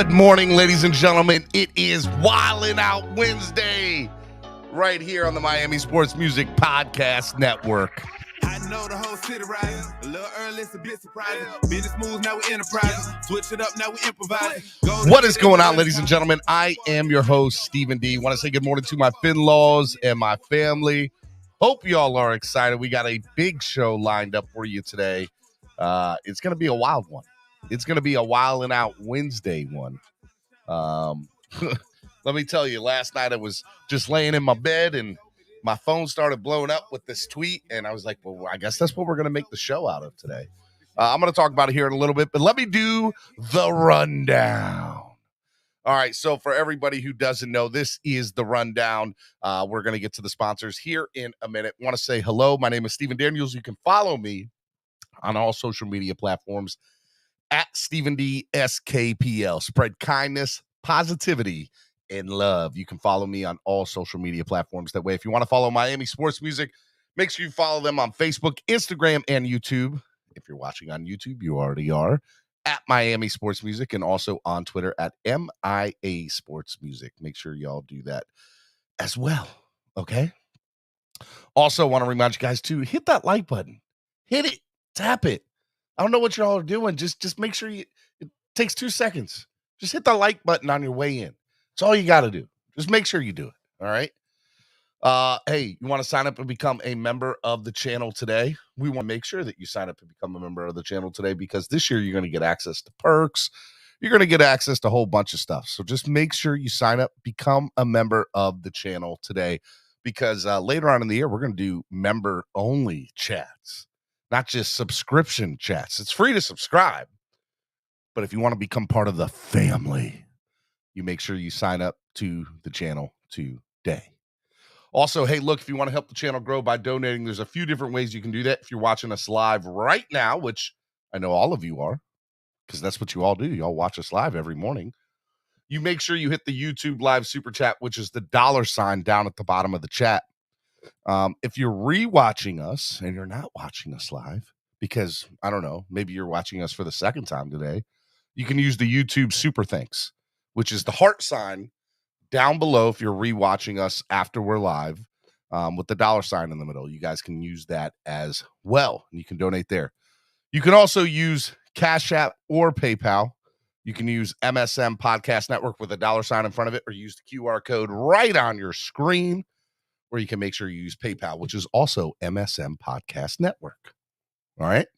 Good morning, ladies and gentlemen. It is Wildin' Out Wednesday right here on the Miami Sports Music Podcast Network. I know the whole city rising. A little early, it's a bit surprising. Business moves, now we enterprising. Switch it up, now we improvising. What is going on, ladies and gentlemen? I am your host, Stephen D. Want to say good morning to my Finlaws and my family. Hope y'all are excited. We got a big show lined up for you today. It's going to be a wild one. It's going to be a Wildin' Out Wednesday one. Let me tell you, last night I was just laying in my bed and my phone started blowing up with this tweet, and I was like, well, I guess that's what we're going to make the show out of today. I'm going to talk about it here in a little bit, but let me do the rundown. All right, so for everybody who doesn't know, this is the rundown. We're going to get to the sponsors here in a minute. Want to say hello. My name is Stephen Daniels. You can follow me on all social media platforms at Stephen D. SKPL. Spread kindness, positivity, and love. You can follow me on all social media platforms. That way, if you want to follow Miami Sports Music, make sure you follow them on Facebook, Instagram, and YouTube. If you're watching on YouTube, you already are at Miami Sports Music, and also on Twitter at MIA Sports Music. Make sure y'all do that as well, okay? Also, want to remind you guys to hit that like button. Hit it. Tap it. I don't know what y'all are doing. Just make sure it takes 2 seconds. Just hit the like button on your way in. That's all you got to do. Just make sure you do it. All right. Hey, you want to sign up and become a member of the channel today? We want to make sure that you sign up and become a member of the channel today, because this year you're going to get access to perks. You're going to get access to a whole bunch of stuff. So just make sure you sign up, become a member of the channel today, because later on in the year, we're going to do member only chats. Not just subscription chats. It's free to subscribe. But if you want to become part of the family, you make sure you sign up to the channel today. Also, hey, look, if you want to help the channel grow by donating, there's a few different ways you can do that. If you're watching us live right now, which I know all of you are, because that's what you all do. You all watch us live every morning. You make sure you hit the YouTube live super chat, which is the $sign down at the bottom of the chat. If you're rewatching us and you're not watching us live, because I don't know, maybe you're watching us for the second time today, you can use the YouTube super thanks, which is the heart sign down below. If you're rewatching us after we're live, with the $sign in the middle, you guys can use that as well. And you can donate there. You can also use Cash App or PayPal. You can use MSM Podcast Network with a $sign in front of it, or use the QR code right on your screen. Or you can make sure you use PayPal, which is also MSM Podcast Network. All right.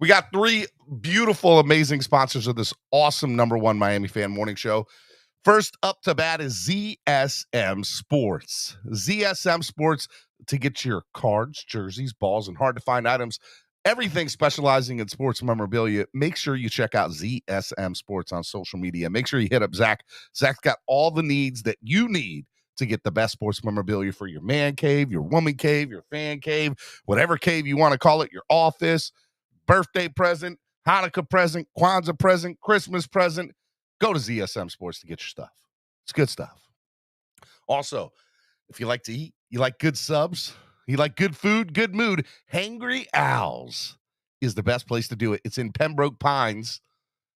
We got 3 beautiful, amazing sponsors of this awesome number one Miami fan morning show. First up to bat is ZSM Sports. ZSM Sports, to get your cards, jerseys, balls, and hard-to-find items, everything specializing in sports memorabilia. Make sure you check out ZSM Sports on social media. Make sure you hit up Zach. Zach's got all the needs that you need to get the best sports memorabilia for your man cave, your woman cave, your fan cave, whatever cave you want to call it, your office, birthday present, Hanukkah present, Kwanzaa present, Christmas present. Go to ZSM Sports to get your stuff. It's good stuff. Also, if you like to eat, you like good subs, you like good food, good mood, Hangry Owls is the best place to do it. It's in Pembroke Pines,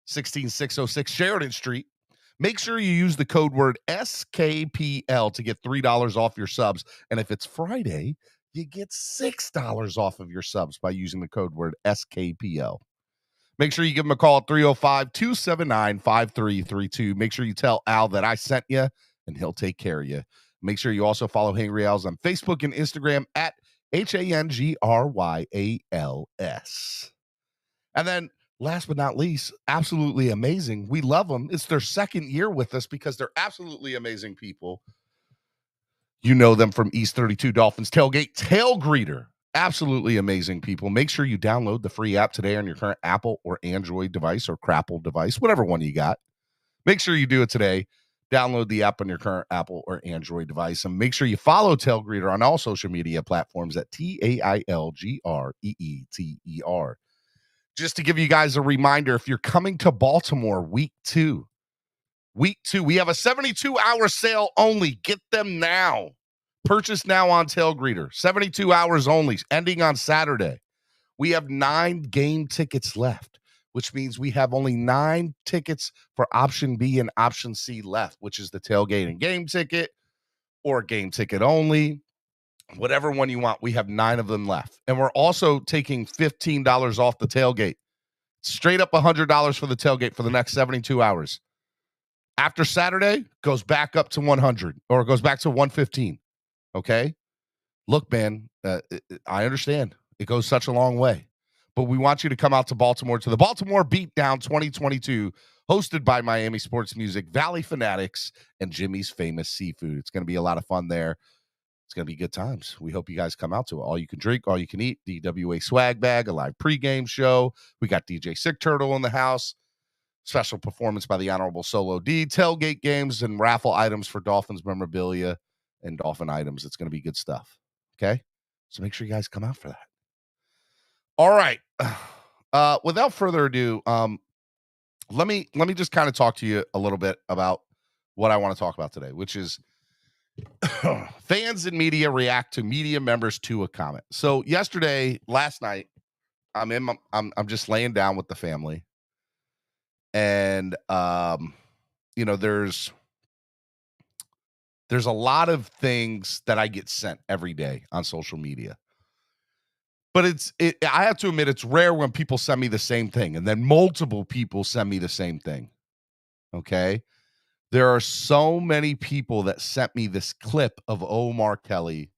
16606 Sheridan Street. Make sure you use the code word SKPL to get $3 off your subs. And if it's Friday, you get $6 off of your subs by using the code word SKPL. Make sure you give them a call at 305-279-5332. Make sure you tell Al that I sent you, and he'll take care of you. Make sure you also follow Hangry Owls on Facebook and Instagram at HANGRYALS. And then, last but not least, absolutely amazing. We love them. It's their second year with us because they're absolutely amazing people. You know them from East 32 Dolphins Tailgate Tail Greeter. Absolutely amazing people. Make sure you download the free app today on your current Apple or Android device or Crapple device, whatever one you got. Make sure you do it today. Download the app on your current Apple or Android device, and make sure you follow Tail Greeter on all social media platforms at TAILGREETER. Just to give you guys a reminder, if you're coming to Baltimore week 2, we have a 72-hour sale only. Get them now. Purchase now on Tail Greeter. 72 hours only, ending on Saturday. We have 9 game tickets left. which means we have only 9 tickets for option B and option C left, which is the tailgate and game ticket or game ticket only. Whatever one you want, we have 9 of them left. And we're also taking $15 off the tailgate. Straight up $100 for the tailgate for the next 72 hours. After Saturday, goes back up to 100 or goes back to 115. Okay? Look, man, I understand. It goes such a long way. But we want you to come out to Baltimore, to the Baltimore Beatdown 2022, hosted by Miami Sports Music, Valley Fanatics, and Jimmy's Famous Seafood. It's going to be a lot of fun there. It's going to be good times. We hope you guys come out to it. All you can drink, all you can eat, DWA swag bag, a live pregame show. We got DJ Sick Turtle in the house. Special performance by the Honorable Solo D. Tailgate games and raffle items for Dolphins memorabilia and Dolphin items. It's going to be good stuff. Okay? So make sure you guys come out for that. All right. Without further ado, let me just kind of talk to you a little bit about what I want to talk about today, which is fans and media react to media members to a comment. So last night, I'm just laying down with the family, and there's a lot of things that I get sent every day on social media. But I have to admit, it's rare when people send me the same thing, and then multiple people send me the same thing. Okay? There are so many people that sent me this clip of Omar Kelly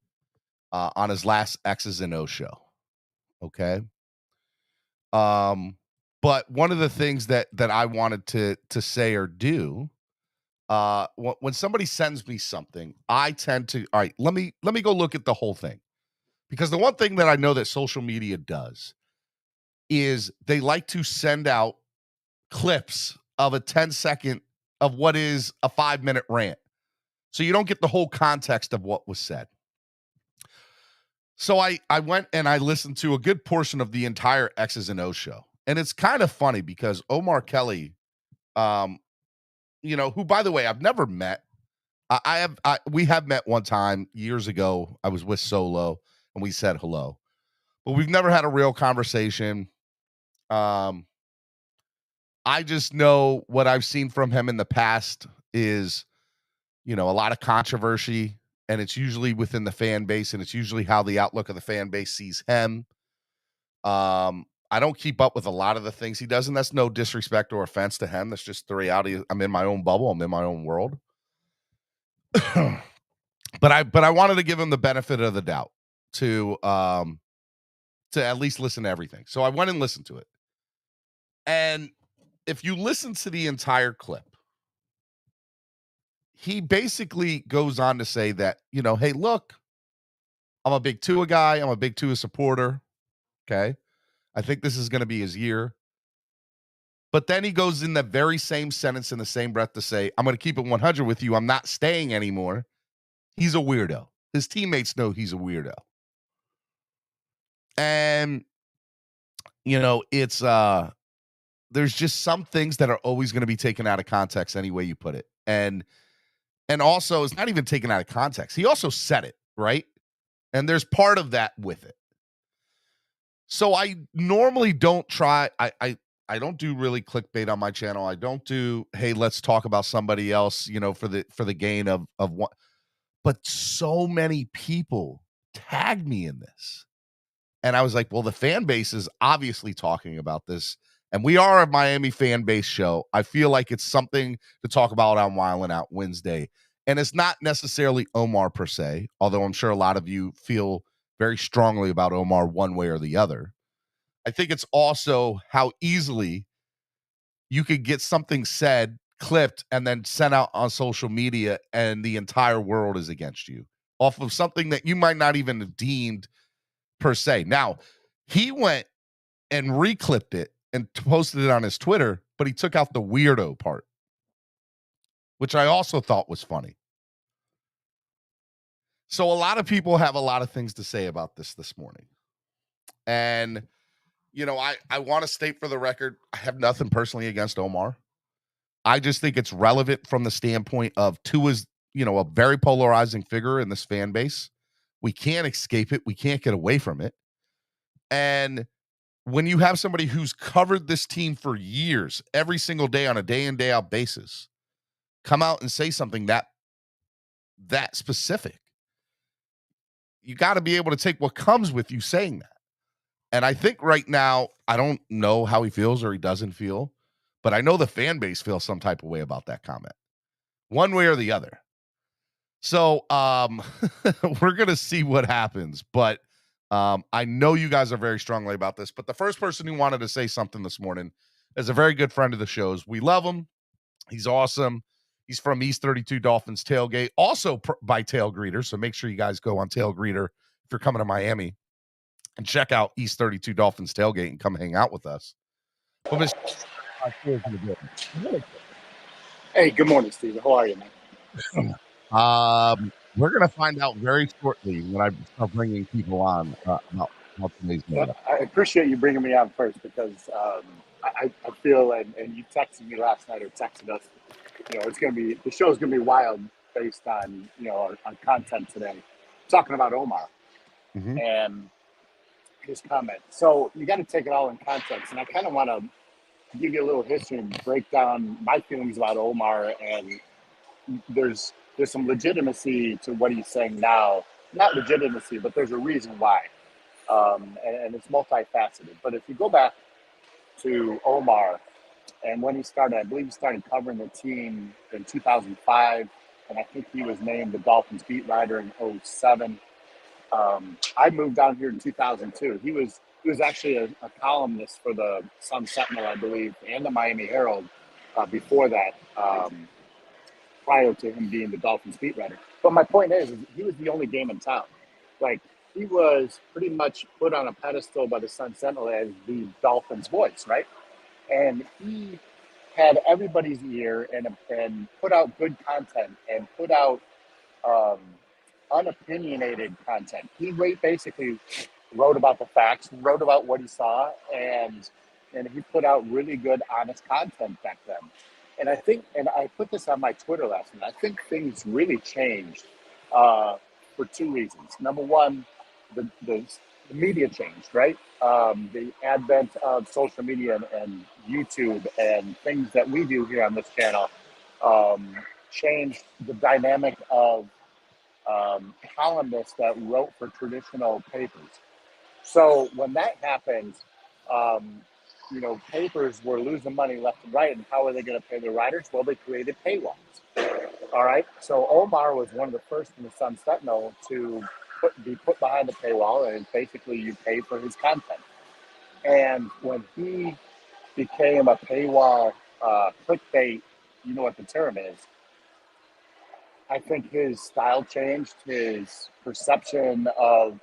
on his last X's and O show. Okay. But one of the things that I wanted to say or do, when somebody sends me something, I tend to, all right, let me go look at the whole thing. Because the one thing that I know that social media does is they like to send out clips of a 10-second of what is a 5-minute rant. So you don't get the whole context of what was said. So I went and I listened to a good portion of the entire X's and O show. And it's kind of funny because Omar Kelly, who, by the way, I've never met. We have met one time years ago. I was with Solo and we said hello. But we've never had a real conversation. I just know what I've seen from him in the past is, a lot of controversy, and it's usually within the fan base, and it's usually how the outlook of the fan base sees him. I don't keep up with a lot of the things he does, and that's no disrespect or offense to him. That's just the reality. I'm in my own bubble. I'm in my own world. But I wanted to give him the benefit of the doubt to at least listen to everything. So I went and listened to it. And if you listen to the entire clip, he basically goes on to say that, hey, look, I'm a big Tua guy. I'm a big Tua supporter. Okay. I think this is going to be his year. But then he goes in the very same sentence in the same breath to say, I'm going to keep it 100 with you. I'm not staying anymore. He's a weirdo. His teammates know he's a weirdo. And, it's, there's just some things that are always going to be taken out of context any way you put it. And also, it's not even taken out of context. He also said it, right? And there's part of that with it. So I normally don't try. I don't do really clickbait on my channel. I don't do, hey, let's talk about somebody else, for the gain of what. But so many people tagged me in this. And I was like, well, the fan base is obviously talking about this. And we are a Miami fan base show. I feel like it's something to talk about on Wildin' Out Wednesday. And it's not necessarily Omar per se, although I'm sure a lot of you feel very strongly about Omar one way or the other. I think it's also how easily you could get something said, clipped, and then sent out on social media, and the entire world is against you off of something that you might not even have deemed per se. Now, he went and reclipped it and posted it on his Twitter, but he took out the weirdo part, which I also thought was funny. So a lot of people have a lot of things to say about this morning. And, I want to state for the record, I have nothing personally against Omar. I just think it's relevant from the standpoint of Tua's, a very polarizing figure in this fan base. We can't escape it. We can't get away from it. And when you have somebody who's covered this team for years, every single day on a day in, day out basis, come out and say something that specific, you got to be able to take what comes with you saying that. And I think right now, I don't know how he feels or he doesn't feel, but I know the fan base feels some type of way about that comment, one way or the other. So we're going to see what happens, but I know you guys are very strongly about this. But the first person who wanted to say something this morning is a very good friend of the show's. We love him. He's awesome. He's from East 32 Dolphins Tailgate, also by Tail Greeter. So make sure you guys go on Tail Greeter if you're coming to Miami and check out East 32 Dolphins Tailgate and come hang out with us. Well, hey, good morning, Steven. How are you, man? We're going to find out very shortly when I start bringing people on about today's meeting. I appreciate you bringing me on first because I feel, and you texted me last night or texted us, it's going to be, the show's going to be wild based on, our content today, talking about Omar and his comment. So you got to take it all in context. And I kind of want to give you a little history and break down my feelings about Omar. And there's some legitimacy to what he's saying now. Not legitimacy, but there's a reason why. And it's multifaceted. But if you go back to Omar and when he started, I believe he started covering the team in 2005. And I think he was named the Dolphins beat writer in 2007. I moved down here in 2002. He was actually a columnist for the Sun Sentinel, I believe, and the Miami Herald before that, prior to him being the Dolphins beat writer. But my point is he was the only game in town. Like, he was pretty much put on a pedestal by the Sun Sentinel as the Dolphins voice, right? And he had everybody's ear and put out good content and put out unopinionated content. He basically wrote about the facts, wrote about what he saw, and he put out really good, honest content back then. And I think, and I put this on my Twitter last night, I think things really changed for two reasons. Number one, the media changed, right? The advent of social media and YouTube and things that we do here on this channel changed the dynamic of columnists that wrote for traditional papers. So when that happened, papers were losing money left and right, and how are they going to pay their writers? Well, they created paywalls. All right. So Omar was one of the first in the Sun Sentinel to be put behind the paywall, and basically you pay for his content. And when he became a paywall clickbait, you know what the term is, I think his style changed, his perception of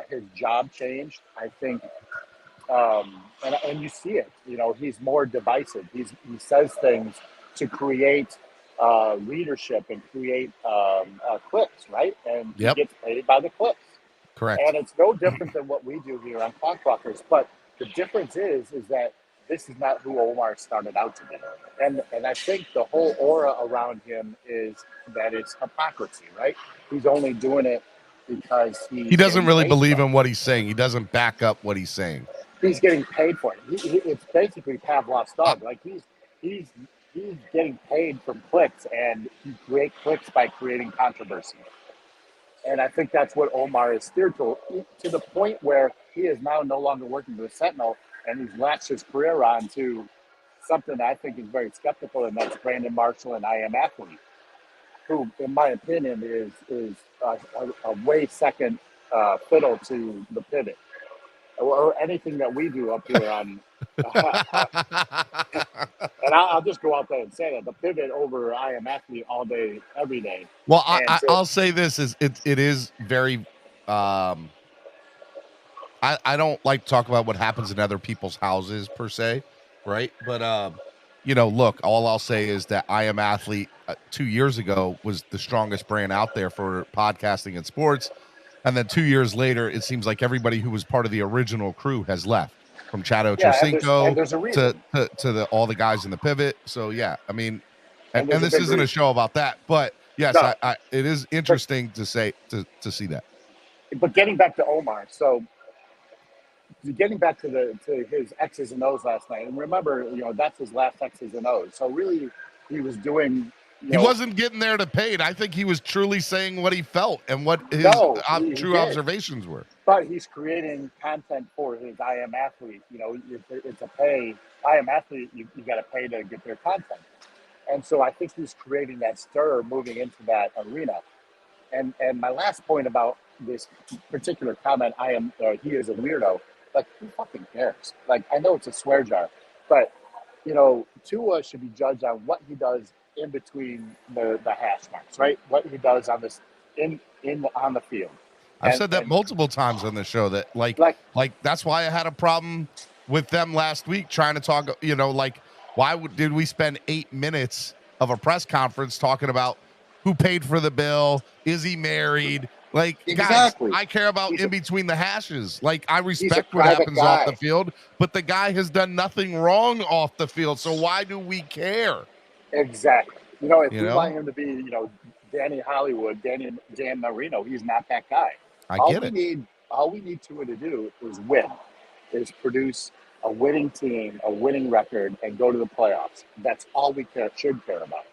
his job changed. I think, and you see it, he's more divisive. He says things to create readership and create clicks, right? And he gets paid by the clicks. Correct. And it's no different than what we do here on CLOCKBLOCKERS. But the difference is that this is not who Omar started out to be. And I think the whole aura around him is that it's hypocrisy, right? He's only doing it because he doesn't really believe in what he's saying. He doesn't back up what he's saying. He's getting paid for it. It's basically Pavlov's dog. Like he's getting paid from clicks, and he creates clicks by creating controversy. And I think that's what Omar is steered to the point where he is now no longer working for the Sentinel, and he's latched his career on to something that I think is very skeptical, and that's Brandon Marshall and I Am Athlete, who, in my opinion, is a way second fiddle to the pivot or anything that we do up here on. And I'll just go out there and say that the pivot over I Am Athlete all day, every day. Well, I'll say this is it is very. I don't like to talk about what happens in other people's houses per se, right? But look, all I'll say is that I Am Athlete 2 years ago was the strongest brand out there for podcasting and sports. And then 2 years later, it seems like everybody who was part of the original crew has left, from Chad Ochocinco to all the guys in the pivot. So, yeah, I mean, and this isn't a show about that. But, yes, no. It is interesting to see that. But getting back to Omar, so getting back to his X's and O's last night, and remember, that's his last X's and O's. So really, he was doing. He wasn't getting there to paid. I think he was truly saying what he felt and what his true observations were. But he's creating content for his I Am Athlete. It's a pay. I Am Athlete, you got to pay to get their content. And so I think he's creating that stir moving into that arena. And my last point about this particular comment, he is a weirdo. Like, who fucking cares? Like, I know it's a swear jar, but, Tua should be judged on what he does in between the hash marks, right? What he does on this on the field. I've said that multiple times on the show that like that's why I had a problem with them last week trying to talk, why did we spend 8 minutes of a press conference talking about who paid for the bill? Is he married? Like, exactly. Guys, I care about in between the hashes. Like, I respect what happens off the field, but the guy has done nothing wrong off the field. So why do we care? Exactly. If you want him to be, Danny Hollywood, Dan Marino, he's not that guy. All we need Tua to do is win, is produce a winning team, a winning record, and go to the playoffs. That's all we should care about.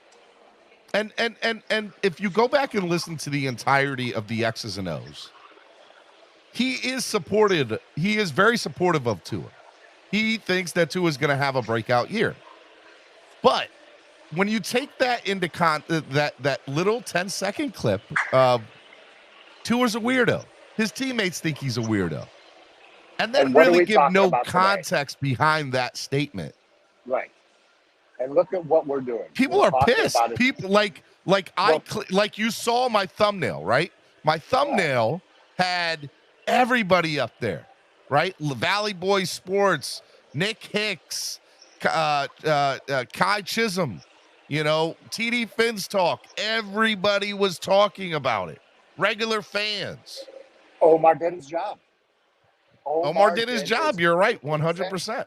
And if you go back and listen to the entirety of the X's and O's, he is very supportive of Tua. He thinks that Tua is going to have a breakout year. But when you take that into that little 10-second clip of Tua's a weirdo, his teammates think he's a weirdo, and then really give no context behind that statement. Right. And look at what we're doing. People are pissed. People like you saw my thumbnail, right? My thumbnail had everybody up there, right? Valley Boy Sports, Nick Hicks, Kai Chisholm, TD Finns Talk. Everybody was talking about it. Regular fans. Omar did his job. Omar did his job. You're right, 100%.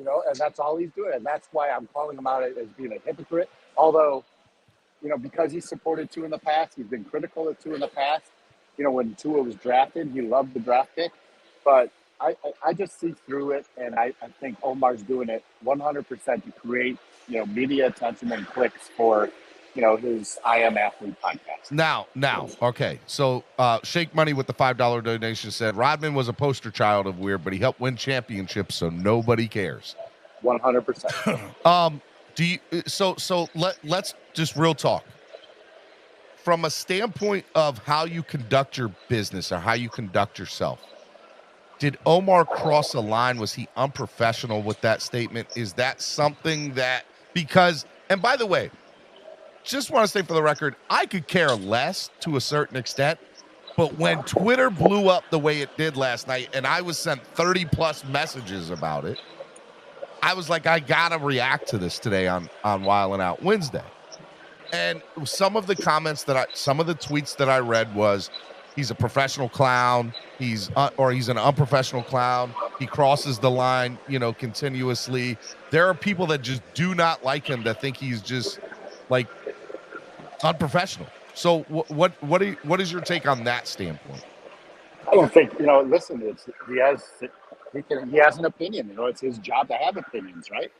And that's all he's doing. And that's why I'm calling him out as being a hypocrite. Although, because he supported Tua in the past, he's been critical of Tua in the past. When Tua was drafted, he loved the draft pick. But I just see through it, and I think Omar's doing it 100% to create, media attention and clicks for, his I Am Athlete podcast. Now, okay. So Shake Money with the $5 donation said Rodman was a poster child of weird, but he helped win championships, so nobody cares. 100%. Let's just real talk. From a standpoint of how you conduct your business or how you conduct yourself, did Omar cross a line? Was he unprofessional with that statement? Is that something that, and by the way, just want to say for the record, I could care less to a certain extent, but when Twitter blew up the way it did last night and I was sent 30 plus messages about it, I was like, I got to react to this today on Wildin' Out Wednesday. And some of the comments some of the tweets that I read was, he's a professional clown. He's an unprofessional clown. He crosses the line, continuously. There are people that just do not like him, that think he's just like unprofessional. So what is your take on that standpoint? I don't think, listen, he has an opinion. It's his job to have opinions, right?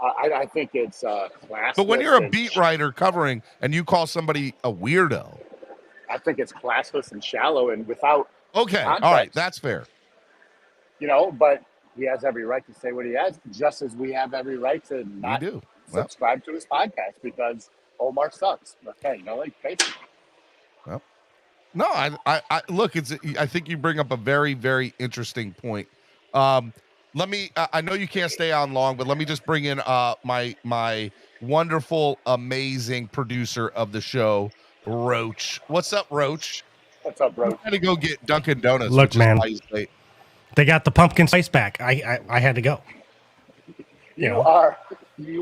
I think it's classless. But when you're a beat writer covering and you call somebody a weirdo, I think it's classless and shallow and without context. All right, that's fair. But he has every right to say what he has, just as we have every right to not subscribe to his podcast because Omar sucks. Okay, basically. Well, no, I look. I think you bring up a very, very interesting point. Let me. I know you can't stay on long, but let me just bring in my wonderful, amazing producer of the show, Roach. What's up, Roach? What's up, Roach? I had to go get Dunkin' Donuts. Look, man, they got the pumpkin spice back. I had to go. You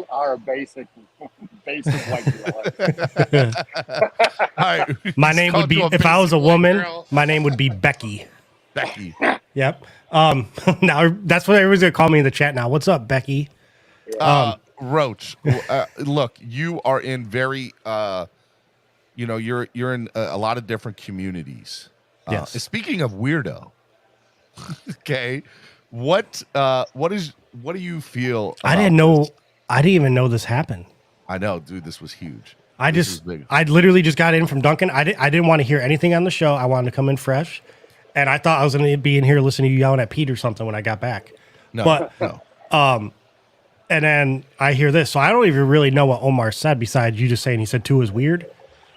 are a basic white girl. All right. My name would be, if I was a woman, my name would be Becky. Becky. Yep. Now that's what everyone's gonna call me in the chat now. What's up, Becky? Roach. Look, you are in very you're in a lot of different communities. Yes. Speaking of weirdo, okay, What do you feel? I about didn't know. this? I didn't even know this happened. I know, dude. This was huge. I This was big. literally just got in from Duncan. I didn't want to hear anything on the show. I wanted to come in fresh, and I thought I was going to be in here listening to you yelling at Pete or something when I got back. No, but no. and then I hear this, so I don't even really know what Omar said besides you just saying he said Tua is weird.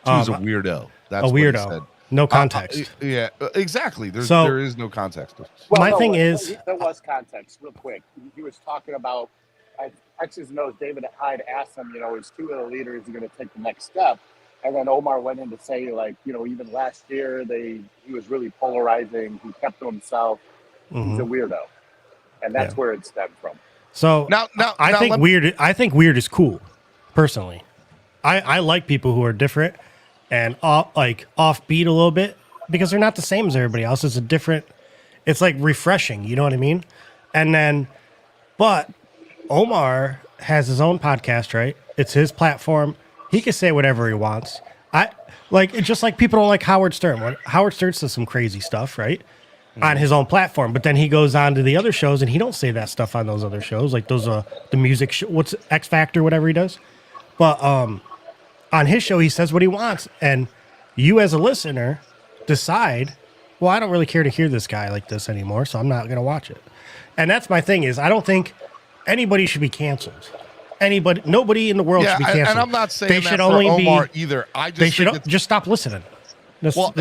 Tua's a weirdo. That's A what he weirdo. said. No context. Yeah, exactly. So- there is no context. Well, My no, thing well, is- there was context, real quick. He was talking about X's and O's. David Hyde asked him, is Tua the leader? Is he going to take the next step? And then Omar went in to say, like, even last year he was really polarizing. He kept to himself. He's a weirdo, and that's where it stemmed from. So Now, I think let me- weird. I think weird is cool, personally. I like people who are different and offbeat a little bit because they're not the same as everybody else. It's a different. It's like refreshing. You know what I mean? And then, but Omar has his own podcast, right? It's his platform. He can say whatever he wants. It's just like people don't like Howard Stern. When Howard Stern says some crazy stuff, right? On his own platform, but then he goes on to the other shows and he don't say that stuff on those other shows, like those the music what's X Factor, whatever he does. But on his show he says what he wants, and you as a listener decide, well, I don't really care to hear this guy like this anymore, so I'm not going to watch it. And that's my thing is I don't think anybody should be canceled. Nobody in the world should be canceled. and I'm not saying they that should for only Omar be either. I just they think should it's- just stop listening. So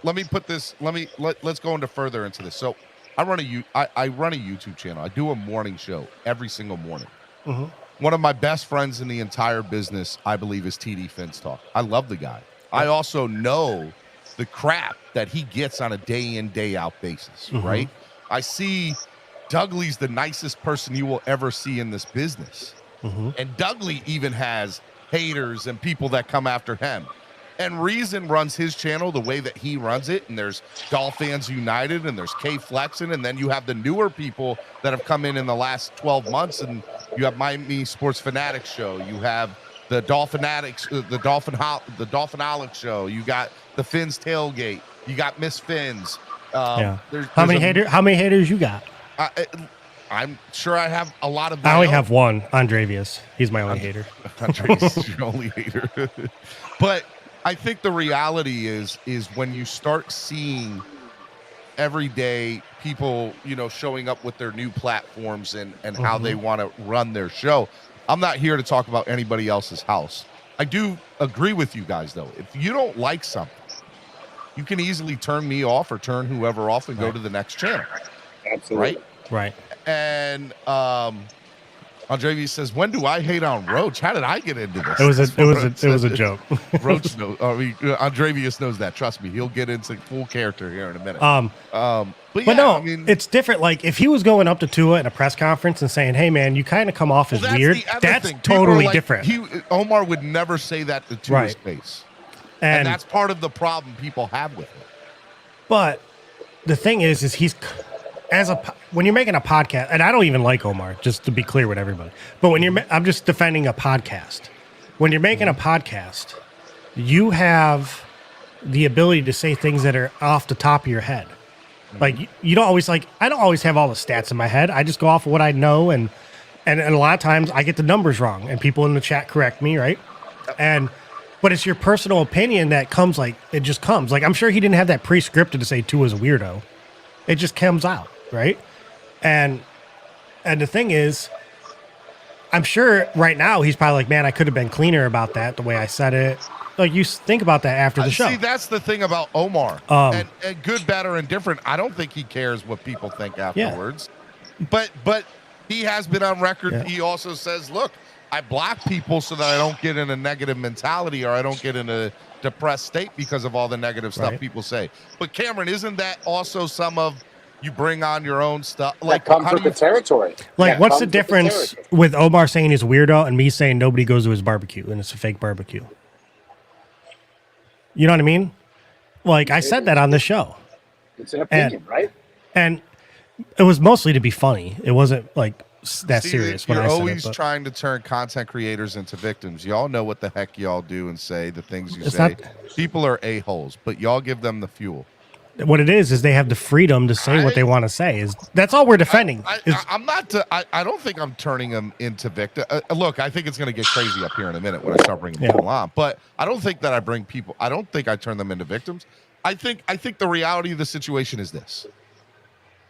let me put this. Let's go into further into this. So I run a YouTube channel. I do a morning show every single morning. One of my best friends in the entire business, I believe, is TD Finstock. I love the guy. I also know the crap that he gets on a day in, day out basis, right? I see Dougley's the nicest person you will ever see in this business. And Dougley even has haters and people that come after him. And Reason runs his channel the way that he runs it. And there's Dolphins United and there's K Flexin. And then you have the newer people that have come in the last 12 months. And you have Miami Sports Fanatics show. You have the Dolphinatics, the Dolphinolics show. You got the Fins Tailgate. You got Miss Fins. How many haters you got? I'm sure I have a lot of. I only have one, Andrevius. He's my only hater. Andreas is your only hater. But I think the reality is when you start seeing every day people, showing up with their new platforms and how they want to run their show. I'm not here to talk about anybody else's house. I do agree with you guys, though. If you don't like something, you can easily turn me off or turn whoever off and go to the next channel. Absolutely. Right. And Andrevi says, "When do I hate on Roach? How did I get into this?" It was a joke. Roach knows. Andrevius knows that. Trust me, he'll get into full character here in a minute. But no, it's different. Like if he was going up to Tua in a press conference and saying, "Hey, man, you kind of come off as weird," that's totally different. Omar would never say that to Tua's face, and that's part of the problem people have with it. But the thing is he's when you're making a podcast, and I don't even like Omar, just to be clear with everybody. But I'm just defending a podcast. When you're making a podcast, you have the ability to say things that are off the top of your head. Like you don't always I don't always have all the stats in my head. I just go off of what I know, and a lot of times I get the numbers wrong, and people in the chat correct me, right? But it's your personal opinion that comes it just comes. I'm sure he didn't have that pre-scripted to say Tua's a weirdo. It just comes out, right? And the thing is, I'm sure right now he's probably like, man, I could have been cleaner about that, the way I said it. You think about that after the show. See, that's the thing about Omar. And good, bad, or indifferent, I don't think he cares what people think afterwards. Yeah. But he has been on record. Yeah. He also says, look, I block people so that I don't get in a negative mentality or I don't get in a depressed state because of all the negative stuff people say. But Cameron, isn't that also some of you bring on your own stuff? That comes with the territory. What's the difference with Omar saying he's a weirdo and me saying nobody goes to his barbecue and it's a fake barbecue? You know what I mean? I said that on the show. It's an opinion, right? And it was mostly to be funny. It wasn't that serious. You're always trying to turn content creators into victims. Y'all know what the heck y'all do and say, the things you say. People are a-holes, but y'all give them the fuel. What it is they have the freedom to say what they want to say. That's all we're defending. I don't think I'm turning them into victim. Look, I think it's going to get crazy up here in a minute when I start bringing people on. But I don't think that I bring people. I don't think I turn them into victims. I think the reality of the situation is this.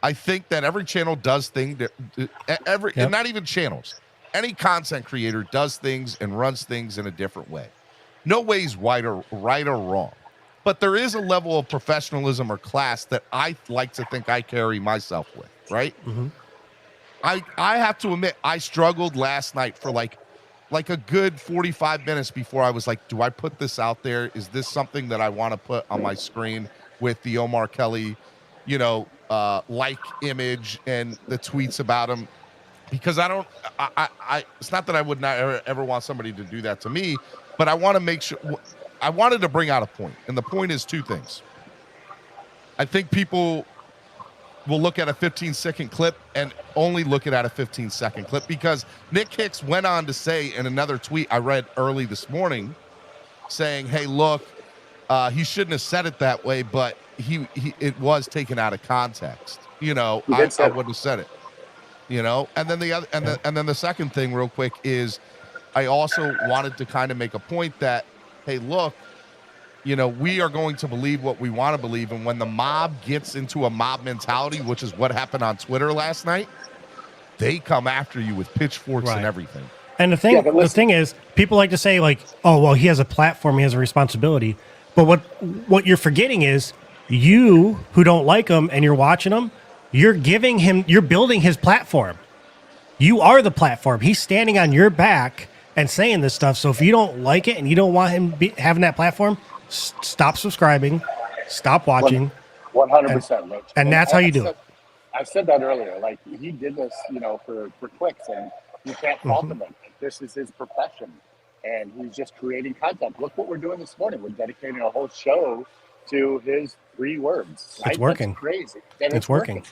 I think that every channel does things. And not even channels. Any content creator does things and runs things in a different way. No way's right or wrong. But there is a level of professionalism or class that I like to think I carry myself with, right? Mm-hmm. I have to admit, I struggled last night for like a good 45 minutes before I was like, do I put this out there? Is this something that I want to put on my screen with the Omar Kelly, like image and the tweets about him? Because I it's not that I would not ever want somebody to do that to me, but I want to make sure. I wanted to bring out a point, and the point is two things. I think people will look at a 15-second clip and only look at a 15-second clip because Nick Hicks went on to say in another tweet I read early this morning saying, hey, look, he shouldn't have said it that way, but it was taken out of context. I wouldn't have said it. And then the second thing real quick is I also wanted to kind of make a point that, hey, look, we are going to believe what we want to believe. And when the mob gets into a mob mentality, which is what happened on Twitter last night, they come after you with pitchforks and everything. And the thing is, people like to say like, oh, well, he has a platform, he has a responsibility. But what you're forgetting is you who don't like him and you're watching him, you're building his platform. You are the platform. He's standing on your back and saying this stuff. So if you don't like it and you don't want him having that platform, stop subscribing, stop watching. 100%, Rich. And that's how you do it. I've said that earlier. Like, he did this, for clicks, and you can't fault him. This is his profession, and he's just creating content. Look what we're doing this morning. We're dedicating a whole show to his 3 words. Right? It's working. That's crazy. And it's working.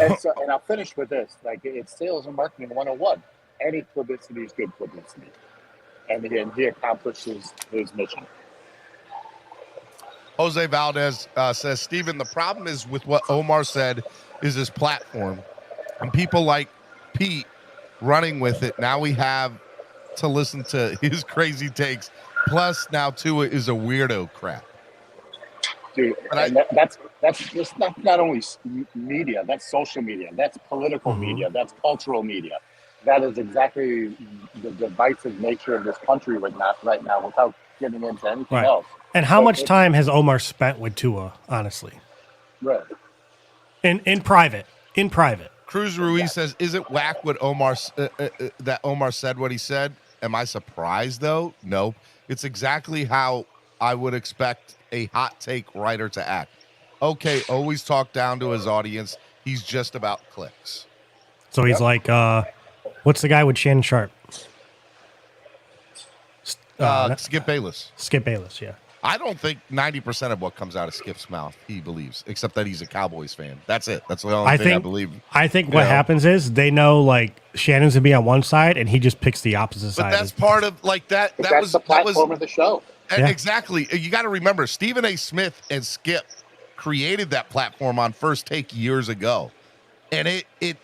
And I'll finish with this. Like, it's sales and marketing 101. Any publicity is good publicity. And again, he accomplishes his mission. Jose Valdez says, Steven, the problem is with what Omar said is his platform. And people like Pete running with it. Now we have to listen to his crazy takes. Plus, now Tua is a weirdo crap. Dude, that's just not only media, that's social media, that's political media, that's cultural media. That is exactly the divisive nature of this country right now without getting into anything else. And how much time has Omar spent with Tua, honestly? Right. In private. Cruz Ruiz says, is it whack what that Omar said what he said? Am I surprised, though? No. It's exactly how I would expect a hot take writer to act. Okay, always talk down to his audience. He's just about clicks. So he's like, what's the guy with Shannon Sharp? Skip Bayless. Skip Bayless, yeah. I don't think 90% of what comes out of Skip's mouth he believes, except that he's a Cowboys fan. That's it. That's the only thing I believe. I think what happens is they know like Shannon's gonna be on one side and he just picks the opposite side. But that's part of like that. That's the platform of the show. Exactly. You got to remember, Stephen A. Smith and Skip created that platform on First Take years ago, and it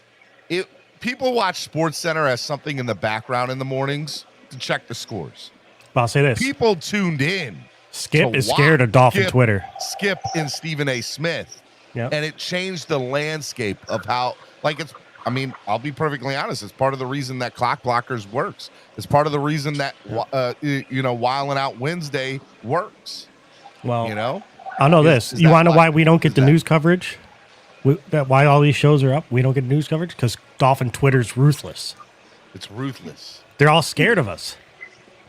people watch SportsCenter as something in the background in the mornings to check the scores. But I'll say this: people tuned in. Skip is scared of Dolphin Twitter. Skip and Stephen A. Smith, and it changed the landscape of how. Like it's. I mean, I'll be perfectly honest. It's part of the reason that Clock Blockers works. It's part of the reason that Wildin' Out Wednesday works. Well, I know this. You want to know why we don't get the news coverage? Why all these shows are up? We don't get news coverage because Dolphin Twitter's ruthless. It's ruthless. They're all scared of us.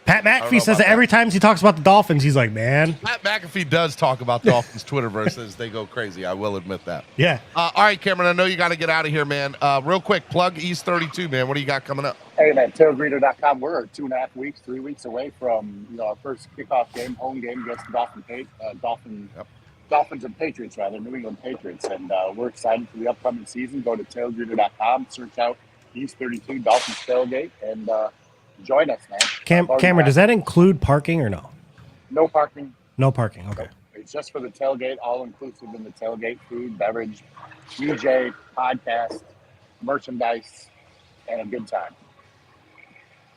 Pat McAfee says that every time he talks about the Dolphins, he's like, man. Pat McAfee does talk about Dolphins Twitterverse as they go crazy. I will admit that. Yeah. All right, Cameron, I know you got to get out of here, man. Real quick, plug East 32, man. What do you got coming up? Hey, man, tailgater.com. We're 2.5 weeks, 3 weeks away from our first kickoff game, home game against the Dolphins and Patriots, New England Patriots. And we're excited for the upcoming season. Go to tailgater.com, search out East 32 Dolphins Tailgate, and join us, man. Cameron, does that include parking or no? No parking. No parking. Okay. It's just for the tailgate, all inclusive in the tailgate, food, beverage, DJ, podcast, merchandise, and a good time.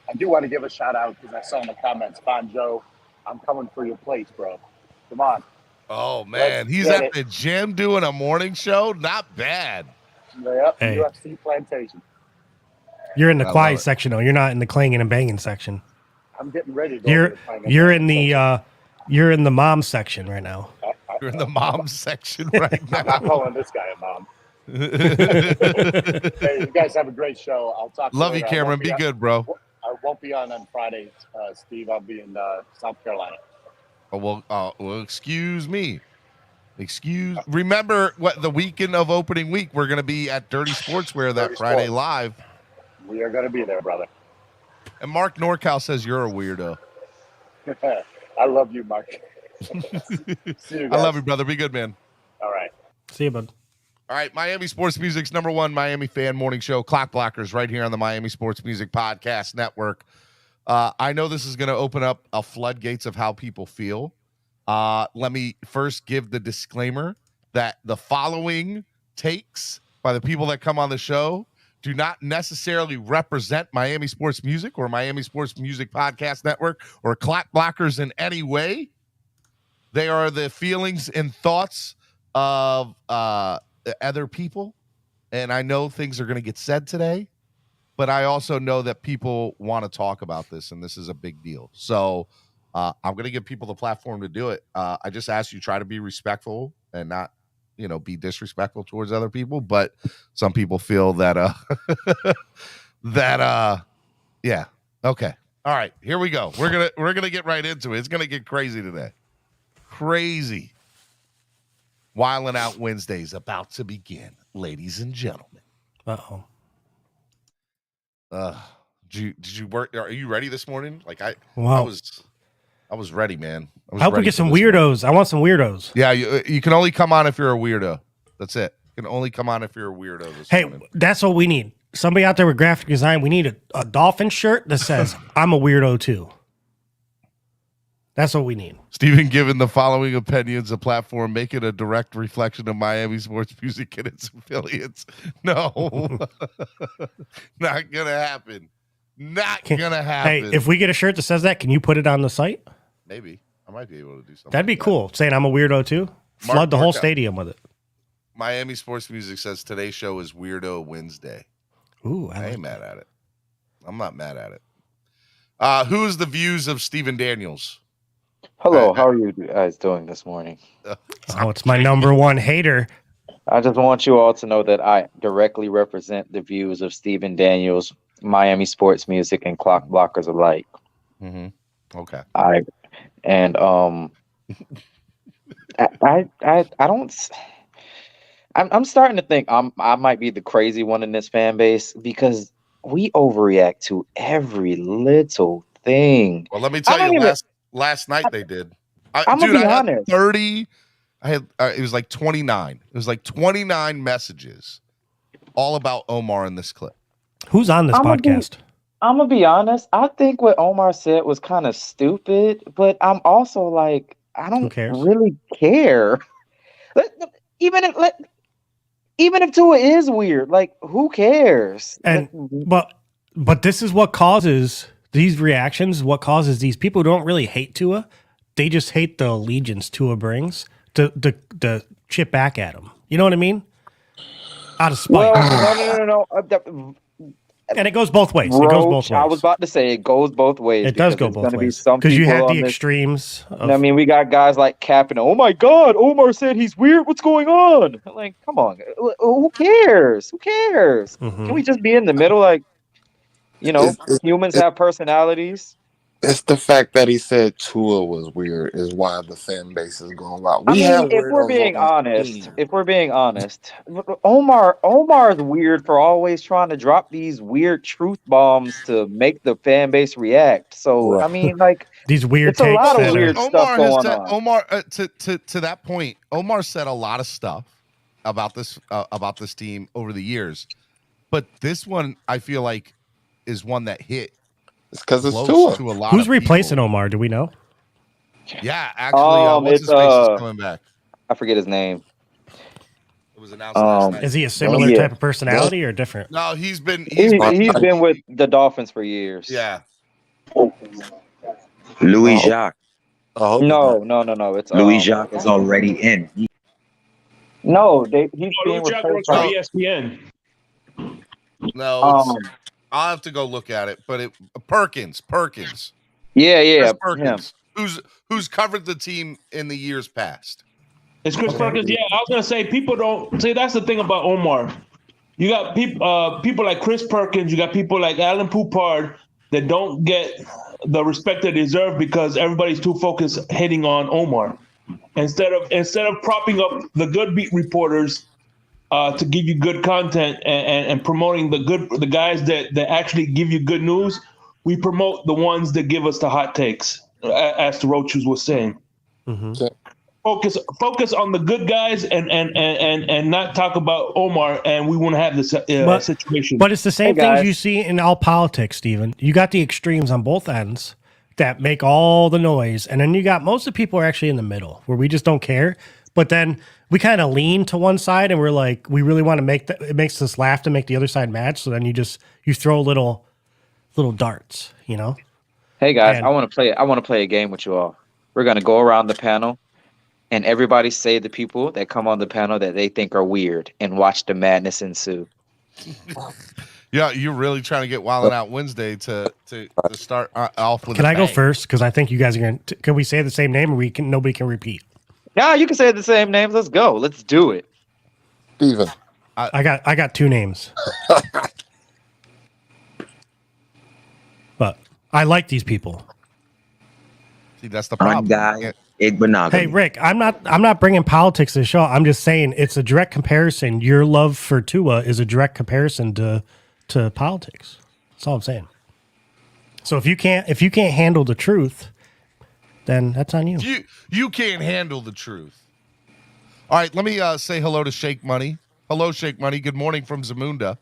I do want to give a shout out because I saw in the comments, Bon Joe, I'm coming for your place, bro. Come on. Oh man, he's at the gym doing a morning show. Not bad. Yep, Hey. UFC Plantation. You're in the quiet section, though. You're not in the clanging and banging section. I'm getting ready to go. You're in the mom section right now. You're in the mom section right now. I'm not calling this guy a mom. Hey, you guys have a great show. I'll talk to you Love you, Cameron. Be good, bro. I won't be on Friday, Steve. I'll be in South Carolina. Oh, well, excuse me. Remember what the weekend of opening week, we're going to be at Dirty Sportswear that Friday live. We are going to be there, brother. And Mark Norcal says you're a weirdo. I love you, Mark. See you guys. I love you, brother. Be good, man. All right. See you, bud. All right, Miami Sports Music's #1 Miami fan morning show, Clock Blockers, right here on the Miami Sports Music Podcast Network. I know this is going to open up a floodgates of how people feel. Let me first give the disclaimer that the following takes by the people that come on the show do not necessarily represent Miami Sports Music or Miami Sports Music Podcast Network or Clock Blockers in any way. They are the feelings and thoughts of other people, and I know things are going to get said today, but I also know that people want to talk about this, and this is a big deal. So I'm going to give people the platform to do it. I just ask you try to be respectful and not, be disrespectful towards other people. But some people feel that yeah. Okay. All right. Here we go. We're gonna get right into it. It's gonna get crazy today. Crazy. Wildin' Out Wednesday's about to begin, ladies and gentlemen. Uh-oh. Did you work? Are you ready this morning? I was ready, man. I hope we get some weirdos. I want some weirdos. Yeah, you can only come on if you're a weirdo. That's it. You can only come on if you're a weirdo this morning. That's what we need. Somebody out there with graphic design. We need a dolphin shirt that says, I'm a weirdo too. That's what we need. Stephen giving the following opinions a platform, make it a direct reflection of Miami sports music and its affiliates. No, not going to happen. Not going to happen. Hey, if we get a shirt that says that, can you put it on the site? Maybe. I might be able to do something. That'd be cool. Saying I'm a weirdo too. Flood the whole stadium with it. Miami Sports Music says today's show is Weirdo Wednesday. Ooh, I ain't mad at it. I'm not mad at it. Who's the views of Stephen Daniels? Hello, how are you guys doing this morning? Oh, it's my #1 hater. I just want you all to know that I directly represent the views of Stephen Daniels, Miami Sports Music, and Clock Blockers alike. Mm-hmm. Okay. I'm starting to think I might be the crazy one in this fan base because we overreact to every little thing. Well, let me tell you, last night they did. I'm gonna be honest. 30. I had it was like 29. It was like 29 messages, all about Omar in this clip. Who's on this podcast? I'm gonna be honest. I think what Omar said was kind of stupid, but I'm also like, I don't really care. Even if Tua is weird, like, who cares? And but this is what causes these reactions. What causes these people who don't really hate Tua? They just hate the allegiance Tua brings to chip back at him. You know what I mean? Out of spite. Well, no. And it goes both ways. Roach, it goes both ways. I was about to say it goes both ways. It does go both ways. Because you had the extremes. I mean, we got guys like Cap and, oh my God, Omar said he's weird. What's going on? Like, come on. Who cares? Who cares? Mm-hmm. Can we just be in the middle? Like, humans have personalities. It's the fact that he said Tua was weird is why the fan base is going wild. If we're being honest, Omar is weird for always trying to drop these weird truth bombs to make the fan base react. So right. I mean, like these weird. It's a lot of weird stuff going on. Omar, to that point, Omar said a lot of stuff about this team over the years, but this one I feel like is one that hit. It's because it's Tua. To a lot Who's of replacing people. Omar? Do we know? Yeah, actually, what's his face is coming back. I forget his name. It was announced last night. Is he a similar type of personality or different? No, he's been with the Dolphins for years. Yeah. Louis Jacques. No. It's Louis Jacques is already in. No, he's being Louis Jacques works replaced for ESPN. No, I'll have to go look at it. But Perkins. Yeah, Perkins. Who's covered the team in the years past? It's Chris Perkins. Yeah, I was gonna say people don't see. That's the thing about Omar. You got people like Chris Perkins. You got people like Alan Poupard that don't get the respect they deserve because everybody's too focused hitting on Omar instead of propping up the good beat reporters to give you good content and promoting the guys that actually give you good news. We promote the ones that give us the hot takes, as the Roaches was saying. Mm-hmm. Focus on the good guys and not talk about Omar, and we won't have this situation. But it's the same things you see in all politics, Steven. You got the extremes on both ends that make all the noise, and then you got most of the people are actually in the middle where we just don't care. But then we kind of lean to one side, and we're like, we really want to make it makes us laugh to make the other side mad. So then you throw little darts, you know. Hey guys, I want to play a game with you all. We're gonna go around the panel. And everybody say the people that come on the panel that they think are weird and watch the madness ensue. Yeah, you're really trying to get Wildin' Out Wednesday to start off with. Can I go first? Because I think you guys are going to. Can we say the same name or nobody can repeat? Yeah, you can say the same names. Let's go. Let's do it. Steven. I got two names. But I like these people. See, that's the problem. Hey Rick, I'm not bringing politics to the show. I'm just saying it's a direct comparison. Your love for Tua is a direct comparison to politics. That's all I'm saying. So if you can't handle the truth, then that's on you. You can't handle the truth. All right, let me say hello to Shake Money. Hello, Shake Money. Good morning from Zamunda.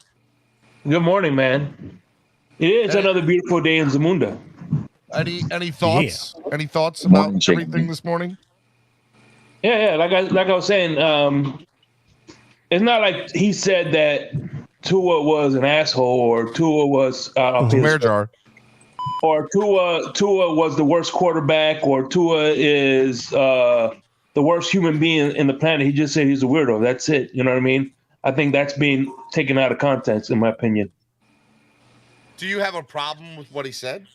Good morning, man. It is another beautiful day in Zamunda. Any thoughts? Yeah. Any thoughts about everything this morning? Yeah. Like I was saying, it's not like he said that Tua was an asshole or Tua was or Tua was the worst quarterback or Tua is the worst human being in the planet. He just said he's a weirdo. That's it. You know what I mean? I think that's being taken out of context, in my opinion. Do you have a problem with what he said?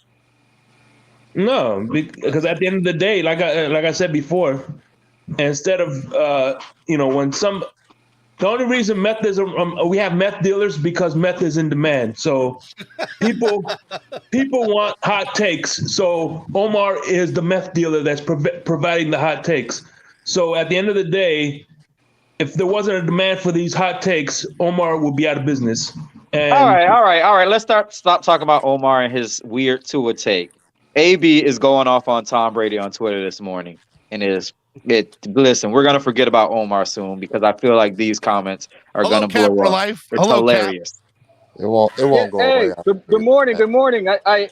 No, because at the end of the day, like I said before, instead of when the only reason meth is we have meth dealers because meth is in demand. So people want hot takes. So Omar is the meth dealer that's providing the hot takes. So at the end of the day, if there wasn't a demand for these hot takes, Omar would be out of business. And all right. Let's stop talking about Omar and his weird Tua take. AB is going off on Tom Brady on Twitter this morning, and listen, we're gonna forget about Omar soon because I feel like these comments are gonna blow up. Life. It's hilarious. Cap. It won't go away. Good morning. I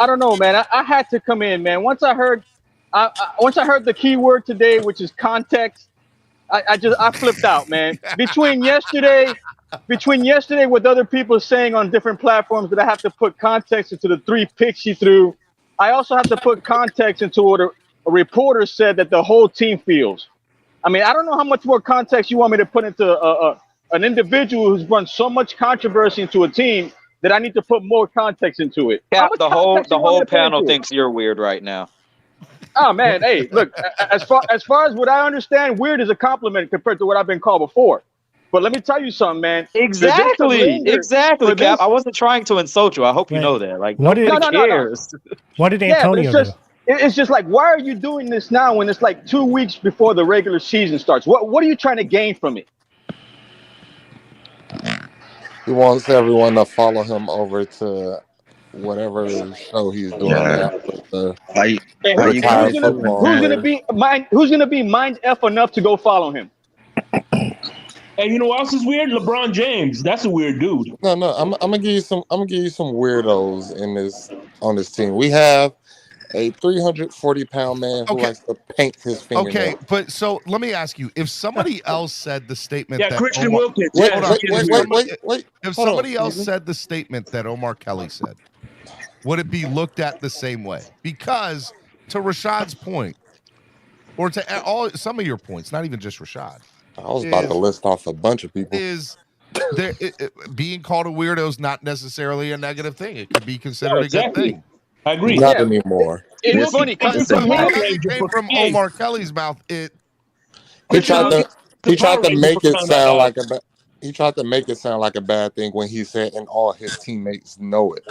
don't know, man. I had to come in, man. Once I heard the key word today, which is context, I flipped out, man. Between yesterday, what other people saying on different platforms that I have to put context into the 3 picks he threw. I also have to put context into what a reporter said that the whole team feels. I mean, I don't know how much more context you want me to put into an individual who's run so much controversy into a team that I need to put more context into it. Yeah, the whole panel thinks you're weird right now. Oh man, hey, look, as far as what I understand, weird is a compliment compared to what I've been called before. But let me tell you something, man. Exactly, Cap. I wasn't trying to insult you. I hope you know that. Like, nobody cares. What did Antonio do? It's just like, why are you doing this now when it's like 2 weeks before the regular season starts? What are you trying to gain from it? He wants everyone to follow him over to whatever show he's doing now. Who's gonna be mind F enough to go follow him? And you know what else is weird? LeBron James. That's a weird dude. No. I'm gonna give you some weirdos on this team. We have a 340-pound man who likes to paint his fingernails. Okay, but so let me ask you: if somebody else said the statement, Yeah, that Christian Omar, Wilkins. Wait. If somebody else said the statement that Omar Kelly said, would it be looked at the same way? Because to Rashad's point, or to some of your points, not even just Rashad. I was about to list off a bunch of people. Being called a weirdo is not necessarily a negative thing. It could be considered a good thing. I agree. Not anymore. It's funny because it came from Omar Kelly's mouth. He tried to make it sound like he tried to make it sound like a bad thing when he said, and all his teammates know it.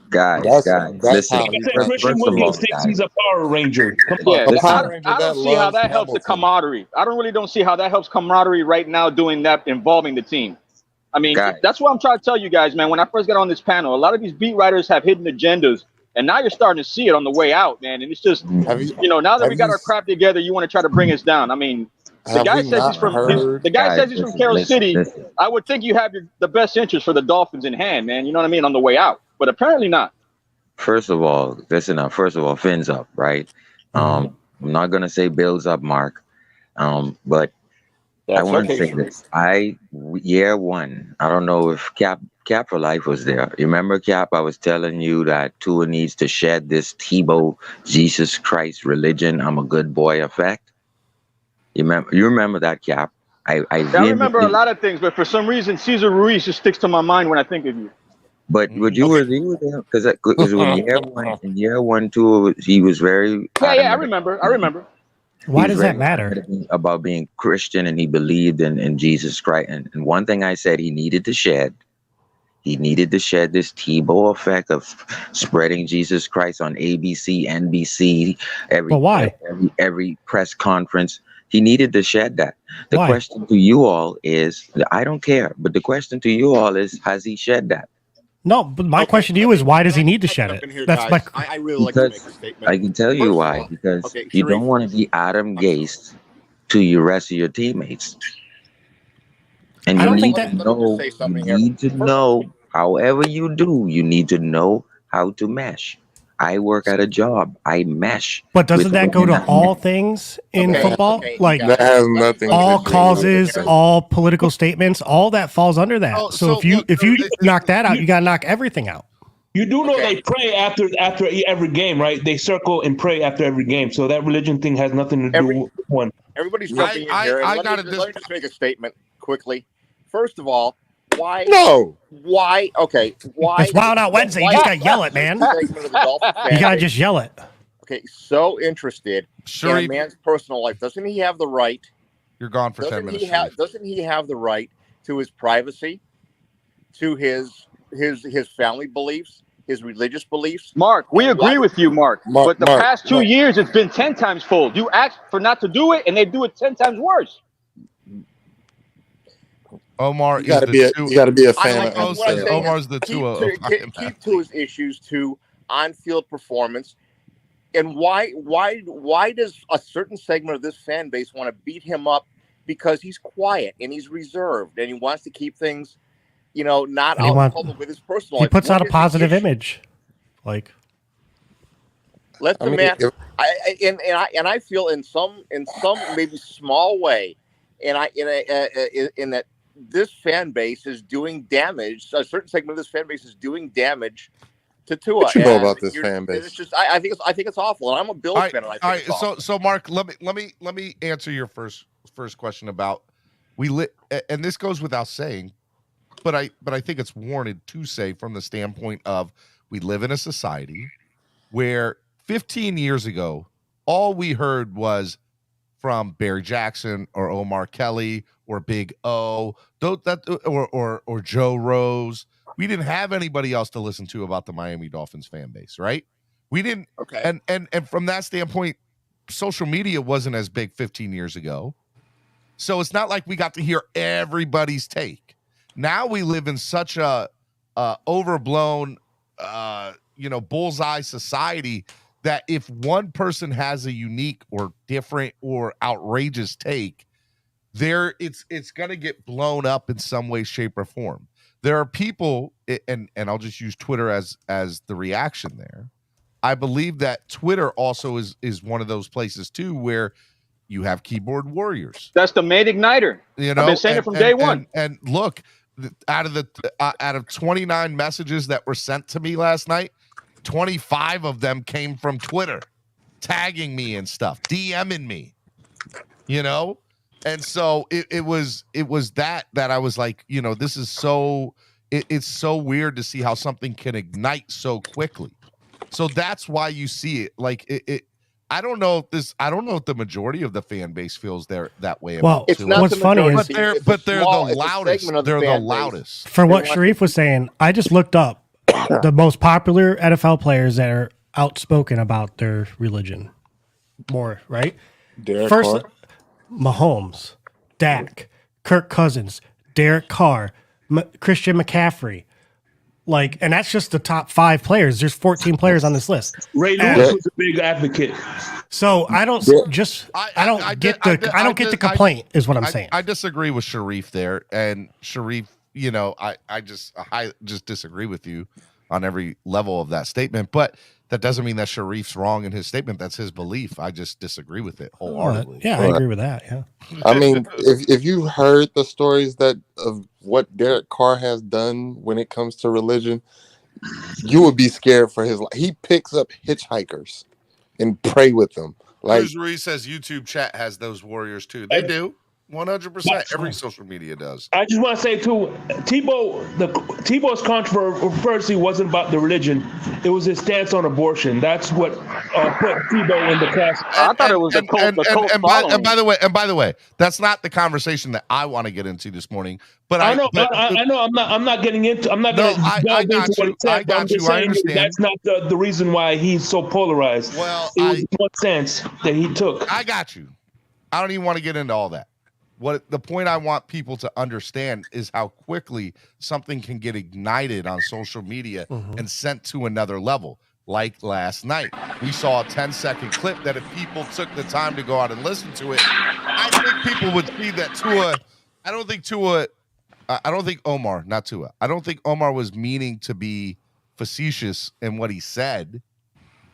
Guys, listen. Like I said, Christian Wilkins thinks he's a Power Ranger. Come on. Yeah, I don't see how that helps the camaraderie. I don't see how that helps camaraderie right now doing that, involving the team. I mean, that's what I'm trying to tell you guys, man. When I first got on this panel, a lot of these beat writers have hidden agendas, and now you're starting to see it on the way out, man. And it's just, now that we got our crap together, you want to try to bring us down. I mean, the guy says he's from Carroll City. I would think you have the best interest for the Dolphins in hand, man. You know what I mean? On the way out, but apparently not. First of all, listen up. First of all, fins up, right? I'm not gonna say bills up, Mark. But I want to say this. Year one, I don't know if Cap for Life was there. You remember, Cap? I was telling you that Tua needs to shed this Tebow Jesus Christ religion. I'm a good boy effect. You remember that, Cap? I remember a lot of things, but for some reason, Cesar Ruiz just sticks to my mind when I think of you. But would you agree with him? Because in year one, Tua, he was very. Yeah, I remember. Why does that matter? About being Christian, and he believed in Jesus Christ. And one thing I said he needed to shed this Tebow effect of spreading Jesus Christ on ABC, NBC, every press conference. He needed to shed that. The question to you all is, I don't care, but the question to you all is, has he shed that? No, but my question to you is, why does he need to shed it? That's my. I really like to make a statement. I can tell you why. Because you don't want to be Adam Gase to your rest of your teammates. And you need to know, however you do, you need to know how to mesh. I work at a job. I mesh. But doesn't that go to all things in football? Like that has nothing. All causes, all political statements, all that falls under that. So if you knock that out, you got to knock everything out. You do know they pray after every game, right? They circle and pray after every game. So that religion thing has nothing to do with one. Everybody's jumping in here. Let me just make a statement quickly. First of all, why? No. Why? Okay. Why? It's Wild Out Wednesday. You just got to yell it, man. You got to just yell it. Okay. So interested in a man's personal life. Doesn't he have the right? You're gone for 10 minutes. Doesn't he have the right to his privacy, to his family beliefs, his religious beliefs? Mark, we agree with you, Mark. But the past 2 years, it's been 10 times fold. You ask for not to do it, and they do it 10 times worse. Omar, you got to be a fan of Omar's the Tua. Keep Tua's issues to on-field performance, and why does a certain segment of this fan base want to beat him up because he's quiet and he's reserved and he wants to keep things, not out in public with his personal life. He puts out a positive image, like. Let the man. I feel in some maybe small way, in that. This fan base is doing damage. A certain segment of this fan base is doing damage to Tua. What you know about this fan base? It's just, I think it's awful, and I'm a Bills fan. And I think it's awful. So Mark, let me answer your first question about and this goes without saying, but I think it's warranted to say from the standpoint of we live in a society where 15 years ago, all we heard was from Barry Jackson or Omar Kelly or Big O, or Joe Rose. We didn't have anybody else to listen to about the Miami Dolphins fan base, right? We didn't. Okay. And from that standpoint, social media wasn't as big 15 years ago. So it's not like we got to hear everybody's take. Now we live in such a overblown, bullseye society that if one person has a unique or different or outrageous take, it's going to get blown up in some way, shape, or form. There are people, and I'll just use Twitter as the reaction there. I believe that Twitter also is one of those places too where you have keyboard warriors. That's the main igniter. I've been saying it from day one. And look, out of 29 messages that were sent to me last night, 25 of them came from Twitter, tagging me and stuff, DMing me. And so it was that I was like, this is so it's so weird to see how something can ignite so quickly. So that's why you see it. Like I don't know if the majority of the fan base feels that way. Well, it's not what's funny is, but they're the loudest. They're the loudest. For what Sharif was saying, I just looked up the most popular NFL players that are outspoken about their religion. More right. First, Mahomes, Dak, Kirk Cousins, Derek Carr, Christian McCaffrey. And that's just the top 5 players. There's 14 players on this list. Ray Lewis was a big advocate. So I don't get the complaint is what I'm saying. I disagree with Sharif there. And Sharif, I just disagree with you on every level of that statement. But that doesn't mean that Sharif's wrong in his statement. That's his belief. I just disagree with it wholeheartedly. Yeah, I agree with that. Yeah. I mean, if you heard the stories of what Derek Carr has done when it comes to religion, you would be scared for his life. He picks up hitchhikers and pray with them. Cruz Ruiz says YouTube chat has those warriors too. They do. 100%. Every social media does. I just want to say too, Tebow's controversy wasn't about the religion; it was his stance on abortion. That's what put Tebow in the class. I thought it was the cult. And by the way, that's not the conversation that I want to get into this morning. But I know. I'm not getting into. I'm not going to delve into what he said. I'm just saying that's not the reason why he's so polarized. Well, it was one stance that he took. I got you. I don't even want to get into all that. What the point I want people to understand is how quickly something can get ignited on social media and sent to another level. Like last night, we saw a 10-second clip that if people took the time to go out and listen to it, I think people would see that Tua. I don't think Omar, not Tua. I don't think Omar was meaning to be facetious in what he said.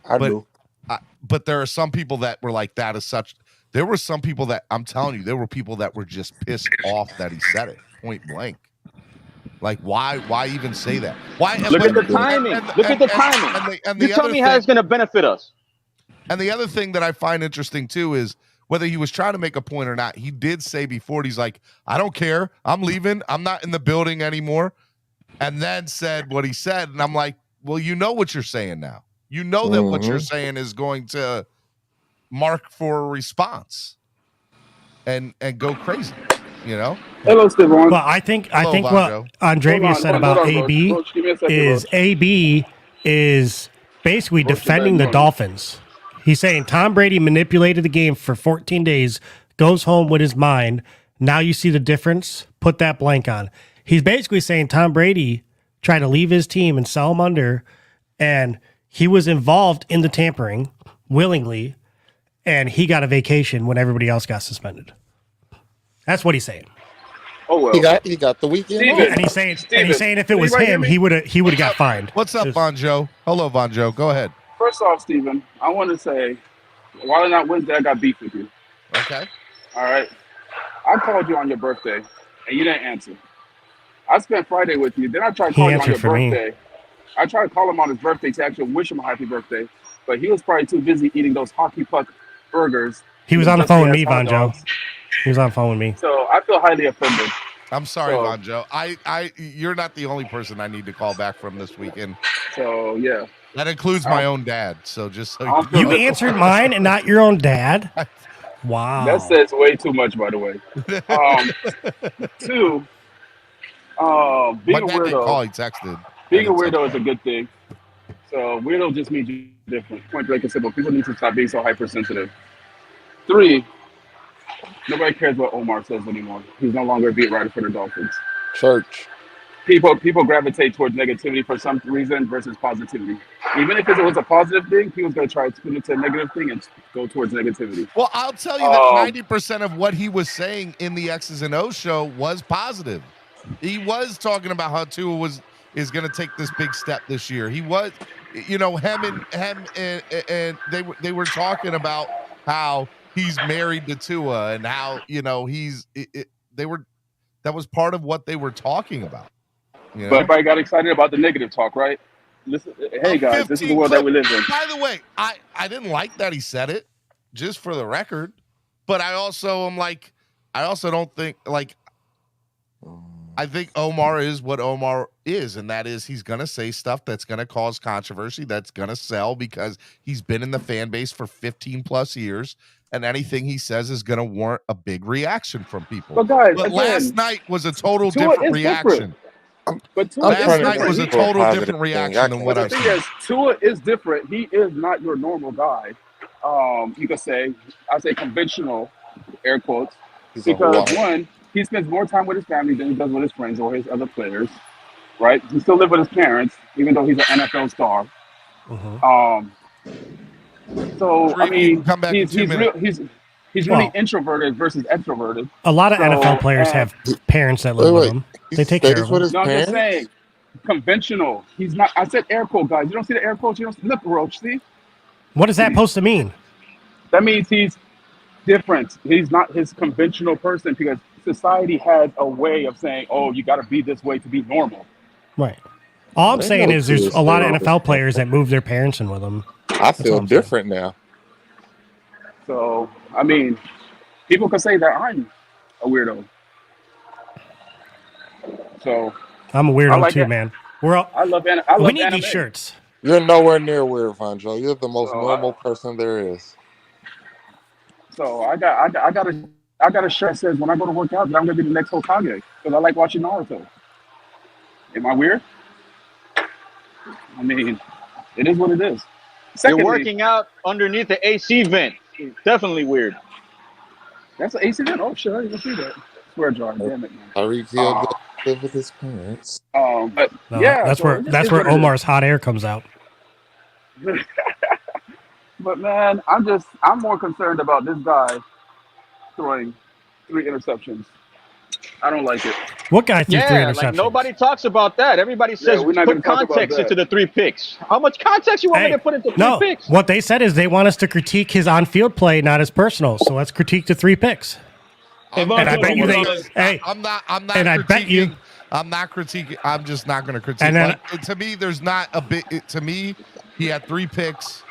But there are some people that were like, that is such. There were some people that, I'm telling you, there were people that were just pissed off that he said it point blank. Like, why even say that? Why? Look at the timing. Look at the timing. You tell me how it's going to benefit us. And the other thing that I find interesting, too, is whether he was trying to make a point or not, he did say before, he's like, I don't care. I'm leaving. I'm not in the building anymore. And then said what he said. And I'm like, well, you know what you're saying now. You know that what you're saying is going to mark for a response and go crazy, Hello, Stevon. Well, I think what Andravia said about AB is AB is basically defending the Dolphins. He's saying Tom Brady manipulated the game for 14 days, goes home with his mind. Now you see the difference. Put that blank on. He's basically saying Tom Brady tried to leave his team and sell him under, and he was involved in the tampering willingly. And he got a vacation when everybody else got suspended. That's what he's saying. Oh well, he got the weekend. And he's saying if it was him, he would have got fined. What's up, Vonjo? Hello, Vonjo. Go ahead. First off, Steven, I want to say, why not Wednesday? I got beef with you. Okay. All right. I called you on your birthday, and you didn't answer. I spent Friday with you. Then I tried calling you on your birthday. I tried to call him on his birthday to actually wish him a happy birthday, but he was probably too busy eating those hockey puck burgers. He was on the phone with me, Vonjo. He was on the phone with me. So I feel highly offended. I'm sorry, Vonjo. You're not the only person I need to call back from this weekend. So yeah. That includes my own dad. So just so you answered mine and not your own dad. Wow. That says way too much, by the way. Two, being a weirdo. He texted. Being a weirdo is a good thing. So weirdo just means you're different. Point blank and simple. People need to stop being so hypersensitive. 3, nobody cares what Omar says anymore. He's no longer a beat writer for the Dolphins. Church. People gravitate towards negativity for some reason versus positivity. Even if it was a positive thing, people's going to try to spin it to a negative thing and go towards negativity. Well, I'll tell you that 90% of what he was saying in the X's and O's show was positive. He was talking about how Tua is going to take this big step this year. He was, you know, him and they were talking about how he's married to Tua and how, you know, that was part of what they were talking about. You know? But everybody got excited about the negative talk, right? Listen, hey guys, this is the world that we live in. By the way, I didn't like that he said it, just for the record. But I also am like, I also don't think, like, I think Omar is what Omar is, and that is he's going to say stuff that's going to cause controversy, that's going to sell because he's been in the fan base for 15 plus years, and anything he says is going to warrant a big reaction from people. But guys, but again, last night was a total different reaction. But Tua last night was a total different reaction than what I've seen. The thing is, Tua is different. He is not your normal guy. You could say, I say conventional, air quotes, because one, he spends more time with his family than he does with his friends or his other players, right? He still lives with his parents, even though he's an NFL star. So I mean, he's really introverted versus extroverted. A lot of NFL players have parents that live with them. They take care of them. No, I'm just saying, conventional. He's not. I said air quote, guys. You don't see the air quotes. You don't see, look, Roach. See? What is that supposed to mean? That means he's different. He's not his conventional person because society has a way of saying, "Oh, you got to be this way to be normal." Right. All I'm saying is there's a lot of NFL players that move their parents in with them. I feel different now. So, I mean, people can say that I'm a weirdo. So I'm a weirdo too, man. I love we need anime. these shirts. You're nowhere near weird, Vanjo. You're the most normal person there is. So I got a shirt that says when I go to work out that I'm gonna be the next Hokage because I like watching Naruto. Am I weird? I mean, it is what it is. Secondly, you're working out underneath the AC vent. Definitely weird. That's an AC vent? Oh shit, I didn't see that. Swear jar, damn it, man. I revealed live with his parents. But no, yeah, that's where Omar's hot air comes out. But man, I'm more concerned about this guy throwing 3 interceptions. I don't like it. What guy threw 3 interceptions? Like nobody talks about that. Everybody says put context into the 3 picks. How much context you want me to put into 3 picks? What they said is they want us to critique his on-field play, not his personal. So let's critique the 3 picks. And I bet you I'm not and I bet you I'm not critiquing. I'm just not going to critique. And then, to me, there's not a bit. To me, he had 3 picks.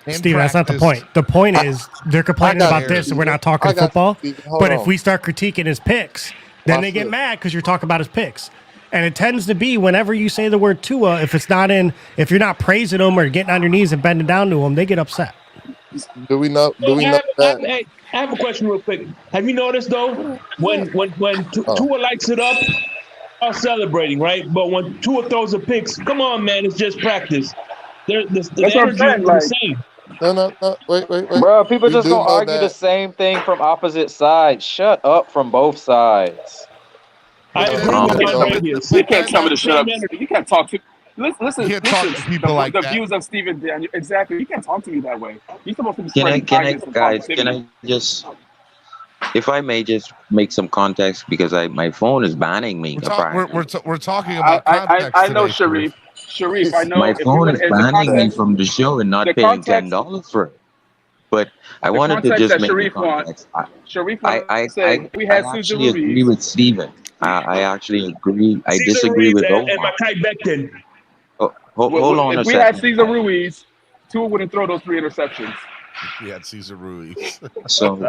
Steven, that's not the point. The point is they're complaining about this, and we're not talking football. But if we start critiquing his picks, then they get mad because you're talking about his picks. And it tends to be whenever you say the word Tua, if you're not praising him or getting on your knees and bending down to him, they get upset. Do we know that? I have a question real quick. Have you noticed though, when Tua lights it up, all celebrating, right? But when Tua throws a picks, come on, man, it's just practice. The energy is the same. No, wait. Bro, people just gonna argue the same thing from opposite sides. Shut up from both sides. I agree with you. You can't tell me to shut up. You can't talk to. Listen, you can't talk to people like the that. views of Steven Daniel. Exactly. You can't talk to me that way. You're supposed to be Can I just, if I may just make some context because my phone is banning me. We're talking about context. I know, Sharif. Sharif, I know. My phone is banning me from the show and not paying $10 for it. But I wanted to just make the context. I actually agree with Steven. I actually agree. I disagree with Omar. And Makai Becton. Hold on a second. If we had Cesar Ruiz, Tua wouldn't throw those 3 interceptions. He had Cesar Ruiz. So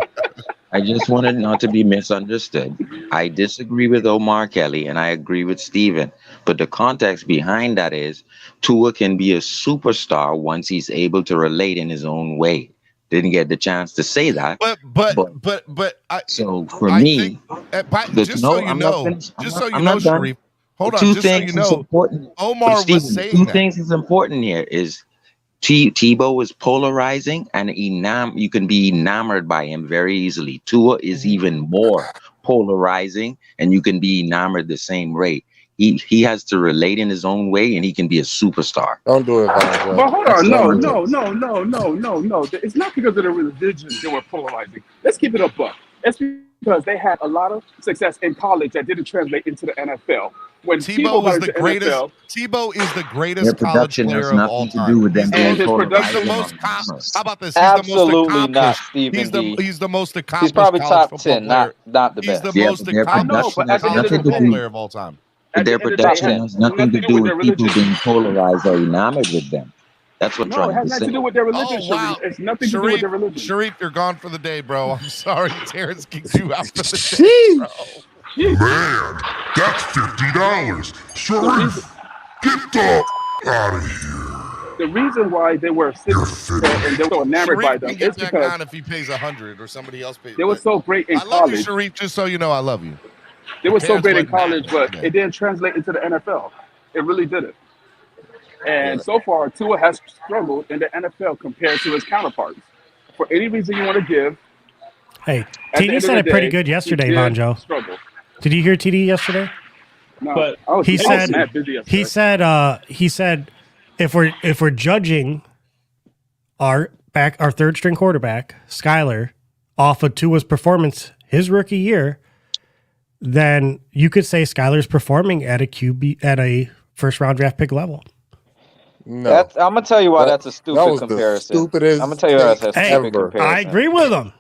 I just wanted not to be misunderstood. I disagree with Omar Kelly and I agree with Steven. But the context behind that is Tua can be a superstar once he's able to relate in his own way. Didn't get the chance to say that. But so for me, just so you know, Sharif. Hold on, just so you know, Omar was saying two things is important here is Tebow is polarizing and you can be enamored by him very easily. Tua is even more polarizing and you can be enamored the same rate. He has to relate in his own way and he can be a superstar. Don't do it. But hold on, no. It's not because of the religion they were polarizing. Let's keep it a buck. because they had a lot of success in college that didn't translate into the NFL. When Tebow was got the into greatest. NFL, Tebow is the Their greatest college production player has of all nothing to do time. with them He's the being and his most. He's production, the polarizing most. on numbers. How about this? Absolutely not, Stephen He's the. D. He's the most He's accomplished probably college top football 10, player. not the He's best. the Yeah, most but their I know, accomplished but production at has the end college of the nothing to football day, player do. of all time. at But the their end of the day, it production has has nothing nothing to to do do with with their people religion. being polarized or enamored with them. That's what I'm No, it trying has to nothing to say. do with their religion, Oh wow, Sharif. It's nothing to do with their religion. Sharif, you're gone for the day, bro. I'm sorry, Terrence kicked you out for the day, Sheesh. bro. Man, that's $50. Sharif, get the out of here. The reason why they were You're and they were so enamored by Sharif them can get is that because on if he pays 100 or somebody else pays. they were so great in I love you, college. Sharif. Just so you know, I love you. They were so Terrence great in went mad college, but today. it didn't translate into the NFL. It really didn't. And so far, Tua has struggled in the NFL compared to his counterparts. For any reason you want to give, Hey, at the TD end said of it the pretty day, good yesterday, he did Vonjo. struggle. Did you hear TD yesterday? No, But I was He mad busy yesterday. he said if we're judging our third string quarterback, Skyler, off of Tua's performance his rookie year, then you could say Skyler's performing at a QB at a first round draft pick level. No, I'm gonna tell you why that's a that stupid was the comparison. stupidest I'm gonna tell you why that's a take stupid ever. comparison. I agree with him.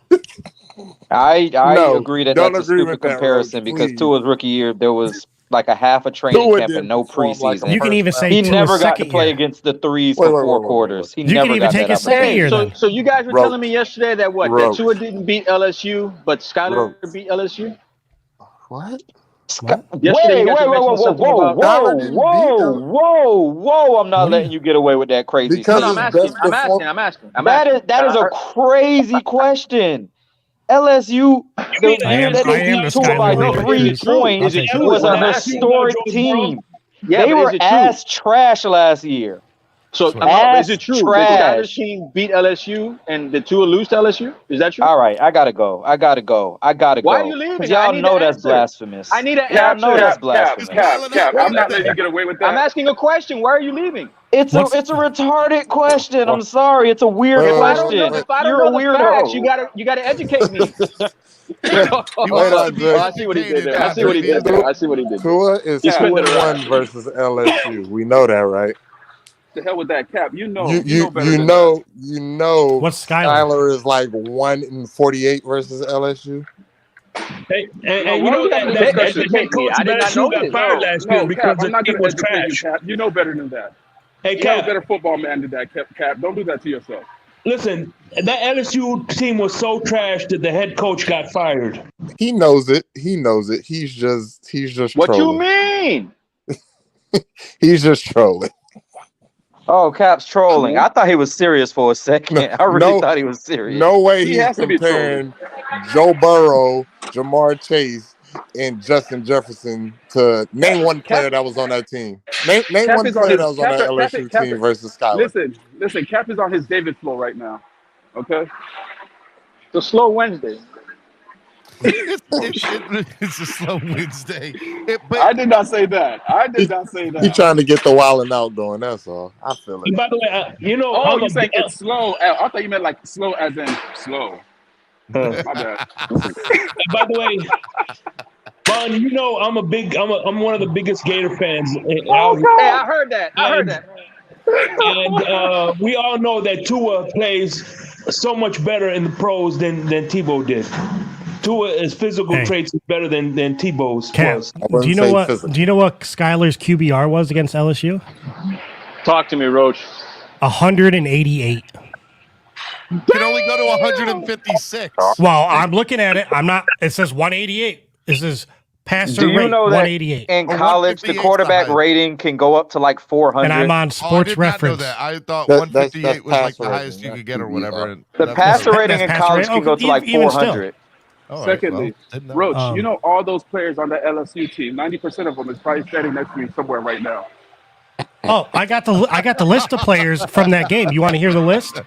I No, agree that don't that's a agree stupid with that, comparison Roach, because please. Tua's rookie year there was like a half a training Tua camp didn't and no perform like a preseason. You can even first say He Tua's never got to second play year. against the threes Wait, for wait, four wait, wait, quarters. He You can never even got take that his second opportunity. year So, then. so you guys were Roach, telling me yesterday that what? That Roach, Tua didn't beat LSU, but Skyler Roach. beat LSU? What? What? Yesterday, you Wait, guys wait, were whoa, whoa, mentioning whoa, something whoa, about. whoa, Skyler didn't beat whoa! I'm not What are letting you? you get away with that crazy because No, statement. I'm his asking. best I'm asking. performance. I'm asking. I'm That asking. is a crazy question. LSU, the I year am that they the beat Tua Skyler by hater. Is 3 it true? I'll Is it points take true? was When a I asked you about historic Joe Burrow, team. yeah, They but is were it true? ass trash last year. So Swear. I know, but is Ass it true? Did Skyler's trash. team beat LSU and did Tua lose to LSU? Is that true? All right, I gotta go. Why are you Because leaving? I y'all need know the that's answer. blasphemous. I need an Y'all know answer. that's Cap, blasphemous. I'm not letting you get away with I'm that. asking a question. Why are you leaving? It's What's a retarded question. I'm sorry. It's a weird Wait, If I don't know, question. wait. if I don't You're a know the facts, you weirdo. gotta educate me. He Wait, wants to be Andre. I see what he did educated. there. I see what he did Andre. there. I see what he did there. Tua is He Cap, 2-1 versus LSU. We know that, right? the hell with that, Cap. You know You better than that. What's Skyler? Skyler is like 1-48 versus LSU. Hey, No, and why you are know we that having a that discussion? head coach I of did not know LSU got this. fired last year No, because Cap. I'm the not team going to was educate you, trash. Cap. You know better than that. Hey, You have a Cap, better football man than that, Cap. Don't do that to yourself. listen, that LSU team was so trash that the head coach got fired. He knows it. He's just What you trolling. mean? He's just trolling. Oh, Cap's trolling. I thought he was serious for a second. I really thought he was serious. No way He he's has to be comparing Joe Burrow, Jamar Chase, and Justin Jefferson to name one player that was on that team. Name Cap one is on player his that was on that LSU team versus Skyler. Listen. Cap is on his David flow right now. Okay. It's a slow Wednesday. It's a slow Wednesday. I did not say that. He's trying to get the wilding out going. That's all. I feel it. And by the way, you know, Oh, you saying it's slow? I thought you meant like slow as in slow. My bad. And by the way, Bon, you know, I'm one of the biggest Gator fans out here. Hey, I heard that. And we all know that Tua plays so much better in the pros than Tebow did. Tua's physical traits is better than Tebow's was. Do you know what Skyler's QBR was against LSU? Talk to me, Roach. 188. You can only go to 156. Well, I'm looking at it. It says 188. This is passer Do you rate, know that 188. in college the quarterback rating can go up to like 400? And I'm on Sports I did Reference. Not know that. I thought 158 was like the highest you could get or whatever. The passer rating in college can go to like 400. Secondly, Roach, you know all those players on the LSU team, 90% of them is probably standing next to me somewhere right now. Oh, I got the list of players from that game. You want to hear the list?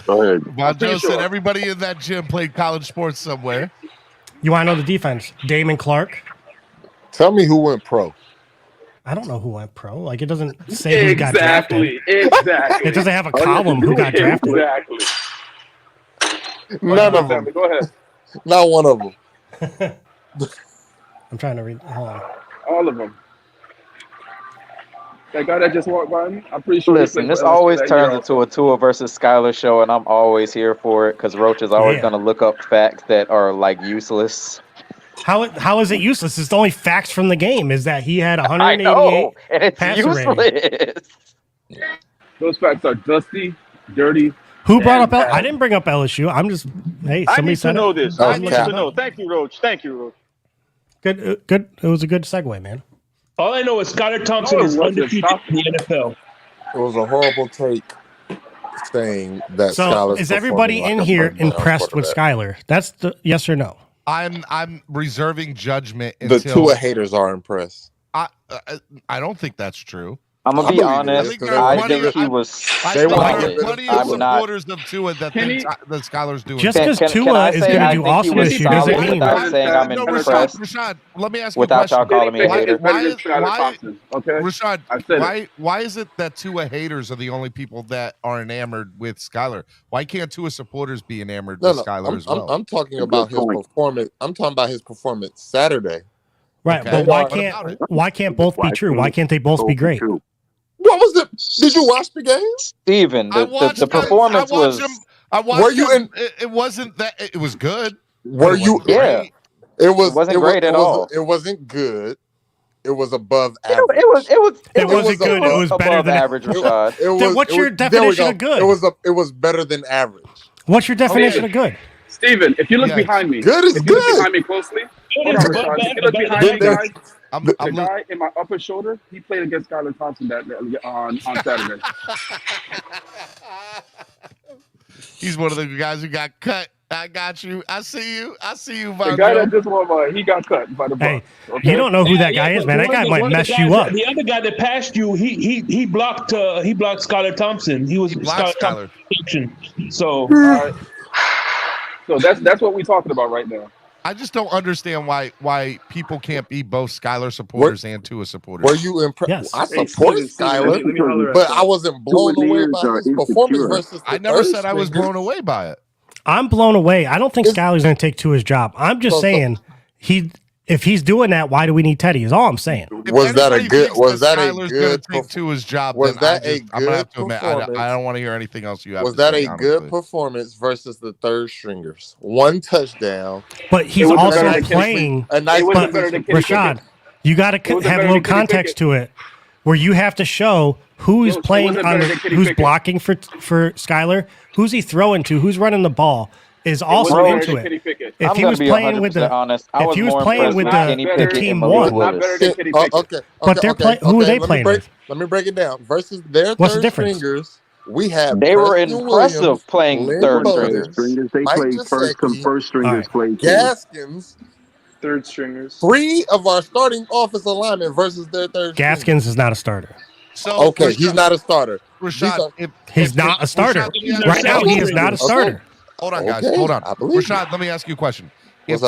Go ahead. Monjo said everybody in that gym played college sports somewhere. You want to know the defense? Damon Clark. Tell me who went pro. I don't know who went pro. Like, it doesn't say who got drafted. Exactly. It doesn't have a column who got drafted. Exactly. None of them. Go ahead. Not one of them. I'm trying to read. Hold on. All of them. That guy that just walked by me, I'm pretty sure. Listen, this always turns into a Tua versus Skyler show, and I'm always here for it because Roach is always going to look up facts that are like useless. How is it useless? It's the only facts from the game is that he had 188 I know, and it's passer useless. rating. Those facts are dusty, dirty. Who brought up? I didn't bring up LSU. I'm just I somebody need said to know it. this. I need to know. Thank you, Roach. Thank you, Roach. Good. It was a good segue, man. All I know is Skyler Thompson is undefeated in the NFL. It was a horrible take saying that. So Skyler's is everybody in here impressed with Skyler? That's the yes or no. I'm reserving judgment until the Tua haters are impressed. I don't think that's true. I'm gonna be honest. I think he was. There are plenty of supporters of Tua that think that Skyler's doing. Just because Tua is going to do awesome this year doesn't mean without saying I'm impressed. Rashad, let me ask you without y'all calling me a hater. Rashad, why is it that Tua haters are the only people that are enamored with Skyler? Why can't Tua supporters be enamored with Skyler as well? I'm talking about his performance. I'm talking about his performance Saturday. Right, but why can't both be true? Why can't they both be great? What was it? Did you watch the game, Steven? The performance was. Were you in? It wasn't that. It was good. Were you? Yeah. It wasn't great at all. It wasn't good. It was above average. It wasn't good. It was better than average. Rashad. Then what's your definition of good? It was better than average. What's your definition of good? Steven, if you look behind me, good is if you good. look behind me closely, hold on, Rashad. If you look behind me, guys, the guy in my upper shoulder, he played against Skyler Thompson on Saturday. He's one of the guys who got cut. I got you. I see you. The guy that just won by, he got cut by the Bucs. You don't know who that guy is, man. That guy might mess you up. The other guy that passed you, he blocked Skyler Thompson. He blocked Skyler Thompson. So that's what we're talking about right now. I just don't understand why people can't be both Skyler supporters and Tua supporters. Were you impressed? Yes. I support Skyler, but I wasn't blown away by his performance versus. I never said I was blown away by it. I'm blown away. I don't think Skyler's going to take Tua's job. I'm just saying if he's doing that, why do we need Teddy? Is all I'm saying. Was that a good? Was that a good? Take Tua's job. Was that a good? I'm gonna have to admit, I don't want to hear anything else you have. Was that a good performance versus the third stringers? One touchdown, but he's also playing. Rashad, you got to have a little context to it, where you have to show who's playing who's blocking for Skyler, who's he throwing to, who's running the ball. Is also into it. If he was playing with the team one, but they're playing. Who are they playing with? Let me break it down. Versus their third stringers, we have. They were impressive playing third stringers. They played first stringers played. Gaskins, third stringers. 3 of our starting offensive linemen versus their third. Gaskins is not a starter. So okay, he's not a starter. Rashad, he's not a starter right now. He is not a starter. Hold on, guys. Hold on. Rashad, let me ask you a question. If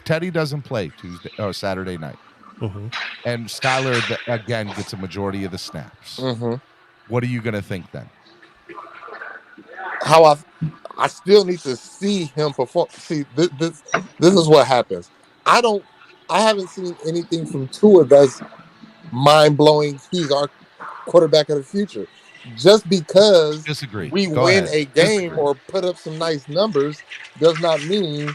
Teddy doesn't play Tuesday or Saturday night, and Skyler again gets a majority of the snaps, what are you going to think then? How I still need to see him perform. See, this is what happens. I haven't seen anything from Tua that's mind blowing. He's our quarterback of the future. Just because we win a game or put up some nice numbers does not mean.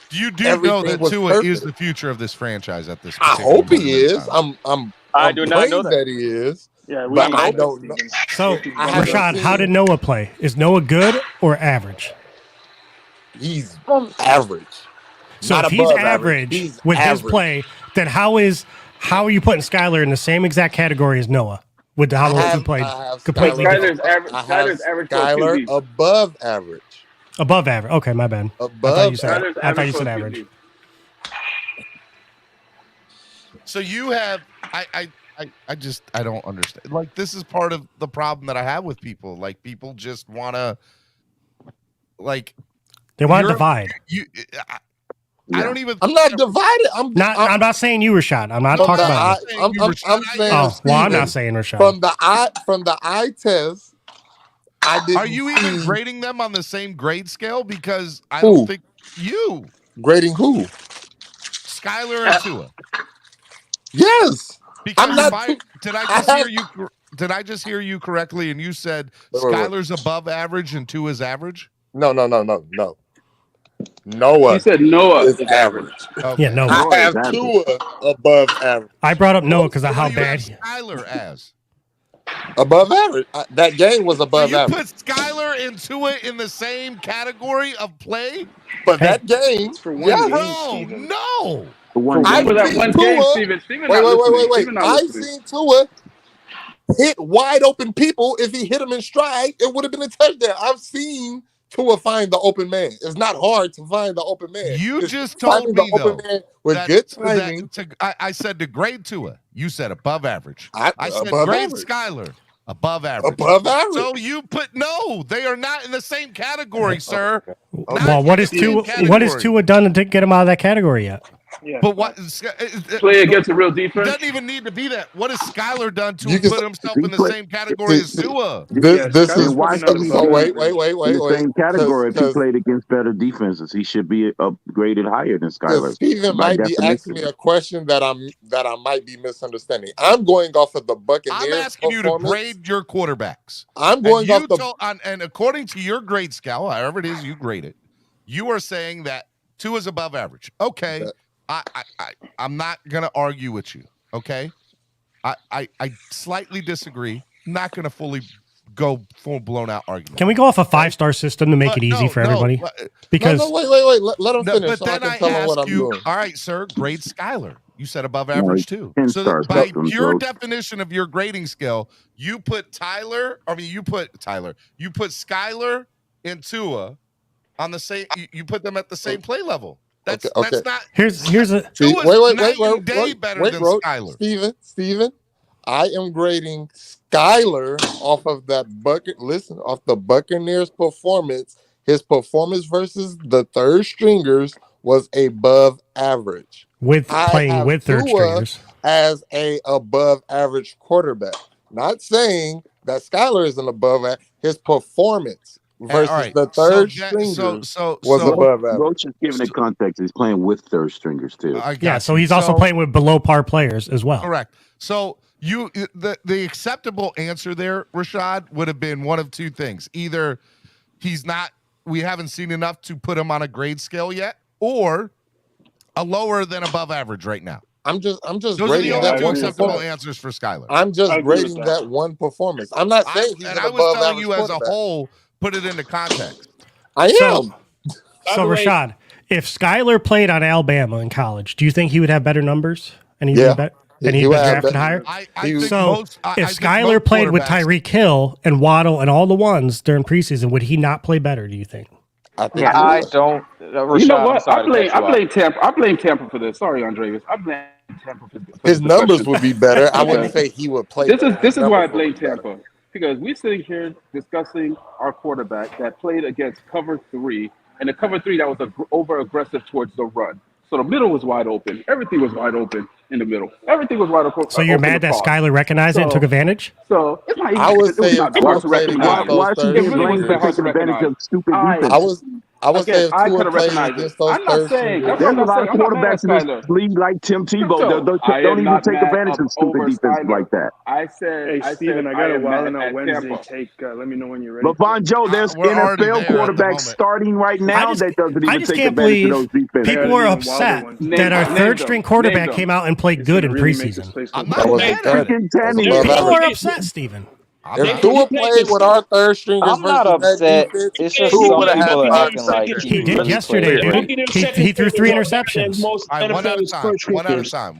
You do know that Tua is the future of this franchise at this point. I hope he is. I do not know that he is. Yeah, but I don't know. So, Rashad, how did Noah play? Is Noah good or average? He's average. So if he's average with his play, then how are you putting Skyler in the same exact category as Noah? With how he played completely. Skyler's average. Skyler above average. Above average. Okay, my bad. Above. I thought you said average. So you have I don't understand. Like, this is part of the problem that I have with people. Like, people just want to they want to divide. I don't even. I'm not divided. I'm not saying you were shot. I'm not talking about. I'm saying. I'm not saying Rashad. From the eye test, I didn't. Are you even grading them on the same grade scale? Because I don't think you. Grading who? Skyler and Tua. Yes. Because did I just hear you correctly? And you said Skyler's above average and Tua's average? No. Noah. He said Noah is average. Okay. Yeah, Noah. I have Tua above average. I brought up Noah because of how you bad. Have Skyler as above average. That game was above average. Put Skyler and Tua in the same category of play? But that game, for one game, no. For that one game, Steven. Wait. I've seen Tua hit wide open people. If he hit him in stride, it would have been a touchdown. I've seen Tua find the open man. It's not hard to find the open man. You just told me, the open man with good timing. I said to grade Tua. You said above average. I said grade Skyler. Above average. Above average. So you put they are not in the same category, sir. Well, what is Tua done to get him out of that category yet? Yeah. But what play against a real defense? Doesn't even need to be that. What has Skyler done to put himself in the same category as Tua? This is why. Wait. The same category. If he played against better defenses, he should be upgraded higher than Skyler. Steven might be asking me a question that I might be misunderstanding. I'm going off of the Buccaneers. I'm asking you to grade your quarterbacks. I'm going off and according to your grade scale, however it is you grade it, you are saying that Tua is above average. Okay. I'm not gonna argue with you, okay? I slightly disagree. Not gonna fully go full blown out argument. Can we go off a 5-star system to make it easy for everybody? Because wait. Let him finish. But then I ask you, all right, sir, grade Skyler. You said above average too. So by pure definition of your grading scale, you put Skyler and Tua on the same. You put them at the same play level. That's not. Here's a wait. Better than Skyler. Steven, I am grading Skyler off of that off the Buccaneers' performance. His performance versus the third stringers was above average. Playing with third stringers as a above average quarterback. Not saying that Skyler is an above average. His performance versus the third stringers was above average. Roach is giving it context. He's playing with third stringers too. So he's also playing with below par players as well. Correct. So the acceptable answer there, Rashad, would have been one of two things. Either we haven't seen enough to put him on a grade scale yet, or a lower than above average right now. I'm just those grading are the that only two acceptable answers for Skyler. I'm just grading that one performance. I'm not saying he's I was telling you as a whole. Put it into context. I am. So Rashad, if Skyler played on Alabama in college, do you think he would have better numbers and he'd be drafted higher? If Skyler played with Tyreek Hill and Waddle and all the ones during preseason, would he not play better? Do you think? I don't. Rashad, you know what? I blame Tampa for this. Sorry, Andreas. I blame Tampa for this. His numbers would be better. I wouldn't say he would play. This is why I blame Tampa. Because we're sitting here discussing our quarterback that played against cover 3, and the cover 3 that was over aggressive towards the run. So the middle was wide open. Everything was wide open in the middle. Everything was wide open. So you're mad that Skyler recognized it and took advantage? So it's not easy. I would say why should he blame advantage of stupid defense? I would say if Tua played against those third stringers. There's a lot of quarterbacks in this league like Tim Tebow. Don't even take advantage of stupid defense like that. I said, hey, Steven, I got a Wild Out Wednesday take. Let me know when you're ready. But Von Joe, there's NFL quarterbacks starting right now that doesn't even take advantage of those defenses. People are upset that our third string quarterback came out and played good in preseason. People are upset, Steven. If Tua played with our third stringers, I'm not upset. It's just some people are acting like he did yesterday, dude. He threw 3 interceptions.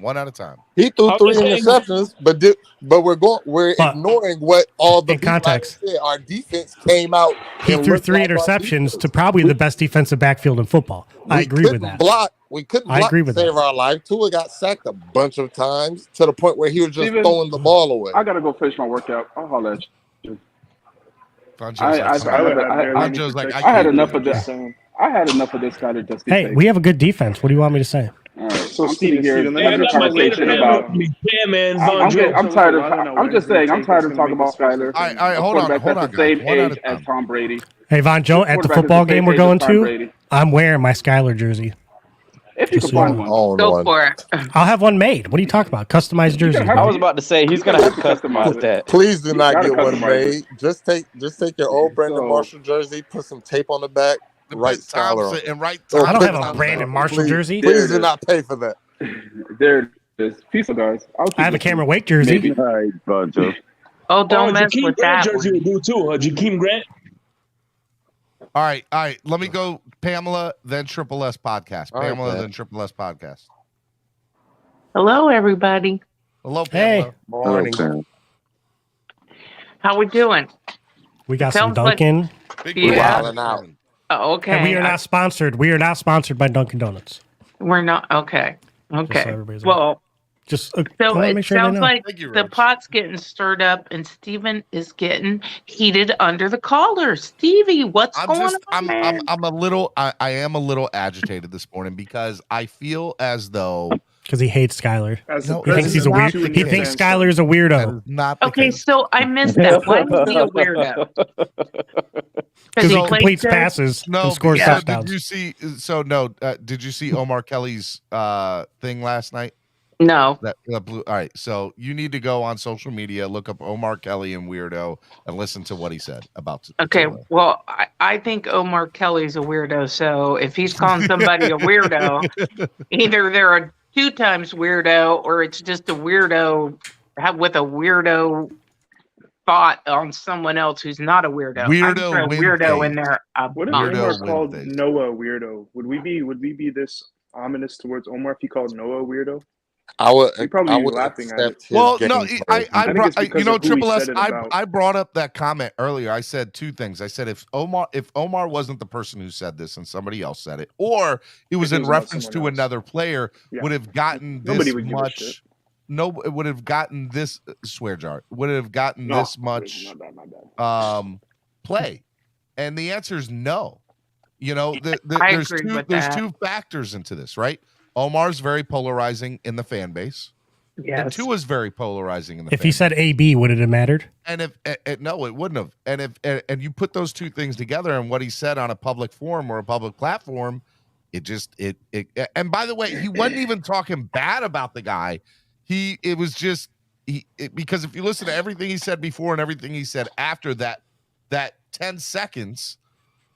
One at a time. He threw 3 interceptions, but we're ignoring what all the context. Said. Our defense came out. He threw 3 interceptions to probably the best defensive backfield in football. I agree with that. We couldn't block to save our life. Tua got sacked a bunch of times to the point where he was just throwing the ball away. I gotta go finish my workout. I'll holler at you. I had enough of this. I had enough of this guy to just. Hey, we have a good defense. What do you want me to say? All right, so Steven, I'm tired of. I'm just saying. I'm tired of talking about Skyler. All right, hold on. The same age as Tom Brady. Hey, Von Joe, at the football game we're going to, I'm wearing my Skyler jersey. If you can find one. Go for it. I'll have one made. What are you talking about? Customized jerseys. I was about to say he's gonna have to customize that. Please do not Gotta get one customize made. Just take your old Brandon Marshall jersey, put some tape on the back, write Skyler on it. And write I don't have a Brandon Marshall jersey. Please do not pay for that. There it is. Peace, guys. I have a Cameron Wake jersey. All right, Bonjo. Oh, don't mess Jakeem with Grant that jersey one. will do too. Jakeem Grant. All right. Let me go Pamela, then Triple S podcast. All right, Pamela, Dad. then Triple S podcast. Hello, everybody. Hello, Pamela. Hey. Morning. Hello, How we doing? We got some Sounds like- Dunkin'. Yeah. Wilding out. Oh, okay. And we are not sponsored. We are not sponsored by Dunkin' Donuts. We're not. Okay. Okay. everybody's Well, Just so I wanna it make sure they sounds know. like Thank you, the Rich. pot's getting stirred up, and Steven is getting heated under the collar. Stevie, what's going on, man? I'm a little I am a little agitated this morning because I feel as though Because he hates Skyler. As No, the He thinks he's a weird. president He of thinks the fans, Skyler is a weirdo. not the Okay, case. so I missed that. Why is he a weirdo? Because he plays completes good? passes No, and scores because touchdowns. did you see? So no, did you see Omar Kelly's thing last night? No. That blue. All right, so you need to go on social media, look up Omar Kelly and Weirdo, and listen to what he said about. Okay, Tua. well, I think Omar Kelly's a weirdo. So if he's calling somebody a weirdo, either they're a 2 times weirdo or it's just a weirdo with a weirdo thought on someone else who's not a weirdo. I'm Weirdo sure a win weirdo phase. in there. What if Weirdo Omar win called phase. Noah weirdo? Would we be this ominous towards Omar if he called Noah weirdo? I would. He'd probably I be would laughing at accept it. his Well, game no, version. I think it's brought, because you know, of who he Triple S. said it I about. brought up that comment earlier. I said 2 things. I said if Omar wasn't the person who said this and somebody else said it, or it was If it in was about reference to someone else. another player, Yeah. would have gotten Nobody this would give a much. shit. No, it would have gotten this swear jar. Would have gotten No, this much my bad. play, and the answer is no. You know, I there's agree with there's that. 2 factors into this, right? Omar's very polarizing in the fan base. And Yes. Tua's very polarizing in the If fan he said AB, would it have mattered? and if no, it wouldn't have. And if and you put those 2 things together, and what he said on a public forum or a public platform, it just it. And by the way, he wasn't even talking bad about the guy. It was just because if you listen to everything he said before and everything he said after that 10 seconds,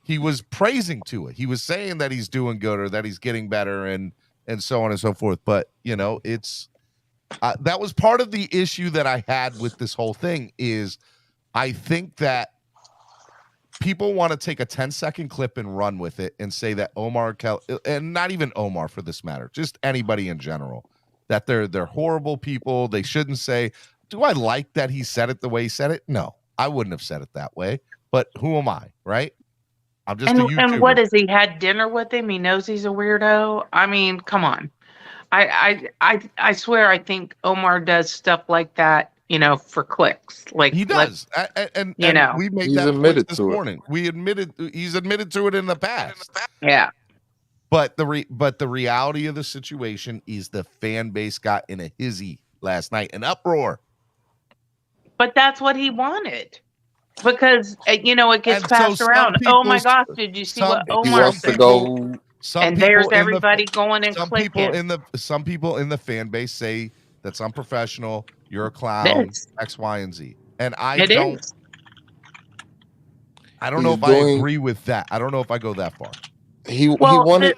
he was praising Tua. He was saying that he's doing good or that he's getting better and so on and so forth. But you know, it's. That was part of the issue that I had with this whole thing is I think that people want to take a 10-second clip and run with it and say that Omar Kelly, and not even Omar for this matter, just anybody in general, that they're horrible people. They shouldn't say, do I like that he said it the way he said it? No, I wouldn't have said it that way. But who am I, right? I'm just a YouTuber. And what has he had dinner with him? He knows he's a weirdo. I mean, come on. I swear I think Omar does stuff like that, you know, for clicks. Like he does. And you know, we made He's that admitted point this to it. morning. He's admitted to it in the past. yeah. But the reality of the situation is the fan base got in a hizzy last night, an uproar. But that's what he wanted. Because, you know, it gets And so passed some around. Oh my people- gosh, did you see what He Omar wants to said? go. And there's everybody going and some clicking. some people in the fan base say that's unprofessional. You're a clown. It is. X, Y, and Z. And I It don't. is. I don't know if I agree with that. I don't know if I go that far. He Well, wanted.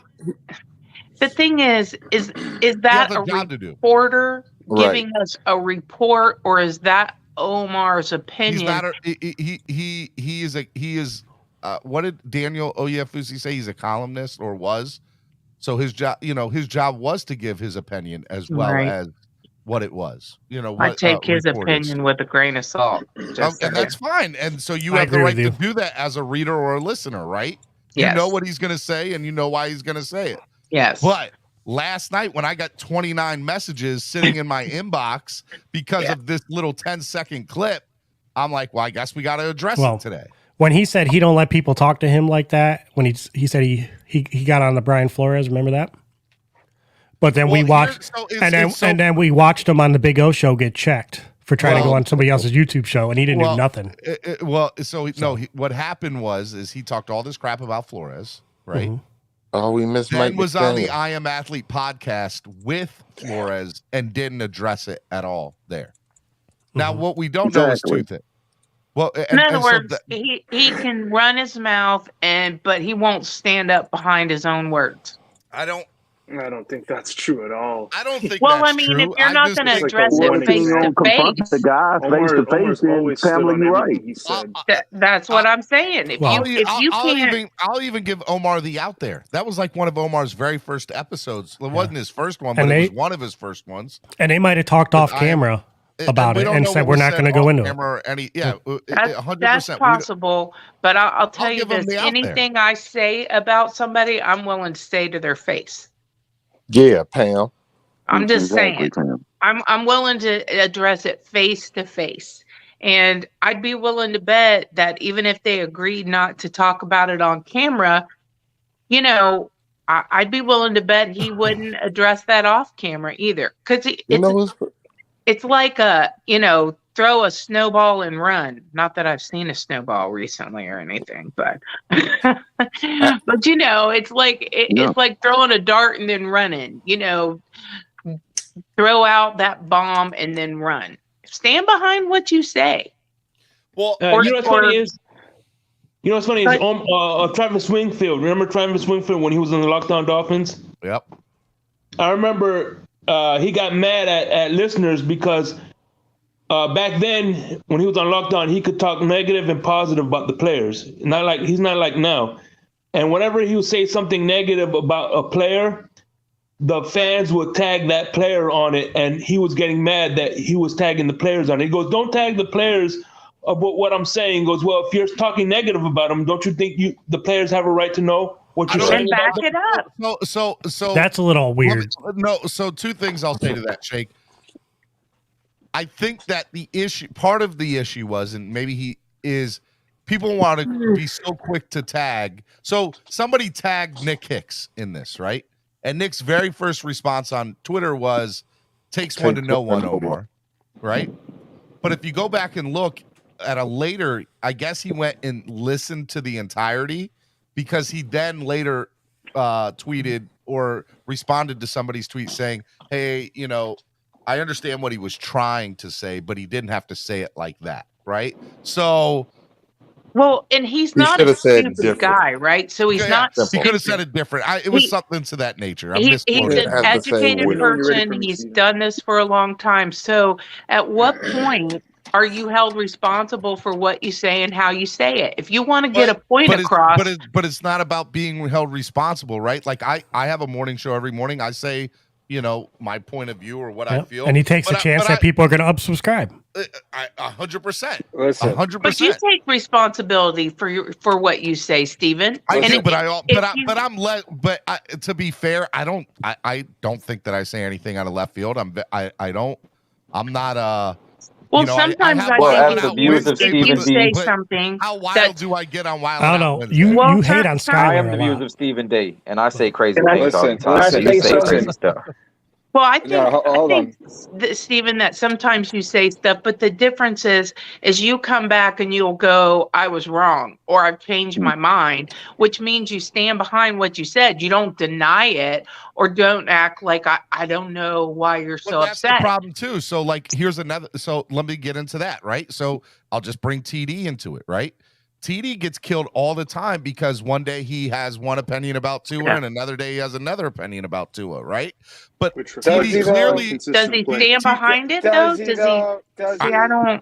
The thing is that has a job to do. reporter Right. giving us a report, or is that Omar's opinion? He's not. He is. What did Daniel Oyefusi say? He's a columnist or was. So his job, his job was to give his opinion as well Right. as what it was. I take his opinion with a grain of salt. And that's fine. And so you I have the agree right with to you. do that as a reader or a listener, right? Yes. You know what he's going to say, and you know why he's going to say it. Yes. But last night when I got 29 messages sitting in my inbox because of this little 10-second clip, I'm like, well, I guess we got to address it today. When he said he don't let people talk to him like that, when he said he got on the Brian Flores, remember that? But then we watched, and then we watched him on the Big O show get checked for trying to go on somebody else's YouTube show, and he didn't do nothing. What happened was he talked all this crap about Flores, right? Mhm. Oh, we missed Ben Mike was on the McDaniel. I Am Athlete podcast with Flores and didn't address it at all there. Now, what we don't know is two things. Well, in other words, he can run his mouth, but he won't stand up behind his own words. I don't think that's true at all. I don't think Well, that's I mean, true. if you're not going to address it face to face, the guy face to face, then Pamela, you're right. He said. That's what I'm saying. If you can't, I'll even give Omar the out there. That was like one of Omar's very first episodes. It wasn't his first one, but it was one of his first ones. And they might have talked off camera about it and said we're not going to go into it. 100%. That's possible, but I'll tell you this: anything I say about somebody, I'm willing to say to their face. Yeah, Pam. I'm just saying. I'm willing to address it face to face. And I'd be willing to bet that even if they agreed not to talk about it on camera, I'd be willing to bet he wouldn't address that off camera either. Because it's like throw a snowball and run. Not that I've seen a snowball recently or anything, but it's like throwing a dart and then running. Throw out that bomb and then run. Stand behind what you say. Well, what's funny is Travis Wingfield. Remember Travis Wingfield when he was in the Lockdown Dolphins? Yep. I remember he got mad at listeners because back then when he was on lockdown, he could talk negative and positive about the players. He's not like now. And whenever he would say something negative about a player, the fans would tag that player on it, and he was getting mad that he was tagging the players on it. He goes, "Don't tag the players about what I'm saying." He goes, "Well, if you're talking negative about them, don't you think the players have a right to know what you're saying?" Back it up. So that's a little weird. So two things I'll say to that, Shake. I think that part of the issue was, and maybe people want to be so quick to tag. So somebody tagged Nick Hicks in this, right? And Nick's very first response on Twitter was, "Takes one to know one, Omar," right? But if you go back and look at a later, I guess he went and listened to the entirety, because he then later tweeted or responded to somebody's tweet saying, "Hey, I understand what he was trying to say, but he didn't have to say it like that," right? So. Well, and he's not a stupid guy, right? So he's not. He could have said it different. It was something to that nature. He's an educated person. He's done this for a long time. So, at what point are you held responsible for what you say and how you say it? If you want to get a point across, but it's not about being held responsible, right? Like I have a morning show every morning. I say, my point of view or what I feel, and he takes a chance that people are going to unsubscribe. 100%. Listen, 100%. But you take responsibility for what you say, Stephen. I do, but to be fair, I don't think that I say anything out of left field. I'm not Well, sometimes I think if you say something, how wild do I get on Wild? I don't know. You hate on Skyler. I am the views of Stephen Day, and I say crazy things all the time. I So you say crazy stuff. Well, I think Stephen, that sometimes you say stuff, but the difference is you come back and you'll go, "I was wrong," or "I've changed my mind," which means you stand behind what you said. You don't deny it or don't act like I don't know why you're so that's upset. The problem too. So here's another. So let me get into that, right? So I'll just bring TD into it, right? TD gets killed all the time because one day he has one opinion about Tua and another day he has another opinion about Tua, right? But TD clearly does he stand behind it though? Does he? I don't.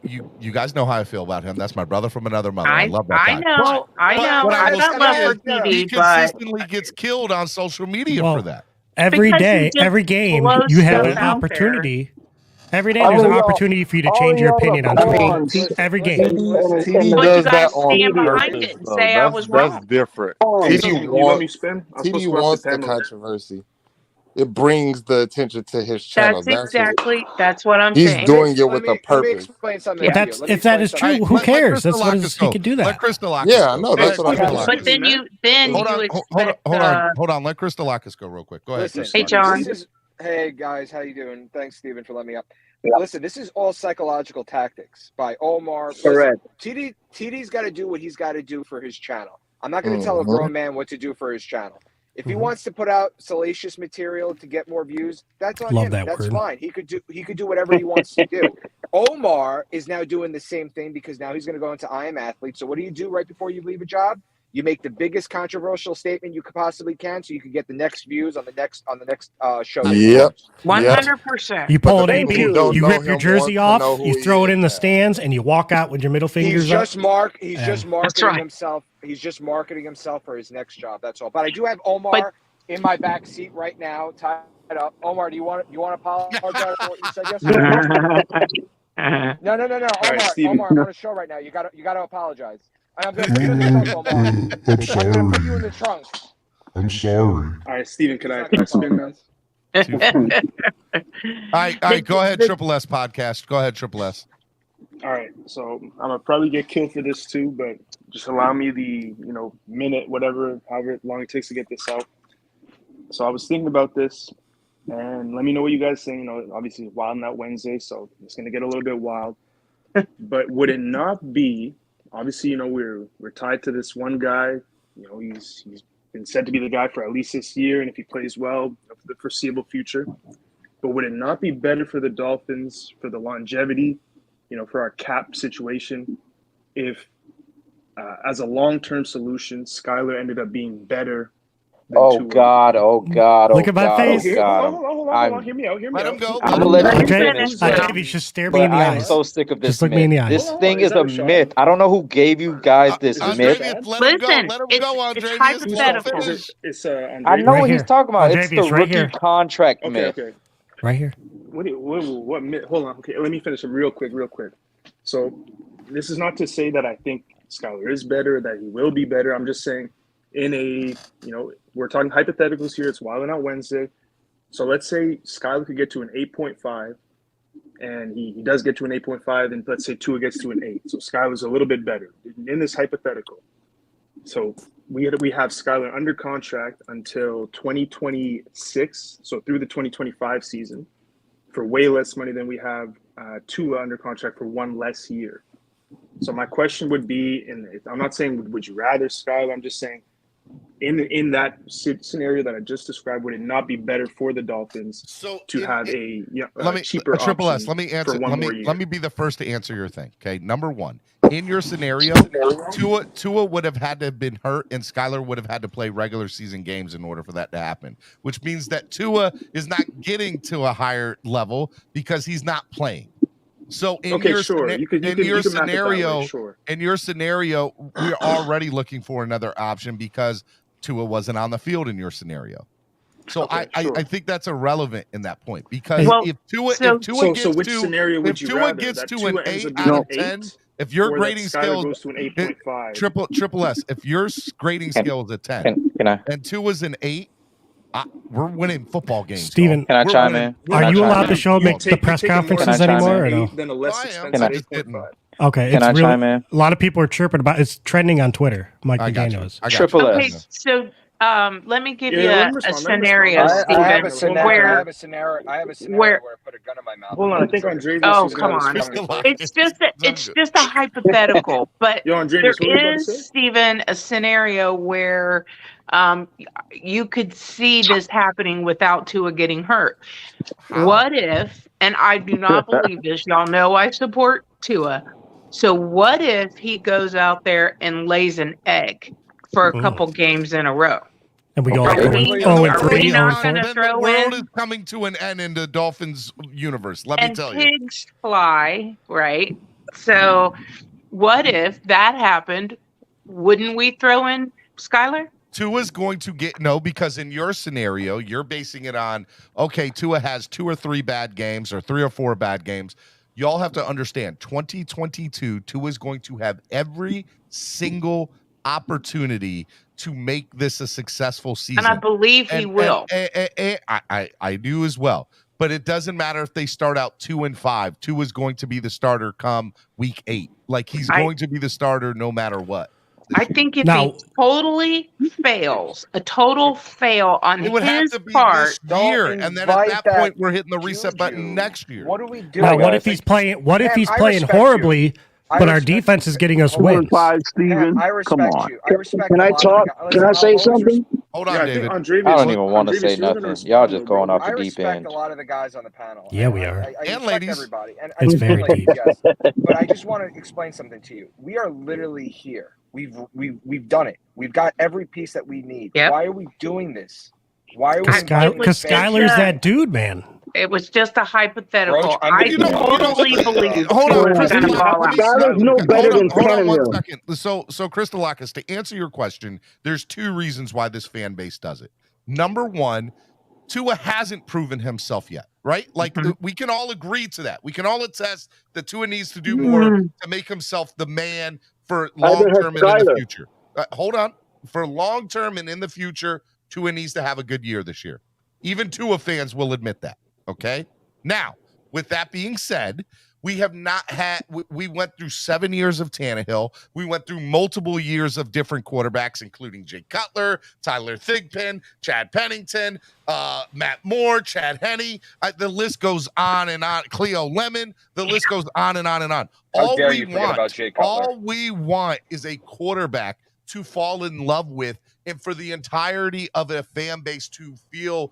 You guys know how I feel about him. That's my brother from another mother. I love that guy. I know. I got love for TD, he consistently gets killed on social media for that. Every day, every game, you have an opportunity. Every day there's an opportunity for you to change your opinion on Twitter. Every game. TD does that on purpose, and say I was wrong. That's different. TD wants the controversy. It brings the attention to his channel. That's what I'm saying. He's doing it with a purpose. If that is true, who cares? That's what he could do that. Let Crystalakis I know. That's what I'm But then you expect. Hold on. Let Crystalakis go real quick. Go ahead. Hey, John. Hey guys, how you doing? Thanks, Stephen, for letting me up. Listen, this is all psychological tactics by Omar. Correct. TD's got to do what he's got to do for his channel. I'm not going to tell a grown man what to do for his channel. If he wants to put out salacious material to get more views, that's on him. That's fine. He could do whatever he wants to do. Omar is now doing the same thing because now he's going to go into I Am Athlete. So what do you do right before you leave a job? You make the biggest controversial statement you could possibly can, so you can get the next views on the next show. Yep, 100%. You pull an AP, you rip your jersey off, you throw it in the stands, and you walk out with your middle fingers He's up. just marketing himself. He's just marketing himself for his next job. That's all. But I do have Omar in my back seat right now, tied up. Omar, do you want to apologize for what you said yesterday? No. Omar, I'm on a show right now. You got to apologize. I'm going to put you in the trunk, Omar. I'm sorry. I'm going to put you in the trunk. I'm sorry. All right, Steven, can I spin this? All right, go ahead, Triple S podcast. Go ahead, Triple S. All right, so I'm gonna probably get killed for this too, but just allow me the minute, whatever, however long it takes to get this out. So I was thinking about this, and let me know what you guys think. Obviously, Wild Out Wednesday, so it's gonna get a little bit wild. But would it not be? Obviously, we're tied to this one guy. He's been said to be the guy for at least this year, and if he plays well, for the foreseeable future. But would it not be better for the Dolphins, for the longevity, for our cap situation, if as a long-term solution, Skyler ended up being better? Oh God! Look at my face. Hold on. Hear me out. Let him go. I'm gonna let you finish. Just stare me in the eyes. I'm so sick of this. Just look me in the eyes. This thing is a myth. I don't know who gave you guys this myth. Let him go, Andre. I know what he's talking about. It's the right rookie here. contract myth. Okay. Right here. What myth? Hold on. Okay, let me finish it real quick. So this is not to say that I think Skyler is better, that he will be better. I'm just saying we're talking hypotheticals here. It's Wild Out Wednesday. So let's say Skyler could get to an 8.5, and he does get to an 8.5, and let's say Tua gets to an 8. So Skyler's a little bit better in this hypothetical. So we have Skyler under contract until 2026, so through the 2025 season, for way less money than we have Tua under contract for one less year. So my question would be, and I'm not saying would you rather Skyler, I'm just saying in that scenario that I just described, would it not be better for the Dolphins to have a cheaper Triple S? option Let me answer. for one more year? Let me be the first to answer your thing. Okay, number one, in your scenario, Tua would have had to have been hurt, and Skyler would have had to play regular season games in order for that to happen. Which means that Tua is not getting to a higher level because he's not playing. So in your scenario, we're already looking for another option because Tua wasn't on the field in your scenario. So I think that's irrelevant in that point because if Tua gets to an 8 out of 10, if your grading scale goes to an 8.5, triple S, if your grading scale is a 10 and Tua's an 8. We're winning football games. Steven, can I chime in? Are you allowed to make the press conferences anymore or no? Okay, can I chime in? A lot of people are chirping about it's trending on Twitter. Mike McDaniel. Triple S. Okay, so let me give you a scenario, Steven. I have a scenario where I put a gun in my mouth. Hold on, I think Andre. Oh, come on! It's just a hypothetical, but there is, Steven, a scenario where you could see this happening without Tua getting hurt. What if? And I do not believe this. Y'all know I support Tua. So what if he goes out there and lays an egg for a couple games in a row? And we go Are we not going to throw the world is coming to an end in the Dolphins universe. Let me tell you. And pigs fly, right? So what if that happened? Wouldn't we throw in Skyler? Tua's going to get because in your scenario, you're basing it on, okay, Tua has 2 or 3 bad games or 3 or 4 bad games. Y'all have to understand 2022, Tua is going to have every single opportunity to make this a successful season. And I believe he will. I do as well. But it doesn't matter if they start out 2-5. Tua is going to be the starter come week 8. Like he's going to be the starter no matter what. I think if he totally fails, a total fail on his part, have to be this year, and then at that point we're hitting the reset button next year. What do we do? Now, what if he's playing? What if he's playing horribly But our defense is getting us wins. Steven. I respect you. I respect. Can I talk? Can I say something? Hold on, David. I don't even want to say nothing. Y'all just going off the deep end. I respect a lot of the guys on the panel. Yeah, we are. I respect ladies. everybody. And It's very deep. Yes. But I just want to explain something to you. We are literally here. We've done it. We've got every piece that we need. Yep. Why are we doing this? Why are we? Because Skyler's that dude, man. It was just a hypothetical. Roach, I totally believe. Hold on, Crystal Skyler's no better than hold on 1 Tannehill. second. So Crystal Lockus, to answer your question, there's 2 reasons why this fan base does it. Number 1, Tua hasn't proven himself yet, right? Like we can all agree to that. We can all attest that Tua needs to do more to make himself the man for long term and in the future. Hold on. For long term and in the future, Tua needs to have a good year this year. Even Tua fans will admit that. Okay. Now, with that being said, we have not had, we went through 7 years of Tannehill. We went through multiple years of different quarterbacks, including Jay Cutler, Tyler Thigpen, Chad Pennington, Matt Moore, Chad Henne. The list goes on and on. Cleo Lemon. The list goes on and on and on. All we want is a quarterback to fall in love with, and for the entirety of a fan base to feel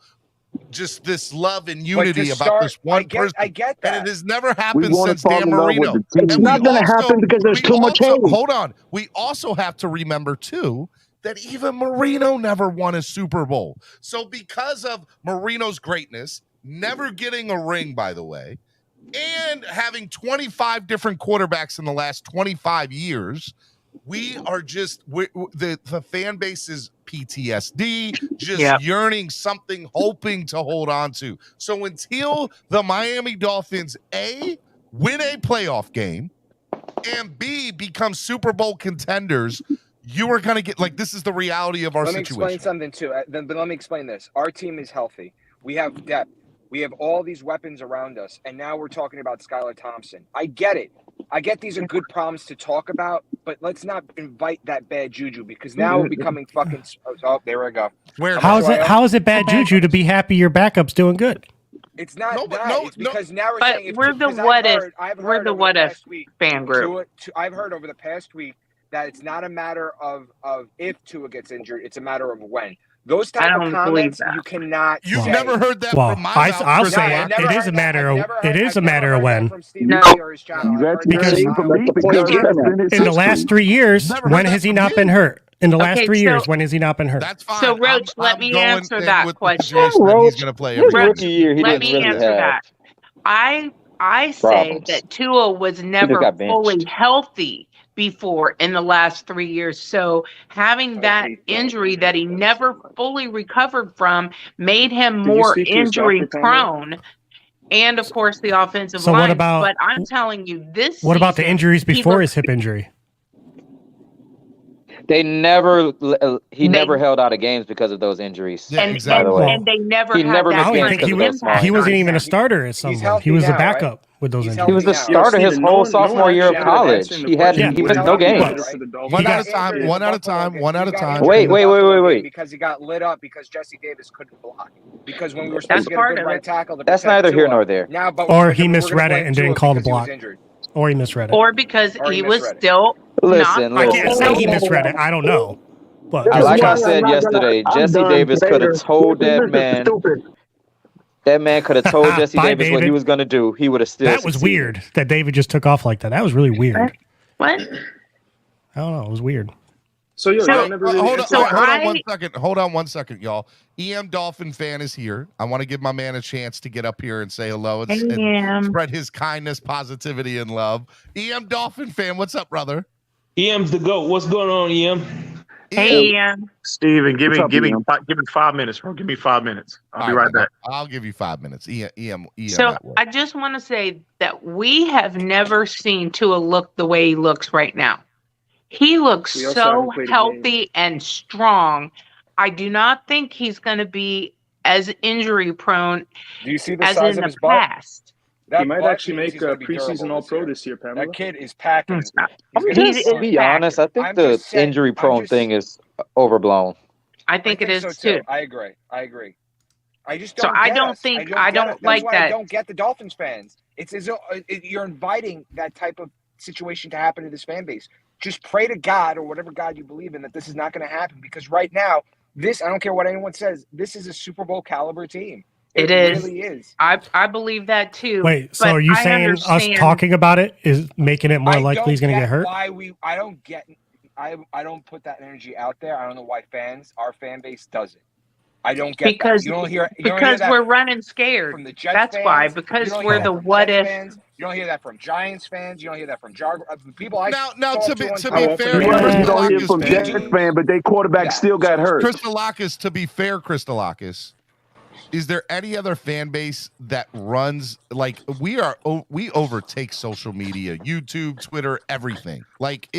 just this love and unity about this one person. I get that. And it has never happened since Dan Marino. It's not going to happen because there's too much hate. Hold on. We also have to remember, too, that even Marino never won a Super Bowl. So because of Marino's greatness, never getting a ring, by the way, and having 25 different quarterbacks in the last 25 years, we are just the fan base is PTSD, just yearning something, hoping to hold on to. So until the Miami Dolphins A, win a playoff game, and B, become Super Bowl contenders, you are going to get, like, this is the reality of our situation. Let me explain something too. But let me explain this. Our team is healthy. We have depth. We have all these weapons around us, and now we're talking about Skyler Thompson. I get it. I get these are good problems to talk about, but let's not invite that bad juju, because now we're becoming fucking. Oh, there we go. How is it bad juju to be happy your backup's doing good? It's not it's because now we're saying. We're the what if. We're the what if fan group. I've heard over the past week that it's not a matter of if Tua gets injured; it's a matter of when. Those type of comments you cannot. You've never heard that from my mouth. I'll say it is a matter of when. No, because in the last 3 years, when has he not been hurt? In the last 3 years, when has he not been hurt? That's fine. So Roach, let me answer that question. He's going to play every rookie year. Let me answer that. I say that Tua was never fully healthy before in the last 3 years. So having that injury that he never fully recovered from made him more injury prone. And of course the offensive line. But I'm telling you this. What about the injuries before his hip injury? He never held out of games because of those injuries. Yeah, exactly. And they never he wasn't even a starter at some point. He was a backup with those injuries. He was the starter his whole sophomore year of college. He missed no games. One at a time. Wait. Because he got lit up because Jesse Davis couldn't block. Because when we were supposed to get a good right tackle, that's neither here nor there. Or he misread it and didn't call the block. Or he misread it. Or because he was still. I can't say he misread it. I don't know. But like I said yesterday, Jesse Davis could have told that man. That man could have told Jesse Davis what he was going to do. He would have still. That was weird that David just took off like that. That was really weird. What? I don't know. It was weird. So never really hold on one second, y'all. EM Dolphin fan is here. I want to give my man a chance to get up here and say hello and spread his kindness, positivity, and love. EM Dolphin fan, what's up, brother? EM's the GOAT. What's going on, EM? Hey, EM. Steven, give me 5 minutes, bro. Give me 5 minutes. I'll be right back. I'll give you 5 minutes. EM. So I just want to say that we have never seen Tua look the way he looks right now. He looks so healthy and strong. I do not think he's going to be as injury prone as in the past. He might actually make a preseason All-Pro this year, Pamela. That kid is packing. To be honest, I think the injury prone thing is overblown. I think it is too. I agree. I just don't. So I don't like that. I don't get the Dolphins fans. It's as though you're inviting that type of situation to happen to this fan base. Just pray to God or whatever God you believe in that this is not going to happen, because right now, I don't care what anyone says, this is a Super Bowl caliber team. It really is. I believe that too. Wait, so are you saying us talking about it is making it more likely he's going to get hurt? I don't put that energy out there. I don't know why our fan base does it. I don't get because that. You don't hear that we're running scared. From the Jets That's fans. why, because we're the what if. Fans. You don't hear that from Giants fans. You don't hear that from people. Now to be fair, you don't hear from Jets fans, but their quarterback still got hurt. Crystallakis, to be fair, Crystallakis, is there any other fan base that runs like we overtake social media, YouTube, Twitter, everything? Like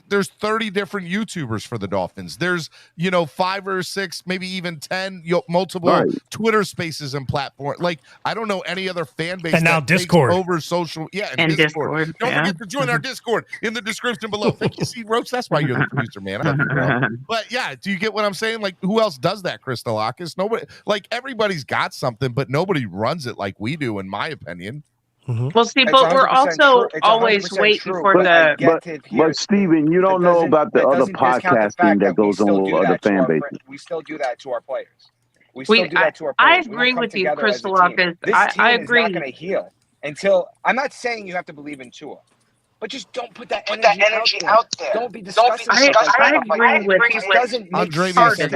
there's 30 different YouTubers for the Dolphins. There's 5 or 6, maybe even 10 multiple Twitter spaces and platforms. Like I don't know any other fan base. And now Discord over social. Yeah, and Discord. Don't forget to join our Discord in the description below. Thank you, see Roach. That's why you're the producer, man. I love you, bro. But yeah, do you get what I'm saying? Like who else does that, Crystallakis? Nobody. Like everybody's got something, but nobody runs it like we do, in my opinion. Well, see, but we're also always waiting for But Steven, you don't know about the other podcasting that goes on with other fan bases. We still do that to our players. We still do that to our I players. agree with you, Crystallakis. I agree. This team is not going to heal until. I'm not saying you have to believe in Tua, but just don't put that energy out there. Don't be discussing. I agree with you. Andrevius, get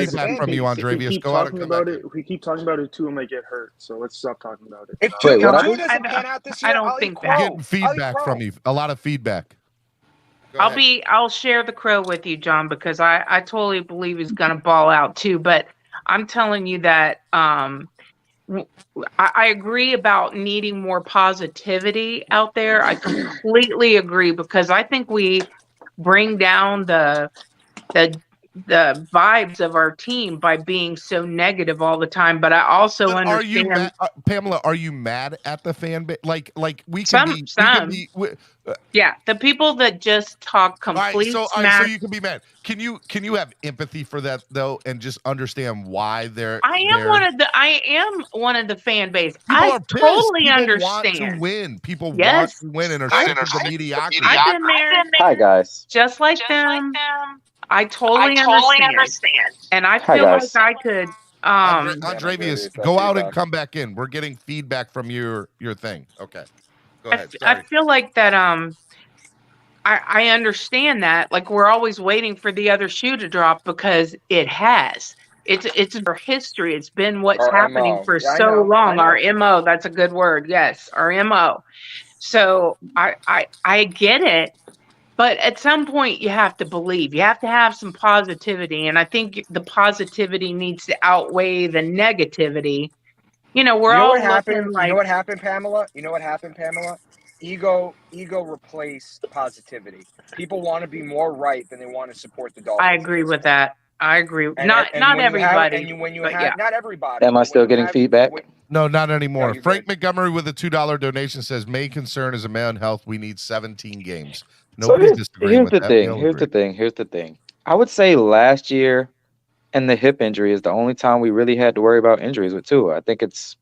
feedback from you, Andrevius. Go out and come back. If we keep talking about it, Tua might get hurt. So let's stop talking about it. If Tua doesn't pan out this year, I don't think that. Getting feedback from you. A lot of feedback. I'll share the crow with you, John, because I totally believe he's going to ball out too. But I'm telling you that I agree about needing more positivity out there. I completely agree, because I think we bring down the vibes of our team by being so negative all the time. But I also understand. Pamela, are you mad at the fan base? Like we can some. Yeah, the people that just talk complete smack. So you can be mad. Can you have empathy for that though, and just understand why they're? I am one of the fan base. I totally understand. Want to win. People want to win and are sick of the mediocrity. I've been there. Hi guys. Just like them. I totally understand. And I feel like I could. Andrevius, go out and come back in. We're getting feedback from your thing. Okay. Go ahead. I feel like that I understand that. Like we're always waiting for the other shoe to drop, because it has. It's our history. It's been what's happening MO. For so long. Our MO, that's a good word. Yes, our MO. So I get it. But at some point, you have to believe. You have to have some positivity. And I think the positivity needs to outweigh the negativity. We're all looking like... You know what happened, Pamela? Ego replaced positivity. People want to be more right than they want to support the Dolphins. I agree with that. I agree. Not everybody. Not everybody. Am I still getting feedback? No, not anymore. Frank Montgomery with a $2 donation says, main concern is a man health. We need 17 games. Nobody's disagreeing with that. Here's the thing. I would say last year and the hip injury is the only time we really had to worry about injuries with Tua. I think it's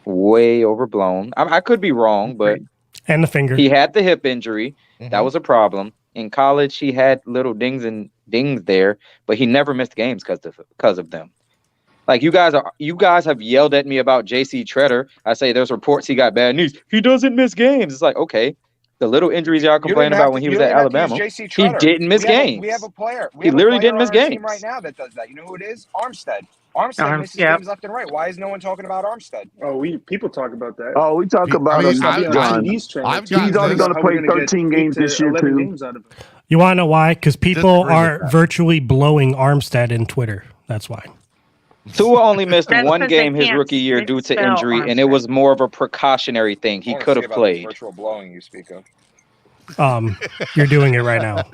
way overblown. I could be wrong, but and the finger. He had the hip injury. That was a problem. In college, he had little dings there, but he never missed games because of them. Like you guys have yelled at me about JC Treader. I say there's reports he got bad knees. He doesn't miss games. It's like, okay. The little injuries y'all complained about when he was at Alabama, he didn't miss games. We have a player. He literally didn't miss games. Right now that does that. You know who it is? Armstead. Armstead misses games left and right. Why is no one talking about Armstead? Oh, people talk about that. Oh, we talk about him. He's only going to play 13 games this year too. You want to know why? Because people are virtually blowing Armstead in Twitter. That's why. Tua only missed one game his rookie year due to injury, and it was more of a precautionary thing. He could have played. Virtual blowing you speak of. You're doing it right now.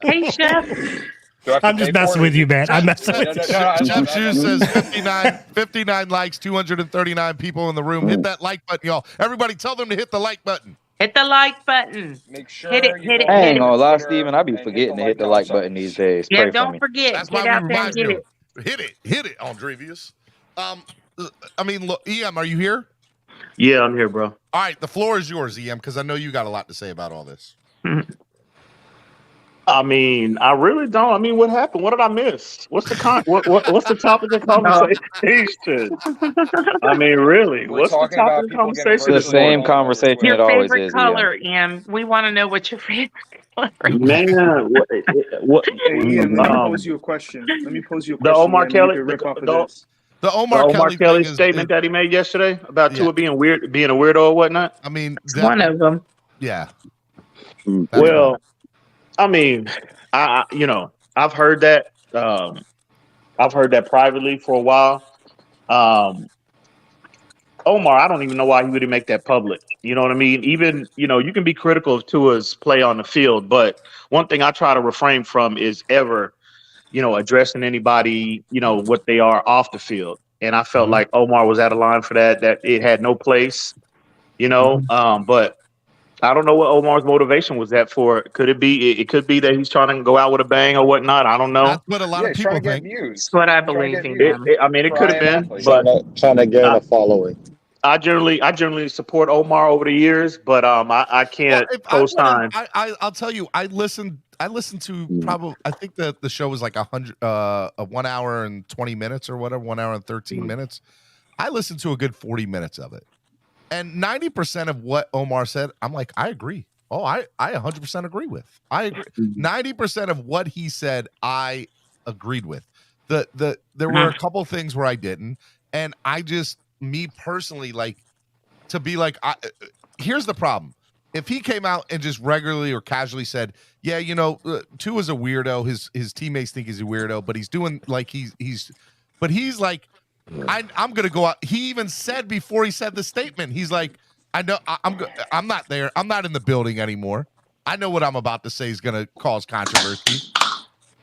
Hey, Chef. I'm just messing with you, man. I'm messing with you. Jeff Shoes says 59 likes, 239 people in the room. Hit that like button, y'all. Everybody tell them to hit the like button. Hit the like button. Make sure hit it. I ain't gonna lie, Steven. I be forgetting to hit the like button these days. Yeah, don't forget. That's Get out there and get it. Hit it, Andrevius. I mean, look, EM, are you here? Yeah, I'm here, bro. All right, the floor is yours, EM, because I know you got a lot to say about all this. I mean, I really don't. I mean, what happened? What did I miss? What's the what's the topic of conversation? I mean, really, We're what's the talking topic about of people getting conversation? The This same morning? conversation Your it always favorite is. color, Ian. We want to know what your favorite color is. Man, what Hey, Ian, let me pose you a question. the Omar Ian, and you Kelly, can riff off of the, this. The Omar Kelly thing statement that he made yesterday about Yeah. Tua being a weirdo or whatnot. I mean, One of them. Yeah. Well, I mean, I've heard that. I've heard that privately for a while. Omar, I don't even know why he would make that public. You know what I mean? Even, you can be critical of Tua's play on the field, but one thing I try to refrain from is ever, addressing anybody, what they are off the field. And I felt like Omar was out of line for that it had no place, but I don't know what Omar's motivation was that for. Could it be? It could be that he's trying to go out with a bang or whatnot. I don't know. That's what a lot of people think. That's what I believe in. It could have been, but trying to gain a following. I generally support Omar over the years, but I can't co-sign. I'll tell you, I listened to probably, I think that the show was like 1 hour and 20 minutes or whatever, 1 hour and 13 minutes. I listened to a good 40 minutes of it. And 90% of what Omar said, I'm like, I agree. Oh, I 100% agree with. I agree. 90% of what he said, I agreed with. There were a couple things where I didn't, and I just, me personally, like, to be like, here's the problem. If he came out and just regularly or casually said, yeah, Tua's a weirdo, his teammates think he's a weirdo, but he's doing like he's like, I'm gonna go out. He even said before he said the statement, he's like, I know I'm not there. I'm not in the building anymore. I know what I'm about to say is gonna cause controversy,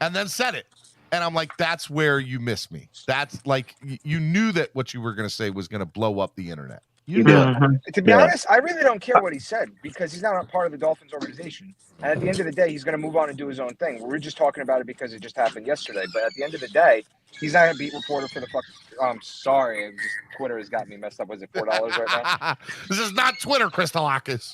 and then said it. And I'm like, that's where you miss me. That's like, you knew that what you were gonna say was gonna blow up the internet. You knew it. To be honest, I really don't care what he said because he's not a part of the Dolphins organization. And at the end of the day, he's going to move on and do his own thing. We're just talking about it because it just happened yesterday. But at the end of the day, he's not a beat reporter for the fuck. I'm sorry. Twitter has got me messed up. Was it $4 right now? This is not Twitter, Crystalakis.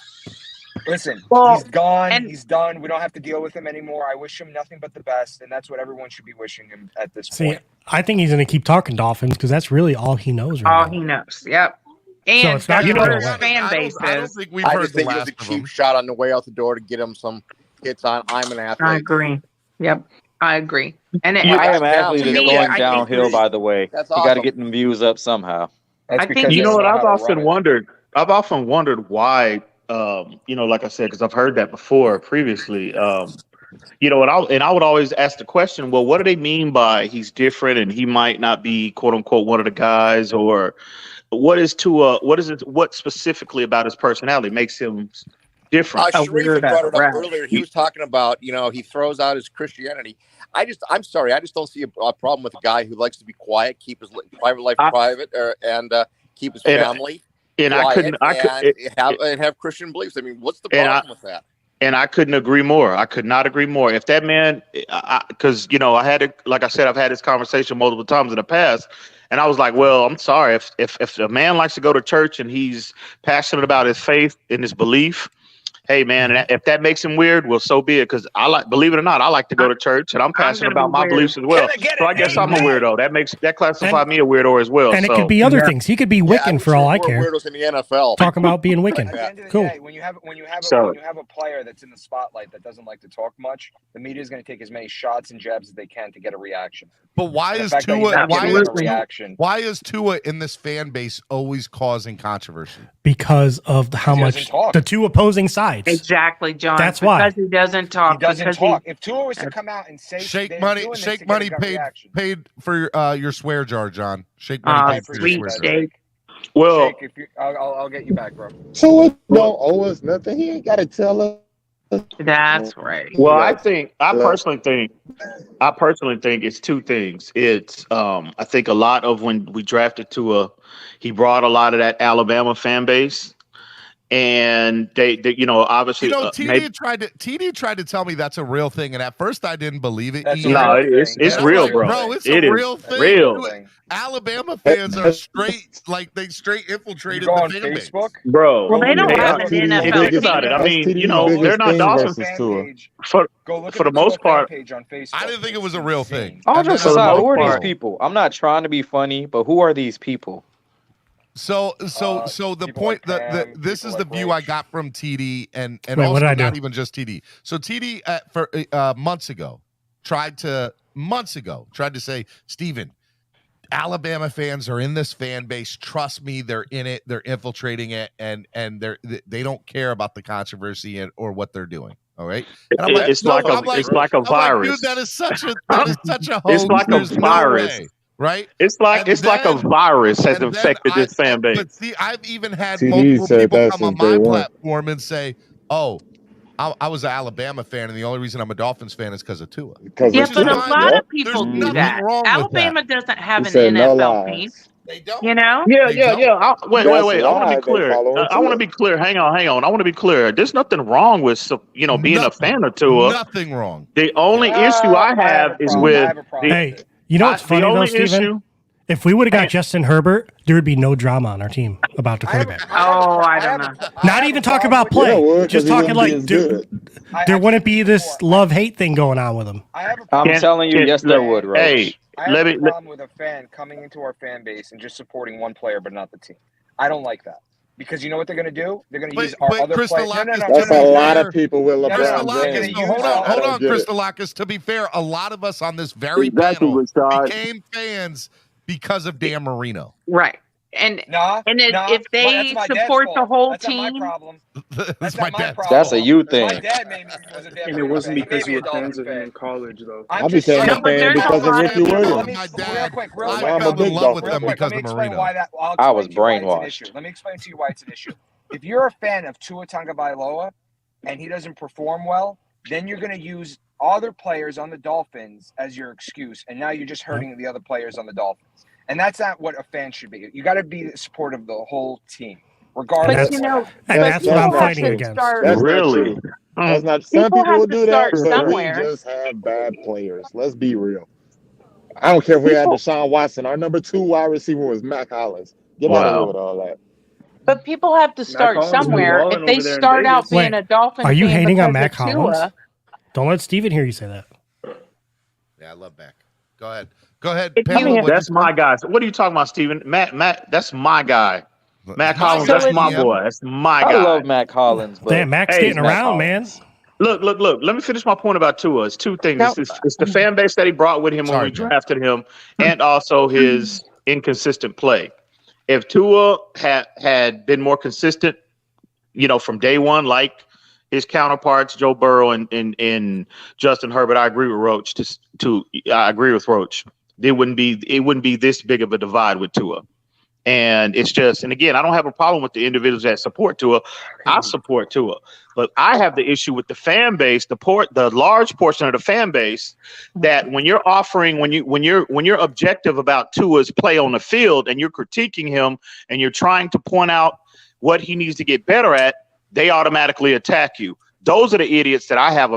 Listen, he's gone. He's done. We don't have to deal with him anymore. I wish him nothing but the best. And that's what everyone should be wishing him at this point. I think he's going to keep talking Dolphins because that's really all he knows right now. He knows. Yep. And so it's not his fan base is. I just think it was a cheap shot on the way out the door to get him some hits on I'm an athlete. I agree. Yep. I agree. And I am athlete is going downhill, by the way. That's awesome. You got to get them views up somehow. I think what I've often wondered. I've often wondered why. Like I said, because I've heard that before previously. And I would always ask the question, well, what do they mean by he's different and he might not be quote unquote one of the guys, or what specifically about his personality makes him different? Sharif brought it up earlier. He was talking about, he throws out his Christianity. I'm sorry, I just don't see a problem with a guy who likes to be quiet, keep his private life private, and keep his family quiet, and have Christian beliefs. I mean, what's the problem with that? And I couldn't agree more. I could not agree more. If that man, because I've had this conversation multiple times in the past, and I was like, well, I'm sorry if a man likes to go to church and he's passionate about his faith and his belief. Hey man, if that makes him weird, well, so be it. Because believe it or not, I like to go to church and I'm passionate about my beliefs as well. So I guess I'm a weirdo. That classifies me a weirdo as well. And it could be other things. He could be Wiccan for all I care. Weirdos in the NFL. Talking about being Wiccan. At the end of the Cool. day, when you have a player that's in the spotlight that doesn't like to talk much, the media is going to take as many shots and jabs as they can to get a reaction. But why is Tua in this fan base always causing controversy? Because of how much the two opposing sides. Exactly, John. That's why. Because he doesn't talk. He doesn't talk. If Tua was to come out and say Shake money paid for your swear jar, John. Shake money paid for your swear jar. Well, I'll get you back, bro. So it don't owe us nothing. He ain't got to tell us. That's right. Well, I personally think it's two things. It's I think a lot of when we drafted Tua, he brought a lot of that Alabama fan base. and they obviously TD tried to tell me that's a real thing, and at first I didn't believe it. It's real, bro. It's a real thing. Real. Alabama fans are straight, like they straight infiltrated the fan base. Bro. Well, they don't have an NFL Think about it. I mean, they're not Dolphins for the most part. I didn't think it was a real thing. All jokes aside, who are these people? I'm not trying to be funny, but who are these people? So the point that this is the view I got from TD and Wait, also what did I not do? even just TD. So TD for months ago tried to say, Steven, Alabama fans are in this fan base. Trust me, they're in it. They're infiltrating it, and they don't care about the controversy or what they're doing. All right, and I'm like, it's like a virus. Dude, that is such a hoax. It's like a There's no virus. way. Right? It's like a virus has infected this fan base. But see, I've even had multiple people come on my platform and say, "Oh, I was an Alabama fan, and the only reason I'm a Dolphins fan is because of Tua." Yeah, but a lot of people do that. Alabama doesn't have an NFL team. They don't. You know? Yeah. Wait. I want to be clear. I want to be clear. Hang on. I want to be clear. There's nothing wrong with being a fan of Tua. Nothing wrong. The only issue I have is with Hey, you know what's funny though, Steven? If we would have got Justin Herbert, there would be no drama on our team about the quarterback. I don't know. Not even talk about play. Just talking like, dude, there wouldn't be this love-hate thing going on with him. I'm telling you, yes, there would, Roach. Hey, I have a problem with a fan coming into our fan base and just supporting one player but not the team. I don't like that. Because you know what they're going to do? They're going to use our other players. That's a lot of people with LeBron James. Hold on, Crystalakis. To be fair, a lot of us on this very panel became fans because of Dan Marino. Right. If they support the whole team, that's my dad. That's a you thing. And it wasn't because you were fans of him in college, though. I became a fan because of Ricky Williams. My dad, real quick. I fell in love with them because of Marino. I was brainwashed. Let me explain to you why it's an issue. If you're a fan of Tua Tagovailoa and he doesn't perform well, then you're going to use other players on the Dolphins as your excuse, and now you're just hurting the other players on the Dolphins. And that's not what a fan should be. You got to be supportive of the whole team, regardless. That's what I'm fighting against. Really? That's not. Some people will do that, but we just have bad players. Let's be real. I don't care if we had Deshaun Watson. Our number 2 wide receiver was Mac Hollins. Get out of here with all that. But people have to start somewhere. If they start out being a Dolphin fan, are you hating on Mac because of Hollins? Tua, Don't let Steven hear you say that. Yeah, I love Mac. Go ahead. That's my guy. What are you talking about, Steven? Matt, that's my guy. Mac Hollins, that's my boy. That's my guy. I love Mac Hollins. But damn, Mac's getting around, man. Look. Let me finish my point about Tua. It's two things. It's the fan base that he brought with him when we drafted him, and also his inconsistent play. If Tua had been more consistent, from day one, like his counterparts, Joe Burrow and Justin Herbert, I agree with Roach. I agree with Roach. It wouldn't be this big of a divide with Tua. And it's just, and again, I don't have a problem with the individuals that support Tua. I support Tua, but I have the issue with the fan base, the large portion of the fan base, that when you're offering, when you're objective about Tua's play on the field and you're critiquing him and you're trying to point out what he needs to get better at, they automatically attack you. Those are the idiots that I have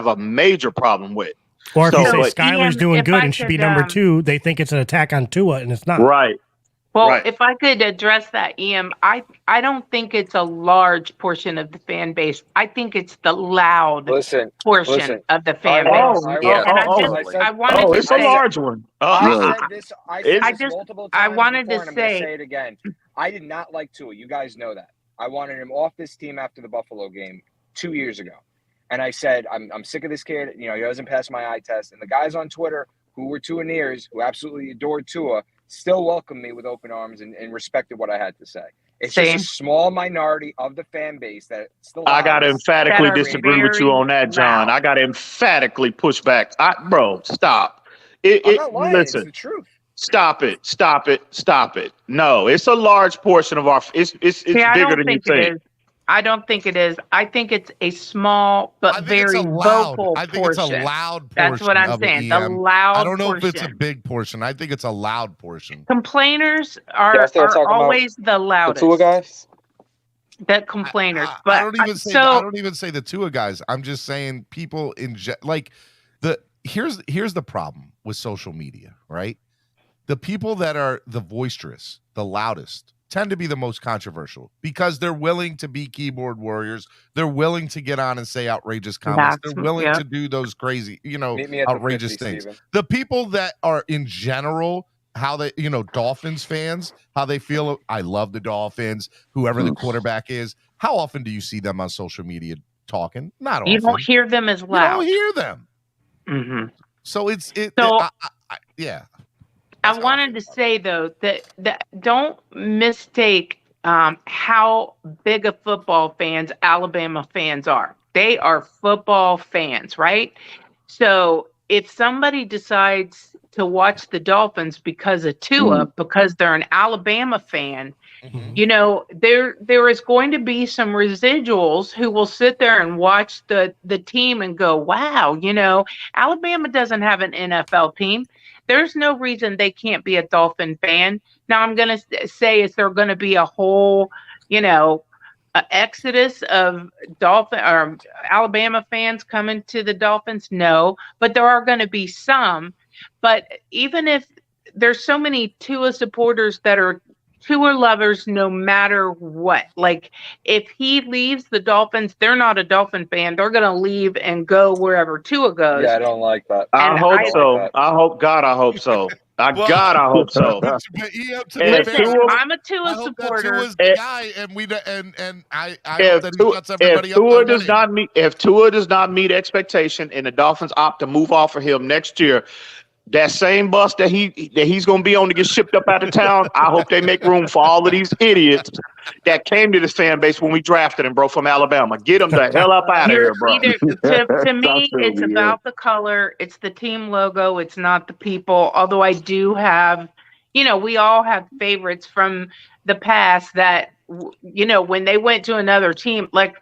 a major problem with. Or if you say Skyler's doing good and should be number 2, they think it's an attack on Tua, and it's not. Right. Well, if I could address that, Ian, I don't think it's a large portion of the fan base. I think it's the loud portion of the fan base. I wanted to it's say, a large one. I said this. I said this multiple times. I wanted before, to and I'm gonna say say it again. I did not like Tua. You guys know that. I wanted him off this team after the Buffalo game 2 years ago. And I said, I'm sick of this kid. He doesn't pass my eye test. And the guys on Twitter who were Tua-neers, who absolutely adored Tua, still welcomed me with open arms and respected what I had to say. It's just a small minority of the fan base that still. I got to emphatically disagree with you on that, John. I got to emphatically push back. Bro, stop. I'm not lying. Listen, it's the truth. Stop it. No, it's a large portion of our. It's bigger than you think. I don't think it is. I think it's a small but very vocal portion. I think it's a loud portion. That's what I'm saying. The loud portion. I don't know if it's a big portion. I think it's a loud portion. Complainers are always the loudest. The Tua guys? that complainers. But I don't even say the Tua guys. I'm just saying people here's the problem with social media, right? The people that are the boisterous, the loudest, tend to be the most controversial because they're willing to be keyboard warriors. They're willing to get on and say outrageous comments. They're willing to do those crazy, outrageous things. Steven. The people that are in general, how they, Dolphins fans, how they feel. I love the Dolphins, whoever the quarterback is. How often do you see them on social media talking? Not often. You don't hear them as loud. You don't hear them. Mm-hmm. So I wanted to say though that don't mistake how big of football fans Alabama fans are. They are football fans, right? So if somebody decides to watch the Dolphins because of Tua, because they're an Alabama fan, there is going to be some residuals who will sit there and watch the team and go, wow, Alabama doesn't have an NFL team. There's no reason they can't be a Dolphin fan. Now I'm going to say, is there going to be a whole, exodus of Dolphin or Alabama fans coming to the Dolphins? No, but there are going to be some. But even if there's so many Tua supporters that are Tua lovers, no matter what, like if he leaves the Dolphins, they're not a Dolphin fan. They're going to leave and go wherever Tua goes. Yeah, I don't like that. I hope so. I hope so. I hope so. Listen, I'm a Tua supporter. Tua's the guy, and I hope that he shuts everybody up. If Tua does not meet expectation, and the Dolphins opt to move off of him next year, that same bus that he's going to be on to get shipped up out of town, I hope they make room for all of these idiots that came to this fan base when we drafted him, bro, from Alabama. Get them the hell up out of here, bro. To me, it's about the color. It's the team logo. It's not the people. Although I do have, we all have favorites from the past that, when they went to another team, like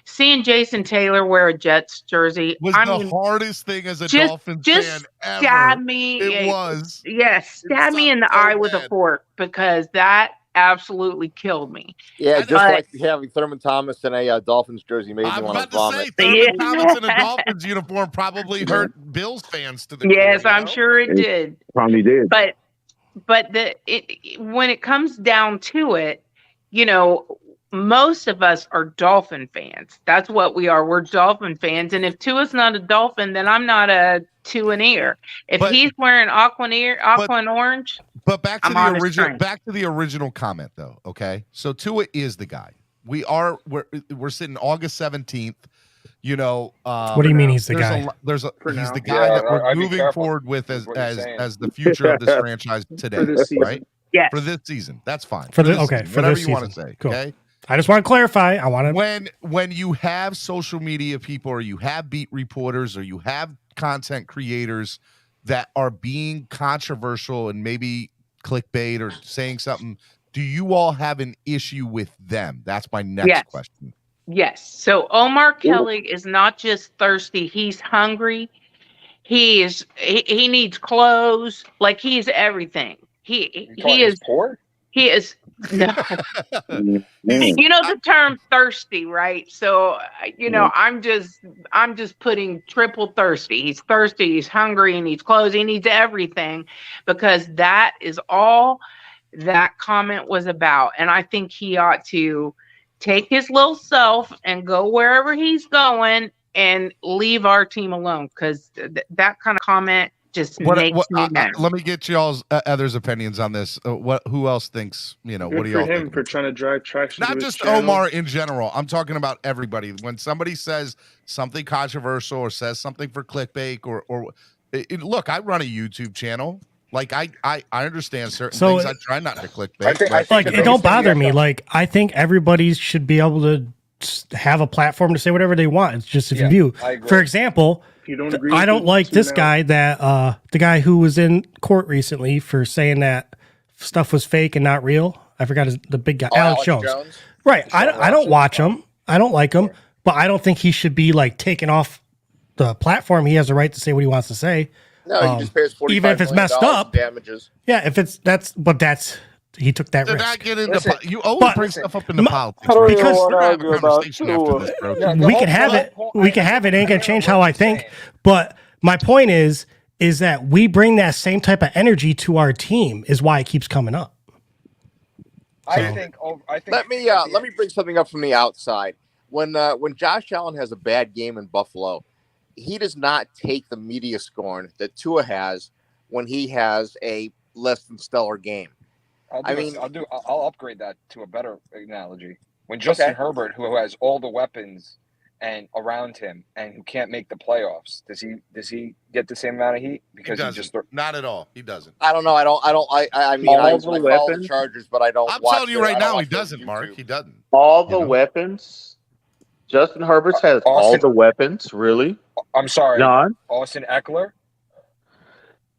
seeing Jason Taylor wear a Jets jersey was the hardest thing as a Dolphins fan ever. Stab me. It was. Yes, stab me in the eye with a fork because that absolutely killed me. Yeah, just like having Thurman Thomas in a Dolphins jersey made me want to vomit. Thurman Thomas in a Dolphins uniform probably hurt Bills fans to the Yes, core, I'm sure it did. Probably did. But when it comes down to it, most of us are Dolphin fans. That's what we are. We're Dolphin fans. And if Tua's not a Dolphin, then I'm not a Tua-neer. If he's wearing aqua and orange. But back to the original comment though. Okay. So Tua is the guy. We're sitting August 17th. What do you mean he's the guy? He's the guy that we're moving forward with as the future of this franchise today, right? Yes. For this season. That's fine. Whatever you want to say. Cool. Okay. I just want to clarify. When you have social media people or you have beat reporters or you have content creators that are being controversial and maybe clickbait or saying something, do you all have an issue with them? That's my next question. Yes. So Omar Kelly is not just thirsty, he's hungry. He needs clothes, like he's everything. He is poor. He is no. The term thirsty, right? So I'm just putting triple thirsty. He's thirsty, he's hungry, he needs clothes, he needs everything, because that is all that comment was about. And I think he ought to take his little self and go wherever he's going and leave our team alone, because that kind of comment just makes me mad. Let me get y'all's others' opinions on this. Who else thinks? What do y'all think? For trying to drive traction. Not just Omar in general. I'm talking about everybody. When somebody says something controversial or says something for clickbait or look, I run a YouTube channel. Like I understand certain things. I try not to clickbait. It don't bother me. Like I think everybody should be able to have a platform to say whatever they want. It's just if you view. For example, I don't like this guy that the guy who was in court recently for saying that stuff was fake and not real. I forgot the big guy, Alex Jones. Right. I don't watch him. I don't like him, but I don't think he should be like taken off the platform. He has the right to say what he wants to say. No, he just pays $45 even if it's messed up. Damages. Yeah, if that's he took that Did risk. not get into you always bring stuff up into politics. I don't even Because want we're to gonna have a argue about conversation after this, bro. we can have it. We can have it. It ain't gonna change how I think. But my point is that we bring that same type of energy to our team. Is why it keeps coming up. I think. Let me bring something up from the outside. When Josh Allen has a bad game in Buffalo, he does not take the media scorn that Tua has when he has a less than stellar game. I'll upgrade that to a better analogy. When Justin Herbert, who has all the weapons and around him and who can't make the playoffs, does he get the same amount of heat? Because he just not at all. He doesn't. I don't know. I follow the Chargers, but I don't. I'm telling you right now, he doesn't. Mark, he doesn't. All the weapons. Justin Herbert has all the weapons. Really? I'm sorry, John. Austin Eckler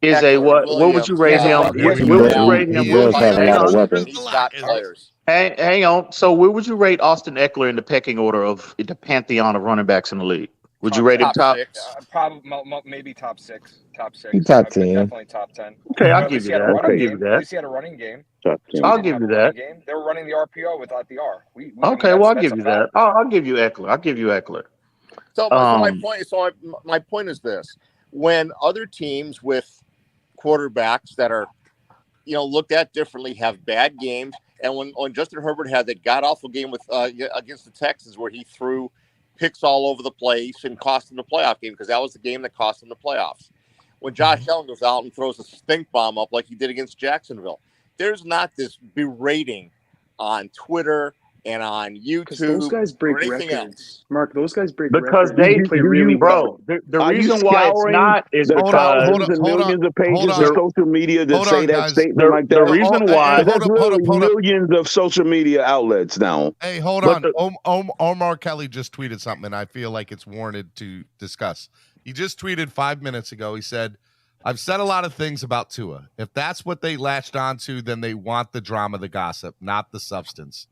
is a what? What would you rate him? What would you rate him? He does have a lot of weapons. He's got players. Hang on. So where would you rate Austin Eckler in the pecking order of the pantheon of running backs in the league? Would you rate him top? Probably, maybe top 6. Top 6. He's top 10. Definitely top 10. Okay, I'll give you that. At least he had a running game. I'll give you that. They were running the RPO without the R. Okay, well, I'll give you that. I'll give you Eckler. So my point is this: when other teams with quarterbacks that are, looked at differently have bad games, and when Justin Herbert had that god awful game with against the Texans where he threw picks all over the place and cost them the playoff game, because that was the game that cost them the playoffs. When Josh Allen goes out and throws a stink bomb up like he did against Jacksonville, there's not this berating on Twitter and on YouTube. Those guys break records. Else. Mark, those guys break because records. They play really well. The reason why it's not is because millions of pages of social media that say that statement like that. The reason why there's millions of social media outlets now. Hey, hold on. Omar Kelly just tweeted something, and I feel like it's warranted to discuss. He just tweeted 5 minutes ago. He said, "I've said a lot of things about Tua. If that's what they latched onto, then they want the drama, the gossip, not the substance.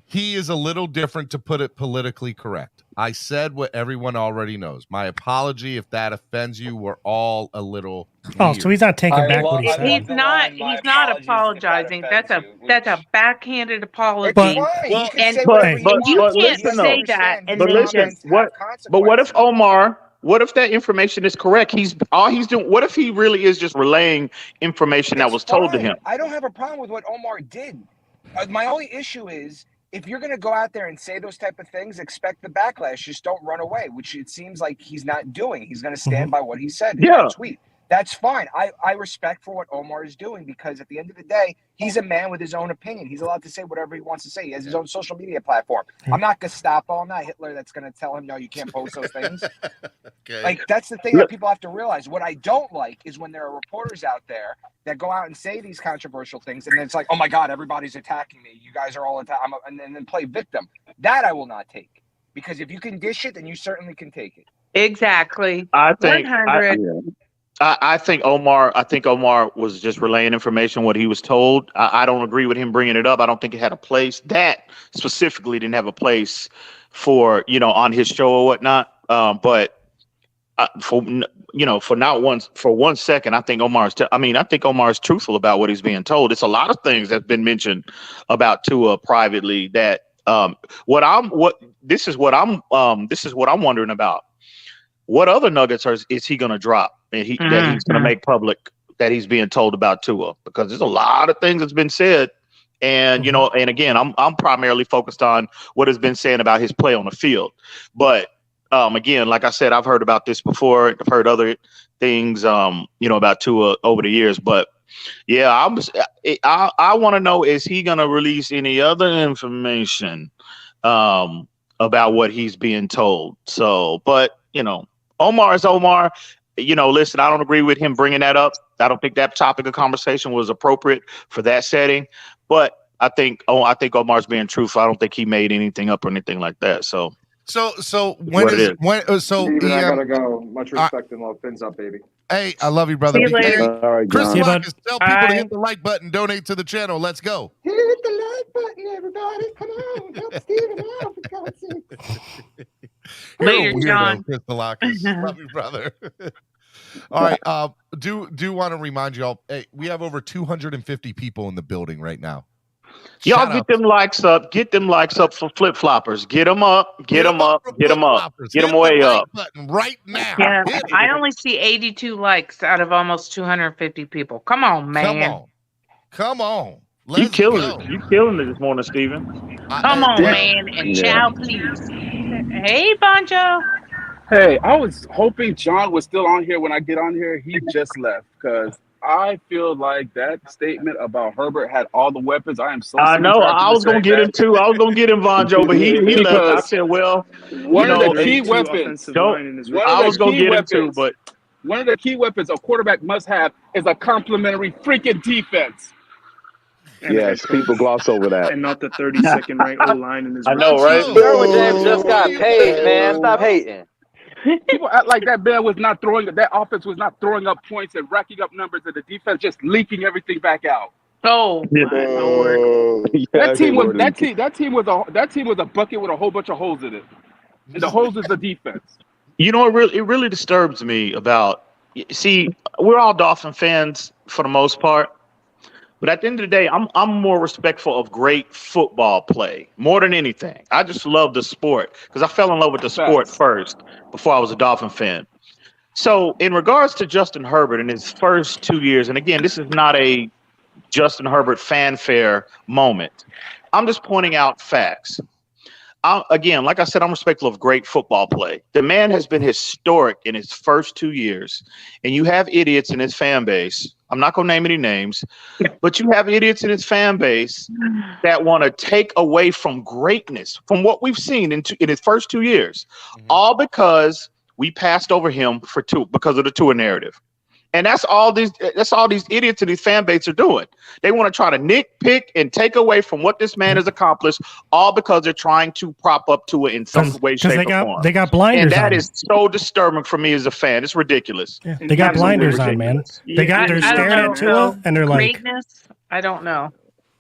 He is a little different, to put it politically correct. I said what everyone already knows. My apology if that offends you. We're all a little weird." So he's not taking back what he said. He's not apologizing. That's a backhanded apology. But you can't say that. And but listen, what if Omar? What if that information is correct? All he's doing. What if he really is just relaying information that was told to him? I don't have a problem with what Omar did. My only issue is, if you're going to go out there and say those type of things, expect the backlash. Just don't run away, which it seems like he's not doing. He's going to stand by what he said in that tweet. That's fine. I respect for what Omar is doing, because at the end of the day, he's a man with his own opinion. He's allowed to say whatever he wants to say. He has his own social media platform. I'm not Gestapo. I'm not Hitler that's going to tell him, no, you can't post those things. Okay. Like, that's the thing that people have to realize. What I don't like is when there are reporters out there that go out and say these controversial things, and then it's like, oh my God, everybody's attacking me. You guys are all attacking, and then play victim. That I will not take. Because if you can dish it, then you certainly can take it. Exactly. I think 100. I think Omar was just relaying information, what he was told. I don't agree with him bringing it up. I don't think it had a place. That specifically didn't have a place for, on his show or whatnot. But for 1 second, I think Omar is truthful about what he's being told. It's a lot of things that's been mentioned about Tua privately that this is what I'm wondering about. What other nuggets is he going to drop that he's going to make public that he's being told about Tua? Because there's a lot of things that's been said, and and again, I'm primarily focused on what has been said about his play on the field. But again, like I said, I've heard about this before. I've heard other things, about Tua over the years. But yeah, I want to know, is he going to release any other information about what he's being told? So, but Omar is Omar. Listen, I don't agree with him bringing that up. I don't think that topic of conversation was appropriate for that setting. But I think Omar's being truthful. I don't think he made anything up or anything like that. So when I gotta go. Much respect and love. Fins up, baby. Hey, I love you, brother. See you later. All right, Chris John. Lock is tell people to hit the like button, donate to the channel. Let's go. Hit the like button, everybody. Come on. Help Steven out, for God's sake. Later, John. Chris Lock. Love you, brother. All right. do want to remind y'all, hey, we have over 250 people in the building right now. Y'all get them likes up. Get them likes up for flip floppers. Get them up. Get them up. Get them up. Get them way up. Button right now. Yeah, I only see 82 likes out of almost 250 people. Come on, man. Come on. You killing it. You killing it this morning, Steven. Come on, man. And chow, please. Hey, Bonjo. Hey, I was hoping John was still on here when I get on here. He just left because I feel like that statement about Herbert had all the weapons. I am so. I know. I was gonna get him too. I was gonna get him, Vonjo, but he left. I said, well, one of the key weapons. I was gonna get him too, but one of the key weapons a quarterback must have is a complimentary freaking defense. Yes, people gloss over that. And not the 32nd ranked O-line in his I know, right? Derwin James just got paid, man. Stop hating. People act like that man was not throwing. That offense was not throwing up points and racking up numbers, and the defense just leaking everything back out. Oh, that team was a bucket with a whole bunch of holes in it, and the holes is the defense. You know, it really disturbs me about. See, we're all Dolphin fans for the most part. But at the end of the day, I'm more respectful of great football play more than anything. I just love the sport because I fell in love with the sport first before I was a Dolphin fan. So in regards to Justin Herbert in his first 2 years, and again, this is not a Justin Herbert fanfare moment. I'm just pointing out facts. Again, like I said, I'm respectful of great football play. The man has been historic in his first 2 years, and you have idiots in his fan base. I'm not going to name any names, but you have idiots in his fan base that want to take away from greatness, from what we've seen in his first 2 years, all because we passed over him because of the Tua narrative. And that's all these idiots in these fan base are doing. They want to try to nitpick and take away from what this man has accomplished, all because they're trying to prop up Tua in some way, shape, or form. They got blinders and that on. is so disturbing for me as a fan. It's ridiculous. Yeah, they got blinders on, man. They're staring at Tua and they're like, greatness. I don't know.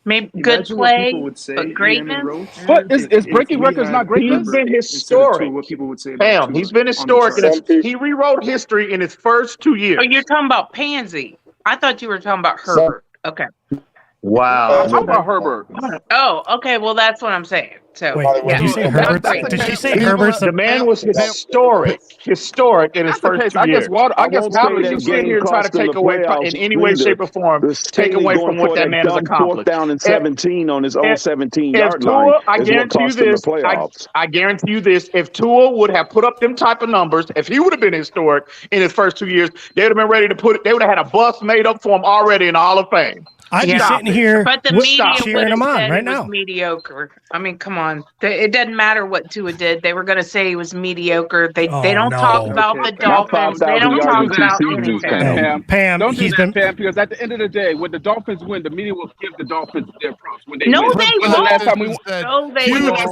Maybe good play, but greatness. But is breaking records not greatness? He's been historic. What people would say Bam, he's been historic. He rewrote history in his first 2 years. Oh, you're talking about Pansy. I thought you were talking about Herbert. Okay. Wow. I'm talking about Herbert. Oh, okay. Well, that's what I'm saying. So, wait, did you say Herbert? Did she say Herbert's the man was historic in his first 2 years. I guess you sit here and try to take away in any way, shape, or form, take away from what that man has accomplished. Down in 17 on his own 17-yard line. I guarantee you this. If Tua would have put up them type of numbers, if he would have been historic in his first 2 years, they would have been ready to they would have had a bus made up for him already in the Hall of Fame. I'm just sitting here but the media cheering him on right now. Mediocre. I mean, come on. It doesn't matter what Tua did. They were going to say he was mediocre. They don't talk about the Dolphins. They don't talk about anything. Pam, don't do that, Pam, because at the end of the day, when the Dolphins win, the media will give the Dolphins their props. When they win. They won't. The last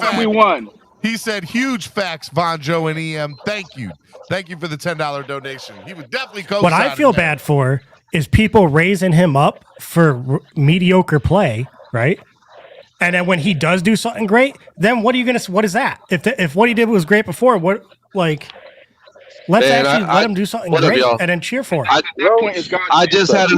time we won. He said huge facts, Vonjo and EM. Thank you. Thank you for the $10 donation. He was definitely co-signing. What I feel bad for is people raising him up for mediocre play, right? And then when he does do something great, then what is that? If what he did was great before, let's let him do something great and then cheer for him. I just had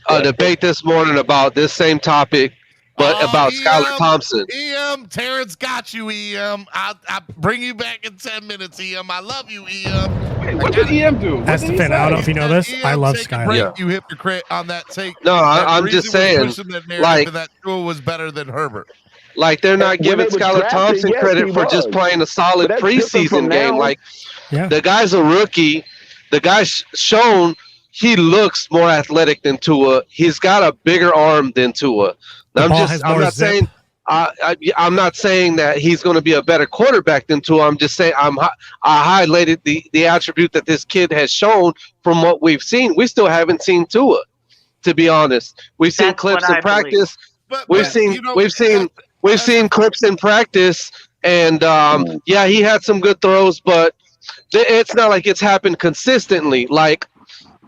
a debate this morning about this same topic, but about Skyler Thompson. EM, Terrence got you, EM. I'll bring you back in 10 minutes, EM. I love you, EM. Wait, what did EM do? That's the thing. I don't know if you know this. I love Skyler. Yeah. You hypocrite on that take. No, I'm just saying, that Tua was better than Herbert. Like, they're not giving Skyler Thompson credit for just playing a solid preseason game. Like, the guy's a rookie. The guy's shown he looks more athletic than Tua. He's got a bigger arm than Tua. I'm not saying that he's going to be a better quarterback than Tua. I'm just saying I highlighted the attribute that this kid has shown from what we've seen. We still haven't seen Tua, to be honest. We've seen clips in practice. We've seen clips in practice, and he had some good throws, but it's not like it's happened consistently. Like,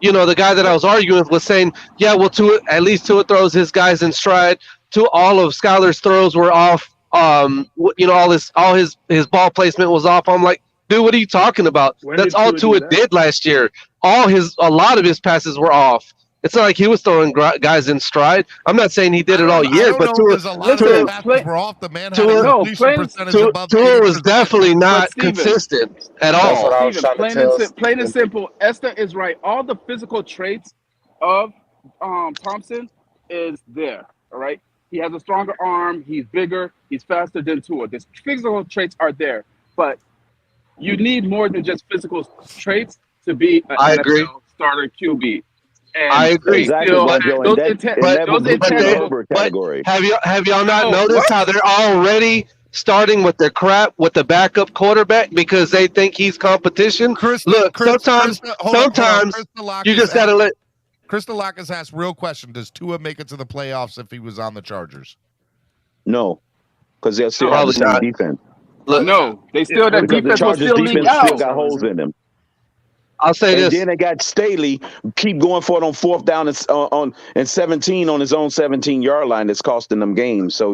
the guy that I was arguing with was saying, at least Tua throws his guys in stride. All of Skyler's throws were off. All his ball placement was off. I'm like, dude, what are you talking about? That's all Tua did last year. a lot of his passes were off. It's not like he was throwing guys in stride. I'm not saying he did it all year, but Tua was definitely not consistent at all. Plain and simple, Esther is right. All the physical traits of Thompson is there. All right, he has a stronger arm. He's bigger. He's faster than Tua. The physical traits are there, but you need more than just physical traits to be an NFL starter QB. And I agree. Exactly. Have y'all not noticed how they're already starting with their crap with the backup quarterback because they think he's competition? Sometimes you just got to let. Krista Lackas asked real question: does Tua make it to the playoffs if he was on the Chargers? No, because they'll still have the same defense. No, they still that defense will still leak out. Still got holes in them. I'll say this. Then they got Staley keep going for it on 4th down and 17 on his own 17-yard line. That's costing them games. So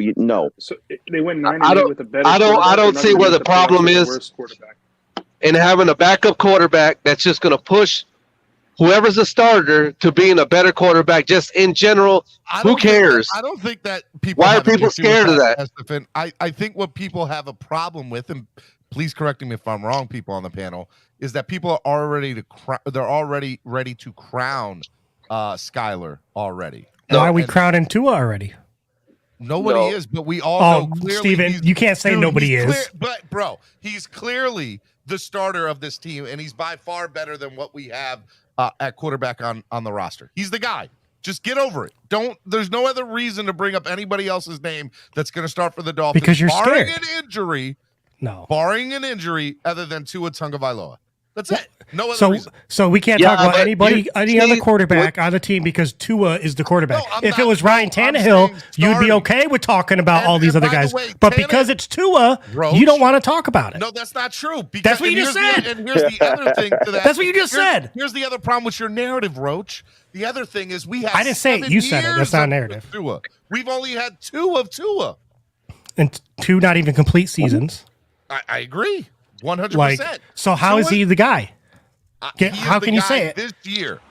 So they went 9-8 with a better. I don't see where the problem is in having a backup quarterback that's just going to push whoever's a starter to being a better quarterback. Just in general, who cares? I don't think that people. Why are people scared of that? I think what people have a problem with, and please correct me if I'm wrong, people on the panel, is that people are already ready to crown Skyler already. Why are we crowning Tua already? Nobody is, but we all know clearly. Steven, you can't say nobody is. But bro, he's clearly the starter of this team, and he's by far better than what we have at quarterback on the roster. He's the guy. Just get over it. There's no other reason to bring up anybody else's name that's going to start for the Dolphins. Because you're barring scared. An injury. No. Barring an injury other than Tua Tagovailoa. That's it. No other reason. So we can't talk about any other quarterback on the team because Tua is the quarterback. If it was Ryan Tannehill, you'd be okay with talking about all these other guys. But because it's Tua, you don't want to talk about it. No, that's not true. That's what you just said. And here's the other thing to that. That's what you just said. Here's the other problem with your narrative, Roach. The other thing is we have. I didn't say it. You said it. That's not a narrative. Tua. We've only had 2 of Tua. And 2 not even complete seasons. I agree. 100%. So how is he the guy? How can you say it? This year.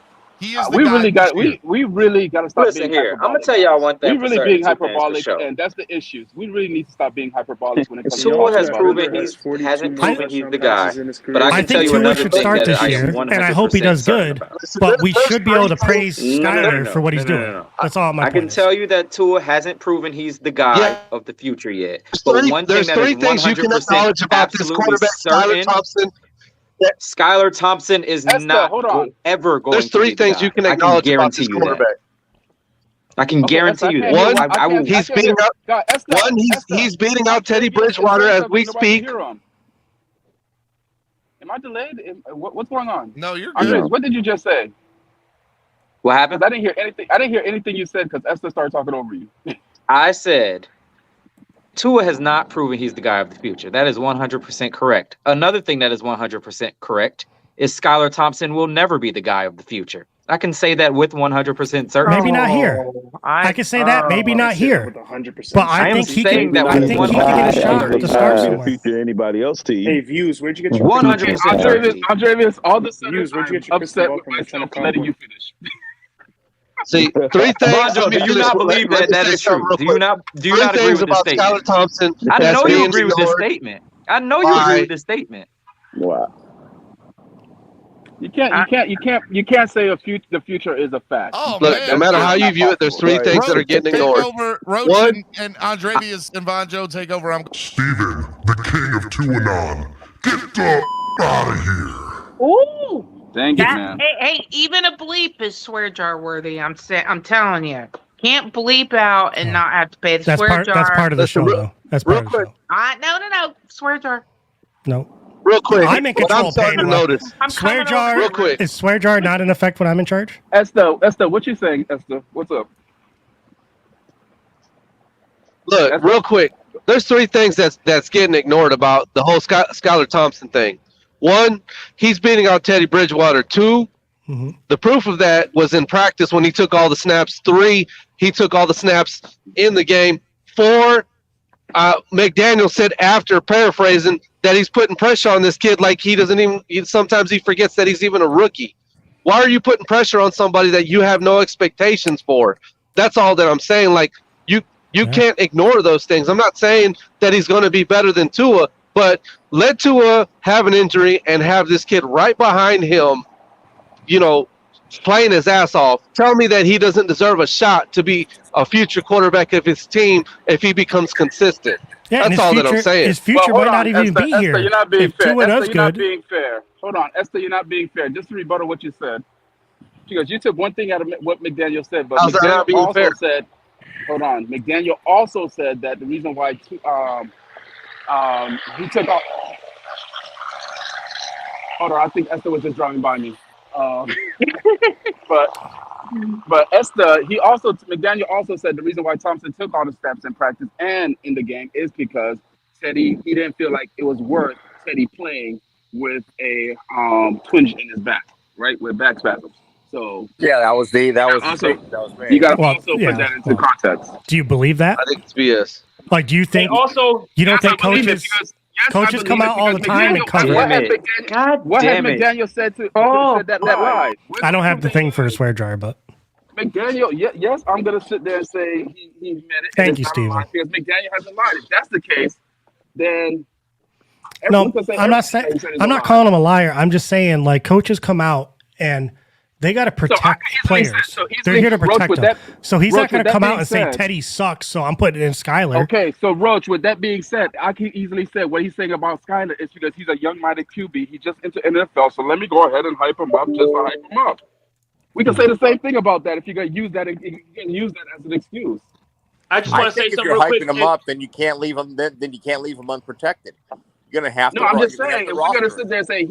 He is we really got to stop Listen being here. hyperbolic. I'm gonna tell y'all one thing. We really being hyperbolic, and that's the issue. We really need to stop being hyperbolic when it comes to Tua has proven he's the guy. But I think Tua should start this year, and I hope he does good. But we should be able to praise Skyler for what he's doing. That's all my point. I can tell you that Tua hasn't proven he's the guy of the future yet. But one thing that is 100% absolutely certain. Skyler Thompson is not ever going to be There's 3 things you can acknowledge about this quarterback. I can guarantee you that. One, he's beating out. He's beating out Teddy Bridgewater as we speak. Am I delayed? What's going on? No, you're good. Andres, what did you just say? What happened? I didn't hear anything you said because Esther started talking over you. I said Tua has not proven he's the guy of the future. That is 100% correct. Another thing that is 100% correct is Skyler Thompson will never be the guy of the future. I can say that with 100% certainty. Maybe not here. I can say that. Maybe not here. But I think he can. I think he can get a shot to start somewhere. Future anybody else team. Hey, Views, where'd you get your 100%? Andreas, all the Views, where'd you get your upset crystal with ball from myself for letting you finish. See, 3 things. Bonjo, do you not believe that is true? Do you not agree with this statement? Skyler Thompson. I know you agree with this statement. I know you agree with this statement. Wow. You can't say the future is a fact. Oh, look, man. no matter how you view it, there's 3 things that are getting ignored. Roach and Andrevius and Vonjo take over. Steven, the king of Tuanon, get the out of here. Ooh. Thank you, man. Hey, even a bleep is swear jar worthy. I'm telling you. Can't bleep out and not have to pay the swear jar. That's part of the show, though. That's part of the show. No. Swear jar. No. Real quick. I'm in control. I'm starting to notice. Swear jar. Real quick. Is swear jar not in effect when I'm in charge? Esther, what you saying, Esther? What's up? Look, real quick. There's 3 things that's getting ignored about the whole Skyler Thompson thing. 1, he's beating out Teddy Bridgewater. 2, the proof of that was in practice when he took all the snaps. 3, he took all the snaps in the game. 4, McDaniel said after, paraphrasing, that he's putting pressure on this kid like he doesn't even. Sometimes he forgets that he's even a rookie. Why are you putting pressure on somebody that you have no expectations for? That's all that I'm saying. Like, you can't ignore those things. I'm not saying that he's going to be better than Tua, but let Tua have an injury and have this kid right behind him, playing his ass off. Tell me that he doesn't deserve a shot to be a future quarterback of his team if he becomes consistent. Yeah, that's all that I'm saying. His future might not even be here. Esther, you're not being fair. Tua does Esther, you're not good. being fair. Hold on, Esther, you're not being fair. Just to rebuttal what you said, because you took one thing out of what McDaniel said, but How's that not McDaniel being also fair? said, hold on, McDaniel also said that the reason why he took off. Hold on, I think Esther was just driving by me. But Esther, McDaniel also said the reason why Thompson took all the steps in practice and in the game is because he didn't feel like it was worth Teddy playing with a twinge in his back, right, with back spasms. So yeah, that was me. You got to also put that into context. Do you believe that? I think it's BS. Like, do you think? You don't think coaches come out all the time and cover? What has damn it. McDaniel said to that lie? I don't have the thing for a swear jar, but McDaniel, yes, I'm gonna sit there and say he meant it. Thank you, Steven. Because McDaniel hasn't lied. If that's the case, then no, I'm not saying I'm not calling him a liar. I'm just saying, like, coaches come out and they got to protect players. They're here to protect them. So he's not going to come out and say Teddy sucks. So I'm putting in Skyler. Okay, so Roach, with that being said, I can easily say what he's saying about Skyler is because he's a young-minded QB. He just entered NFL, so let me go ahead and hype him up just to hype him up. We can say the same thing about that if you're going to use that. You can use that as an excuse. I just want to say if something you're real quick. hyping him up, then you can't leave him. Then you can't leave him unprotected. You're gonna have to. No, I'm just saying if we're gonna sit there and say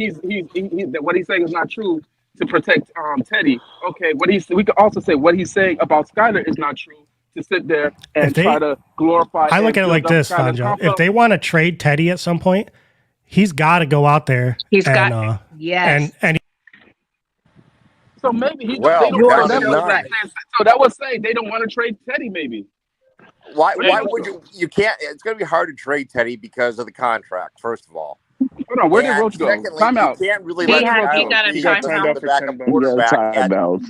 what he's saying is not true to protect Teddy. Okay, we could also say what he's saying about Skyler is not true to sit there and try to glorify. I look at it like this, Fonjo. If they want to trade Teddy at some point, he's got to go out there. And so maybe he. Well, so that would say they don't want to trade Teddy. Maybe. Why would you? You can't. It's going to be hard to trade Teddy because of the contract. First of all. Hold on, where did Roach go? Time out. You can't really He let got a timeout. the backup quarterback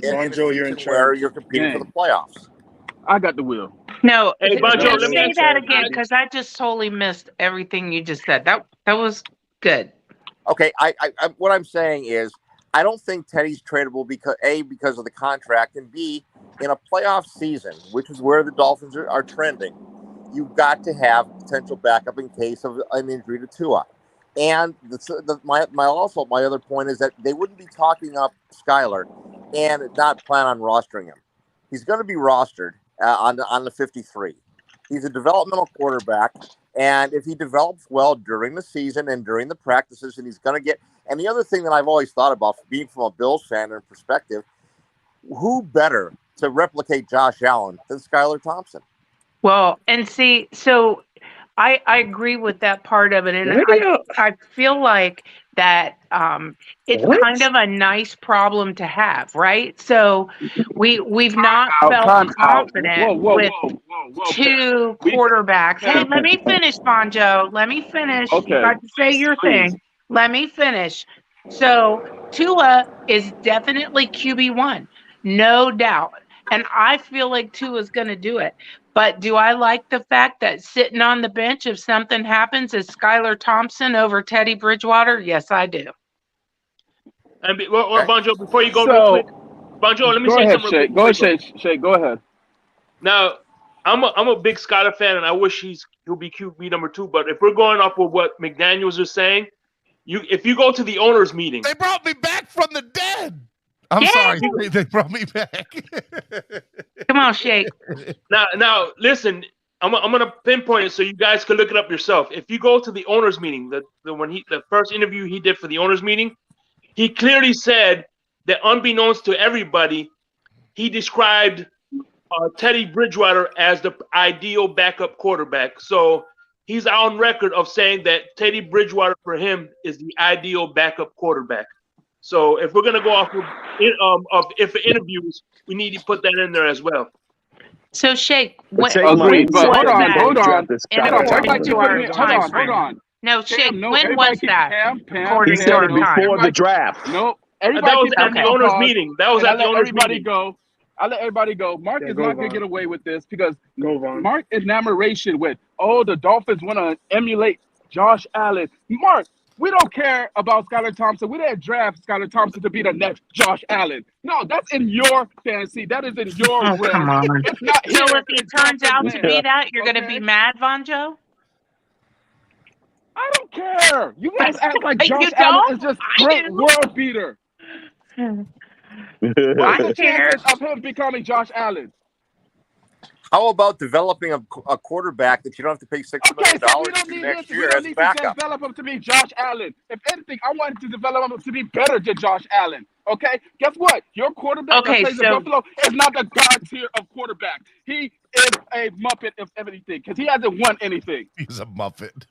you're in where you're competing for the playoffs. I got the wheel. No, hey, Bonjo, let me say that again because I just totally missed everything you just said. That was good. Okay, I what I'm saying is I don't think Teddy's tradable because of the contract, and B, in a playoff season, which is where the Dolphins are trending, you've got to have potential backup in case of an injury to Tua. And my other point is that they wouldn't be talking up Skyler and not plan on rostering him. He's going to be rostered on the 53. He's a developmental quarterback, and if he develops well during the season and during the practices, and he's going to get. And the other thing that I've always thought about, being from a Bills fan and perspective, who better to replicate Josh Allen than Skyler Thompson? Well, and see, so I agree with that part of it, and I feel like that it's kind of a nice problem to have, right? So we've not felt confident with two quarterbacks. Hey, let me finish, Bonjo. Let me finish. Okay. You got to say your thing. Let me finish. So Tua is definitely QB1, no doubt. And I feel like Tua's going to do it. But do I like the fact that sitting on the bench, if something happens, is Skyler Thompson over Teddy Bridgewater? Yes, I do. And Bonjo, before you go real quick, Bonjo, let me say something real quick. Go ahead, Shay. Go ahead. Now, I'm a big Skyler fan, and I wish he'll be QB number 2. But if we're going off of what McDaniels is saying, if you go to the owners' meeting, they brought me back from the dead. I'm sorry, they brought me back. Come on, Shake. Now, listen. I'm gonna pinpoint it so you guys can look it up yourself. If you go to the owners' meeting, the first interview he did for the owners' meeting, he clearly said that, unbeknownst to everybody, he described Teddy Bridgewater as the ideal backup quarterback. So he's on record of saying that Teddy Bridgewater for him is the ideal backup quarterback. So if we're gonna go off of interviews, we need to put that in there as well. So Shake, hold on. Hold on. No, Shake, when was that? He said it before the draft. Nope. Everybody that was keep at the owners' meeting. That was at the owners' meeting. I let everybody go. Mark is not going to get away with this because Mark is enamoration with, the Dolphins want to emulate Josh Allen. Mark, we don't care about Skyler Thompson. We didn't draft Skyler Thompson to be the next Josh Allen. No, that's in your fantasy. That is in your realm. Come on. It's not So here. if it turns out to be that, you're going to be mad, Vonjo? I don't care. You guys act like You Josh don't? Allen is just I great do. world beater. What's the chances of him becoming Josh Allen? How about developing a quarterback that you don't have to pay $6 million to next year as a backup? To develop him to be Josh Allen. If anything, I wanted to develop him to be better than Josh Allen. Okay? Guess what? Your quarterback that plays in Buffalo is not the god tier of quarterback. He is a Muppet, if anything, because he hasn't won anything. He's a Muppet.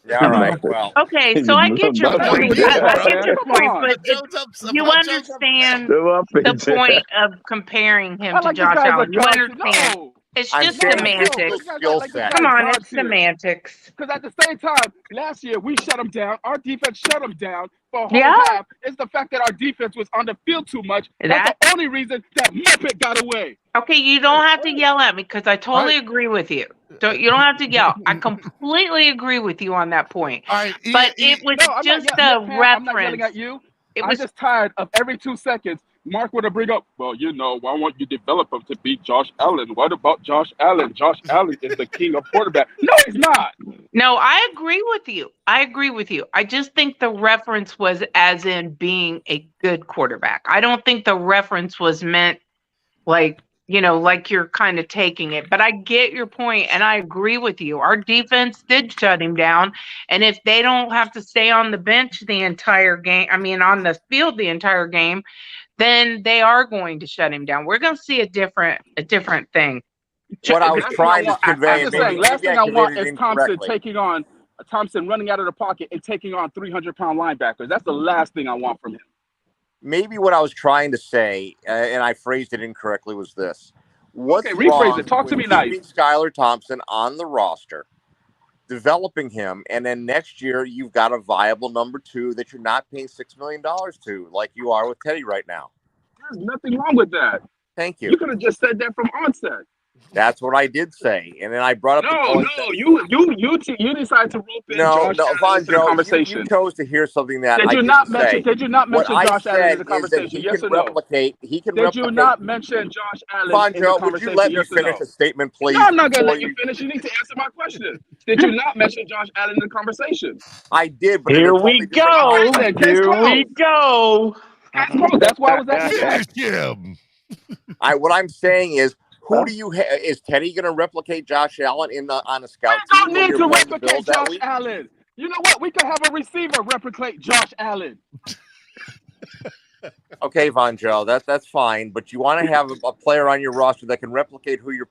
Yeah, right. Well. Okay, so I get your point. I get your point, but you understand the point of comparing him to Josh Allen. You understand. No. It's just semantics. Come on, it's semantics. Because at the same time, last year we shut him down. Our defense shut him down for a whole half. It's the fact that our defense was on the field too much. That's the only reason that Muppet got away. Okay, you don't have to yell at me because I totally agree with you. You don't have to yell. I completely agree with you on that point. But it was just a reference. I'm not yelling at you. I'm just tired of every 2 seconds Mark would have bring up, well, I want you to develop him to beat Josh Allen. What about Josh Allen? Josh Allen is the king of quarterback. No, he's not. No, I agree with you. I just think the reference was as in being a good quarterback. I don't think the reference was meant like you're kind of taking it. But I get your point, and I agree with you. Our defense did shut him down, and if they don't have to stay on the bench the entire game, on the field the entire game, then they are going to shut him down. We're going to see a different thing. What I was trying to convey. Last thing I want is Thompson running out of the pocket and taking on 300-pound linebackers. That's the last thing I want from him. Maybe what I was trying to say, and I phrased it incorrectly, was this. Rephrase it. Talk to me nice. Keeping Skyler Thompson on the roster, developing him, and then next year you've got a viable number 2 that you're not paying $6 million to, like you are with Teddy right now. There's nothing wrong with that. Thank you. You could have just said that from onset. That's what I did say, and then I brought up. You decided to rope in Josh Allen into the conversation. You chose to hear something that Did you not mention Josh Allen in the conversation? Yes or no? He can. Did you not mention Josh Allen in the conversation? Would you let me finish a statement, please? No, I'm not going to let you finish. You need to answer my question. Did you not mention Josh Allen in the conversation? I did, but here we go. That's why I was asking him. What I'm saying is, who do you is Teddy going to replicate Josh Allen on a scout team? Don't need to replicate Josh Allen. You know what? We could have a receiver replicate Josh Allen. Okay, Vonjo, that's fine, but you want to have a player on your roster that can replicate who you're.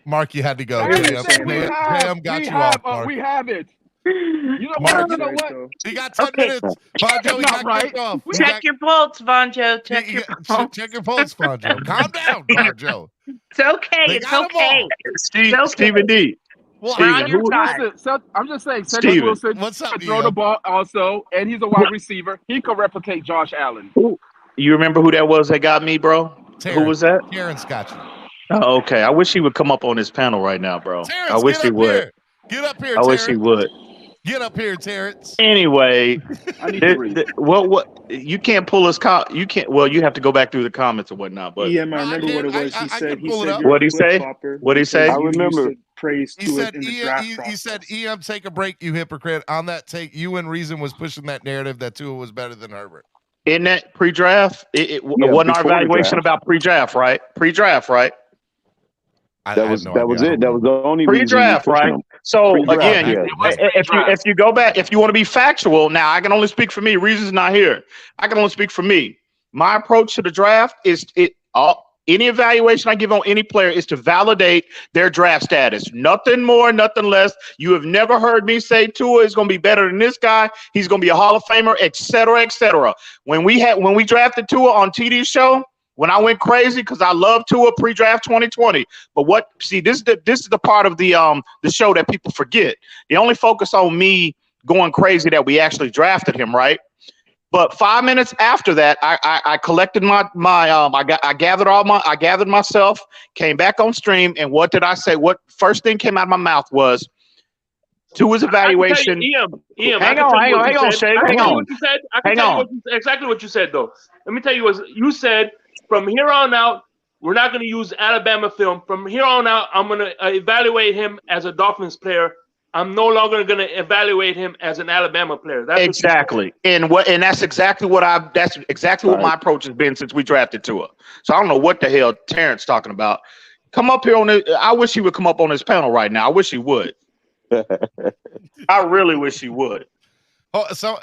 Mark, you had to go. Pam got you off. Mark. We have it. You know what? You got 10 minutes. Vonjo, you got right. off. Check your pulse, Vonjo. Check your pulse. Check your pulse, Vonjo. Calm down, Vonjo. It's okay. It's okay. Stephen D. I'm just saying, Cedric Wilson could throw the ball also, and he's a wide receiver. He could replicate Josh Allen. You remember who that was that got me, bro? Who was that? Terrence got you. Oh, okay. I wish he would come up on this panel right now, bro. Terrence, I wish he would. Get up here, I wish he would. Get up here, Terrence. Anyway, you can't pull us. You can't. Well, you have to go back through the comments and whatnot. But I remember what it was. He said. What he say? What he say? I remember. Praise to it in the draft he said, "EM, take a break, you hypocrite." On that take, you and Reason was pushing that narrative that Tua was better than Herbert. In that pre-draft, it wasn't our evaluation about pre-draft, right? Pre-draft, right? That was it. That was the only pre-draft, right? So again, if you go back, if you want to be factual, now I can only speak for me. Reason's not here. I can only speak for me. My approach to the draft is any evaluation I give on any player is to validate their draft status. Nothing more, nothing less. You have never heard me say Tua is going to be better than this guy. He's going to be a Hall of Famer, et cetera, et cetera. When we drafted Tua on TD's show, when I went crazy because I love Tua pre-draft 2020. But this is the part of the show that people forget. They only focus on me going crazy that we actually drafted him, right? But 5 minutes after that, I collected I gathered myself, came back on stream, and what did I say? What first thing came out of my mouth was Tua's evaluation. Hang on, Shay. Hang on. I can tell you exactly what you said, though. Let me tell you what you said. From here on out, we're not going to use Alabama film. From here on out, I'm going to evaluate him as a Dolphins player. I'm no longer going to evaluate him as an Alabama player. That's exactly, and that's exactly what what my approach has been since we drafted Tua. So I don't know what the hell Terrence talking about. Come up here on it. I wish he would come up on this panel right now. I wish he would. I really wish he would. Oh, so all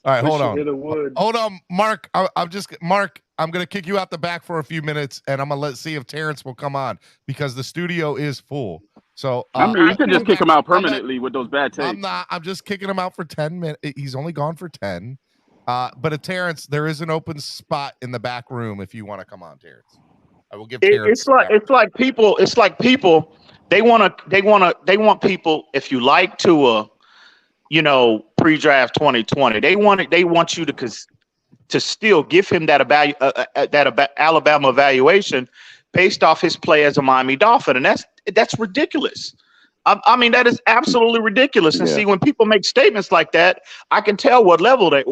right, hold on, Mark. I'm gonna kick you out the back for a few minutes, and I'm gonna see if Terrence will come on because the studio is full. So I mean, you can just kick him out permanently with those bad takes. I'm not. I'm just kicking him out for 10 minutes. He's only gone for 10. But at Terrence, there is an open spot in the back room if you want to come on, Terrence. I will give Terrence. It's like people. They want people. If you like Tua, pre-draft 2020, they want you to still give him that Alabama evaluation based off his play as a Miami Dolphin, and that's ridiculous. I mean, that is absolutely ridiculous. And see, when people make statements like that, I can tell what level they're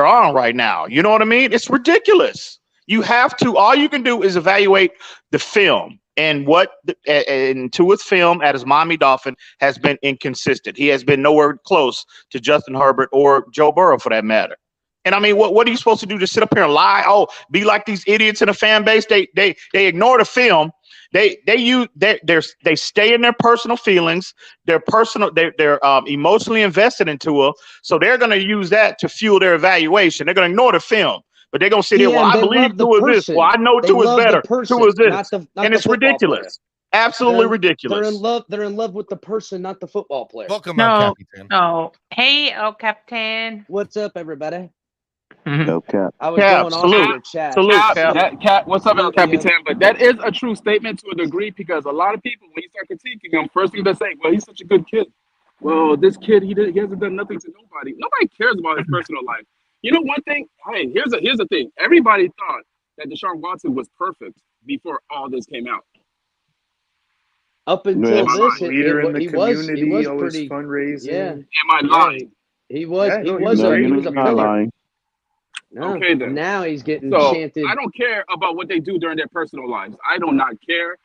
on right now. You know what I mean? It's ridiculous. You have to. All you can do is evaluate the film, and Tua's film at his Miami Dolphin has been inconsistent. He has been nowhere close to Justin Herbert or Joe Burrow, for that matter. And I mean, what are you supposed to do? Just sit up here and lie? Oh, be like these idiots in the fan base. They ignore the film. They stay in their personal feelings. They're emotionally invested in Tua, so they're going to use that to fuel their evaluation. They're going to ignore the film, but they're going to sit here. Well, I believe Tua's this. Well, I know Tua's better. Tua's this, and it's ridiculous. Absolutely ridiculous. They're in love with the person, not the football player. Welcome, Captain. No. Hey, Captain. What's up, everybody? No Cap. I was going on in your chat. Cap. What's up, El Capitan? But that is a true statement to a degree, because a lot of people, when you start critiquing him, first thing they say, well, he's such a good kid. Well, this kid, he hasn't done nothing to nobody. Nobody cares about his personal life. You know one thing? Hey, here's the thing. Everybody thought that Deshaun Watson was perfect before all this came out. Up until this, leader in the community, he was always pretty fundraising. Yeah. Am I lying? He was a pillar. Lying. No, okay, then. Now he's getting so, chanted. I don't care about what they do during their personal lives. I do not care.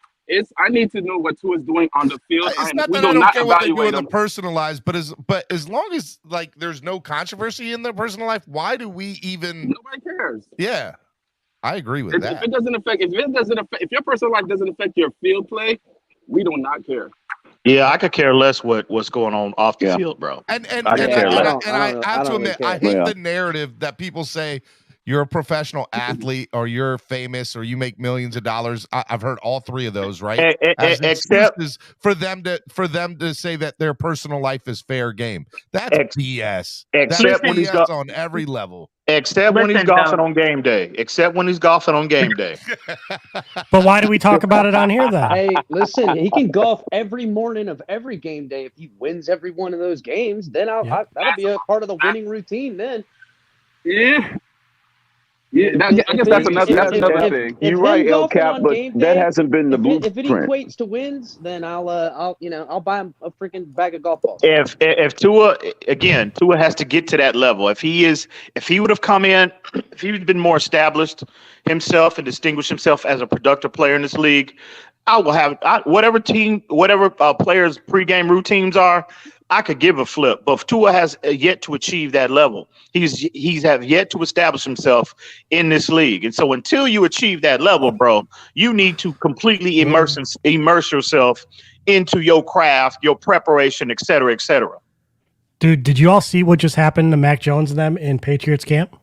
I need to know what Tua is doing on the field. It's not that I don't care what they do in their personal lives, but as long as there's no controversy in their personal life, why do we even? Nobody cares. Yeah, I agree with that. If your personal life doesn't affect your field play, we do not care. Yeah, I could care less what's going on off the field, bro. And I have to admit, I hate the narrative that people say you're a professional athlete or you're famous or you make millions of dollars. I've heard all three of those, right? Except for them to say that their personal life is fair game. That's BS. Except when he's on every level. Except when he's golfing on game day. But why do we talk about it on here then? Hey, listen, he can golf every morning of every game day. If he wins every one of those games, then that'll be a part of the winning routine then. Yeah. Yeah, I guess that's another thing. You're right, El Cap, but that hasn't been the blueprint. If it equates to wins, then I'll buy him a freaking bag of golf balls. If Tua has to get to that level. If he would have come in, if he'd been more established himself and distinguished himself as a productive player in this league, I will have whatever players' pregame routines are. I could give a flip, but Tua has yet to achieve that level. He's have yet to establish himself in this league, and so until you achieve that level, bro, you need to completely immerse yourself into your craft, your preparation, et cetera, et cetera. Dude, did you all see what just happened to Mac Jones and them in Patriots camp?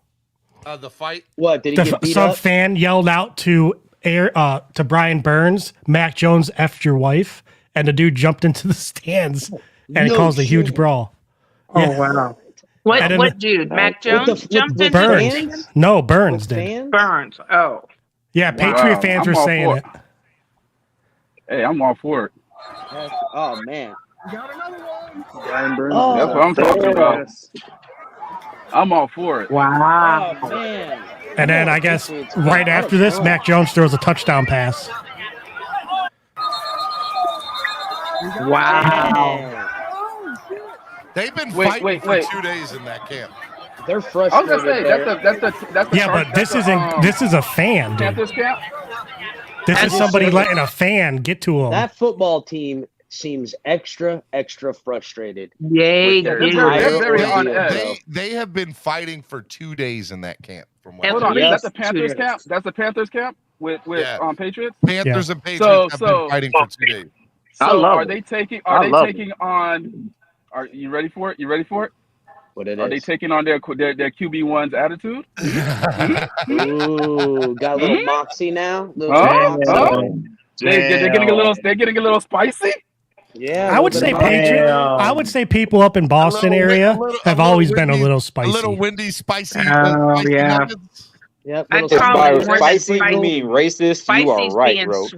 The fight. What did he get beat some up? fan yelled out to Brian Burns, "Mac Jones effed your wife," and the dude jumped into the stands. And it caused a huge brawl. Oh, wow. What dude? Mac Jones jumped into Burns. the fans? No, Burns did. Burns. Oh. Yeah, Patriot fans were saying it. Hey, I'm all for it. Oh, man. Brian Burns. That's what I'm talking about. I'm all for it. Wow. Oh man. And then I guess right after this, Mac Jones throws a touchdown pass. Wow. They've been fighting for 2 days in that camp. They're I was frustrated. gonna say that's the Yeah, but this is a fan, dude. Panthers camp. This is somebody letting a fan get to them. That football team seems extra frustrated. Yay, They're very on edge. They have been fighting for 2 days in that camp. From what Hold on, that's the Panthers camp. That's the Panthers camp with Patriots. Panthers and Patriots have been fighting for 2 days. So are they taking on? Are you ready for it? You ready for it? What it Are is? they taking on their QB1's attitude? Ooh, got a little moxie now. They're getting a little spicy. Yeah, I would say Patriots. I would say people up in Boston area have always been a little spicy. A little windy, spicy. Yeah. Nuggets. Yep. If by spicy you mean racist, you are right, Roach.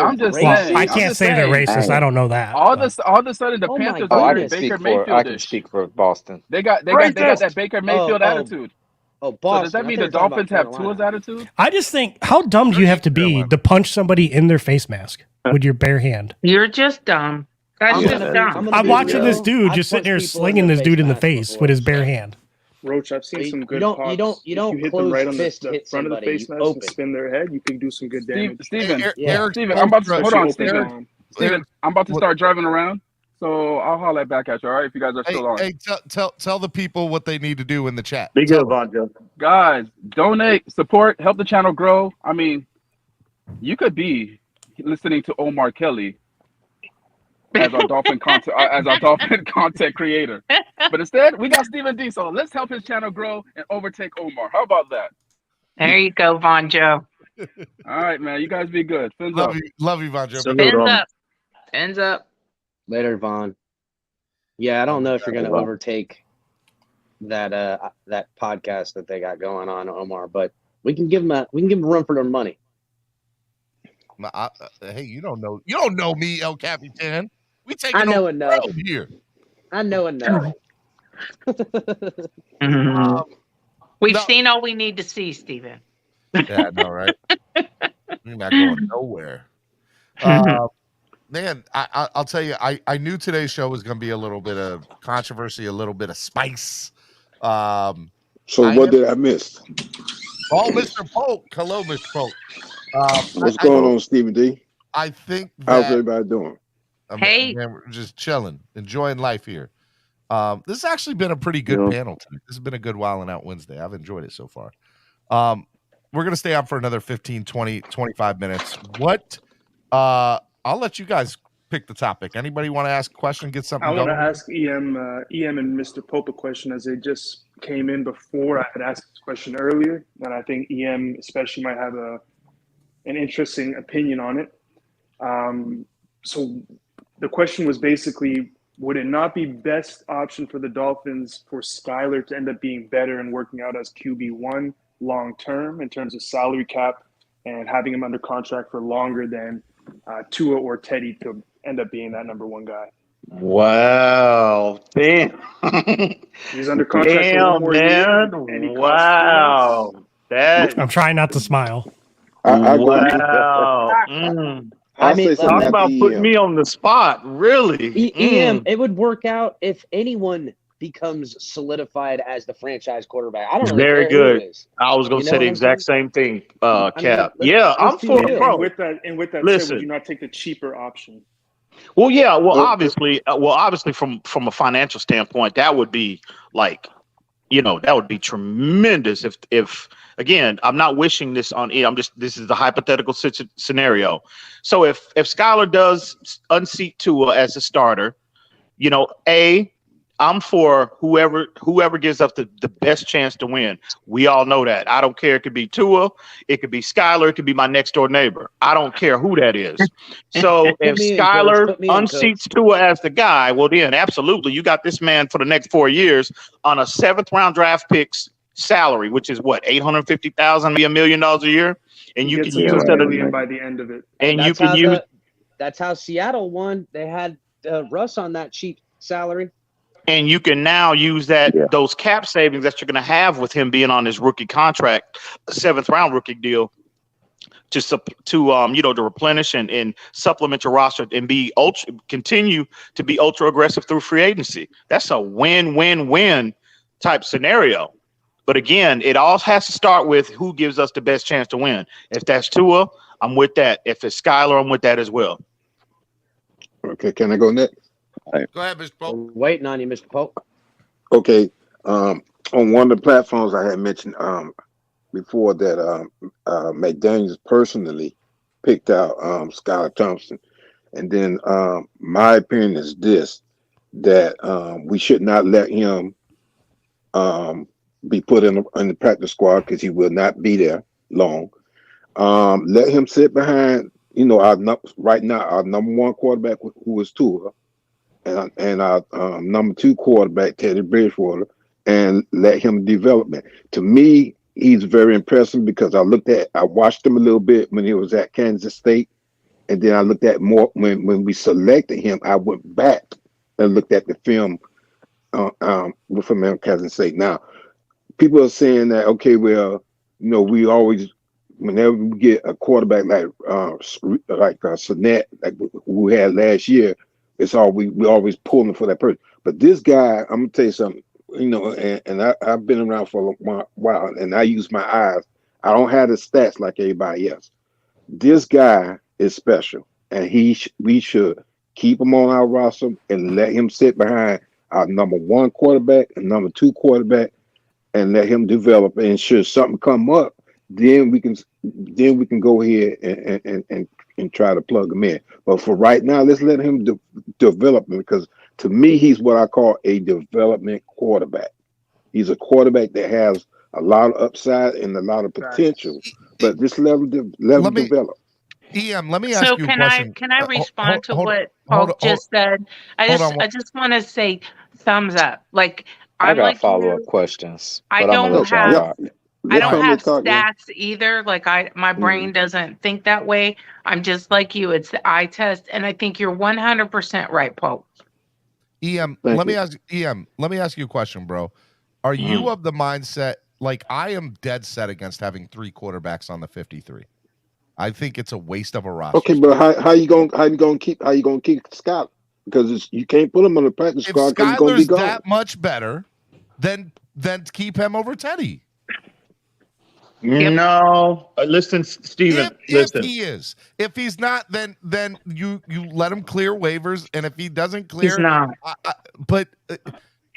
I'm just saying. I can't say they're racist. I don't know that. All of a sudden, the Panthers are Baker Mayfield. I can speak for Boston. They got that Baker Mayfield attitude. Oh, Boston. So does that mean the Dolphins have Tua's attitude? I just think, how dumb do you have to be to punch somebody in their face mask with your bare hand? You're just dumb. That's just dumb. I'm watching this dude just sitting there slinging this dude in the face with his bare hand. Roach, I've seen some good. You don't if you hit them right on the front of the face mask and spin their head, you can do some good damage. Steven, I'm about to hold on, Steven. I'm about to start driving around, so I'll holler back at you. All right, if you guys are still on. Hey, tell the people what they need to do in the chat. Be good, Vonjo. Guys, donate, support, help the channel grow. I mean, you could be listening to Omar Kelly as our Dolphin content creator, but instead we got Stephen D. So let's help his channel grow and overtake Omar. How about that? There you go, Vonjo. All right, man. You guys be good. Fins love up. Love you, Vonjo. Fins up. Fins up. Later, Vaughn. Yeah, I don't know if you're gonna overtake that that podcast that they got going on, Omar, but we can give them a run for their money. Hey, you don't know me, El Capitan. We take it know enough here. I know enough. We've seen all we need to see, Steven. Yeah, I know, right? We're not going nowhere. Man, I'll tell you, I knew today's show was going to be a little bit of controversy, a little bit of spice. So what did I miss? Oh, Mr. Polk. Hello, Mr. Polk. What's going on, Stevie D? I think how's everybody doing? Hey, we're just chilling, enjoying life here. This has actually been a pretty good panel tonight. This has been a good Wildin' Out Wednesday. I've enjoyed it so far. We're going to stay on for another 15, 20, 25 minutes. I'll let you guys pick the topic. Anybody want to ask a question, get something going? I want to ask EM and Mr. Pope a question as they just came in before I had asked this question earlier, and I think EM especially might have an interesting opinion on it. So the question was basically, would it not be best option for the Dolphins for Skyler to end up being better and working out as QB1 long term in terms of salary cap and having him under contract for longer than Tua or Teddy to end up being that number one guy? Wow. Damn. He's under contract for 1 more year. Wow. I'm trying not to smile. Wow. I mean, talk about putting me on the spot. Really? EM, it would work out if anyone becomes solidified as the franchise quarterback. I don't know. Very good. I was going to say the exact same thing, Cap. I'm for it, bro. With that Listen, said, would you not take the cheaper option? Well, yeah. Well, obviously, from a financial standpoint, that would be like, that would be tremendous. If again, I'm not wishing this on E. This is the hypothetical scenario. So if Skyler does unseat Tua as a starter, I'm for whoever gives up the best chance to win. We all know that. I don't care. It could be Tua. It could be Skyler. It could be my next door neighbor. I don't care who that is. So if Skyler unseats Tua as the guy, well then absolutely. You got this man for the next 4 years on a 7th round draft picks salary, which is what, $850,000, $1 million a year. And you can use that by the end of it. And you can use. That's how Seattle won. They had Russ on that cheap salary. And you can now use those cap savings that you're going to have with him being on his rookie contract, 7th round rookie deal, to replenish and supplement your roster and continue to be ultra aggressive through free agency. That's a win-win-win type scenario. But again, it all has to start with who gives us the best chance to win. If that's Tua, I'm with that. If it's Skyler, I'm with that as well. Okay, can I go next? Go ahead, Mr. Polk. Waiting on you, Mr. Polk. Okay. On one of the platforms I had mentioned before that McDaniels personally picked out Skyler Thompson. And then my opinion is this, that we should not let him be put in the practice squad because he will not be there long. Let him sit behind, right now, our number one quarterback, who is Tua, and our number two quarterback, Teddy Bridgewater, and let him develop it. To me, he's very impressive because I watched him a little bit when he was at Kansas State, and then I looked at more when we selected him. I went back and looked at the film with him at Kansas State. Now, people are saying that, okay, well, we always, whenever we get a quarterback like Sinet, like who we had last year, it's all we always pulling for that person. But this guy, I'm gonna tell you something, and I've been around for a while, and I use my eyes. I don't have the stats like everybody else. This guy is special, and we should keep him on our roster and let him sit behind our number one quarterback and number two quarterback, and let him develop. And should something come up, then we can go ahead and try to plug him in. But for right now, let's let him develop, because to me, he's what I call a development quarterback. He's a quarterback that has a lot of upside and a lot of potential, but just let him develop. EM, let me ask you a question. Can I respond to what Paul just said? I just want to say thumbs up. Like, I got like follow-up questions. I but I'm don't gonna let y'all have. talk. I don't have stats either. Like my brain doesn't think that way. I'm just like you. It's the eye test, and I think you're 100% right, Paul. EM, let me ask you a question, bro. Are you of the mindset, like I am dead set against having 3 quarterbacks on the 53? I think it's a waste of a roster. Okay, but how you gonna keep Scott? Because you can't put him on the practice squad because he's gonna be gone. That much better, then keep him over Teddy. No, listen, Steven. If he is, if he's not, then you let him clear waivers, and if he doesn't clear, he's not.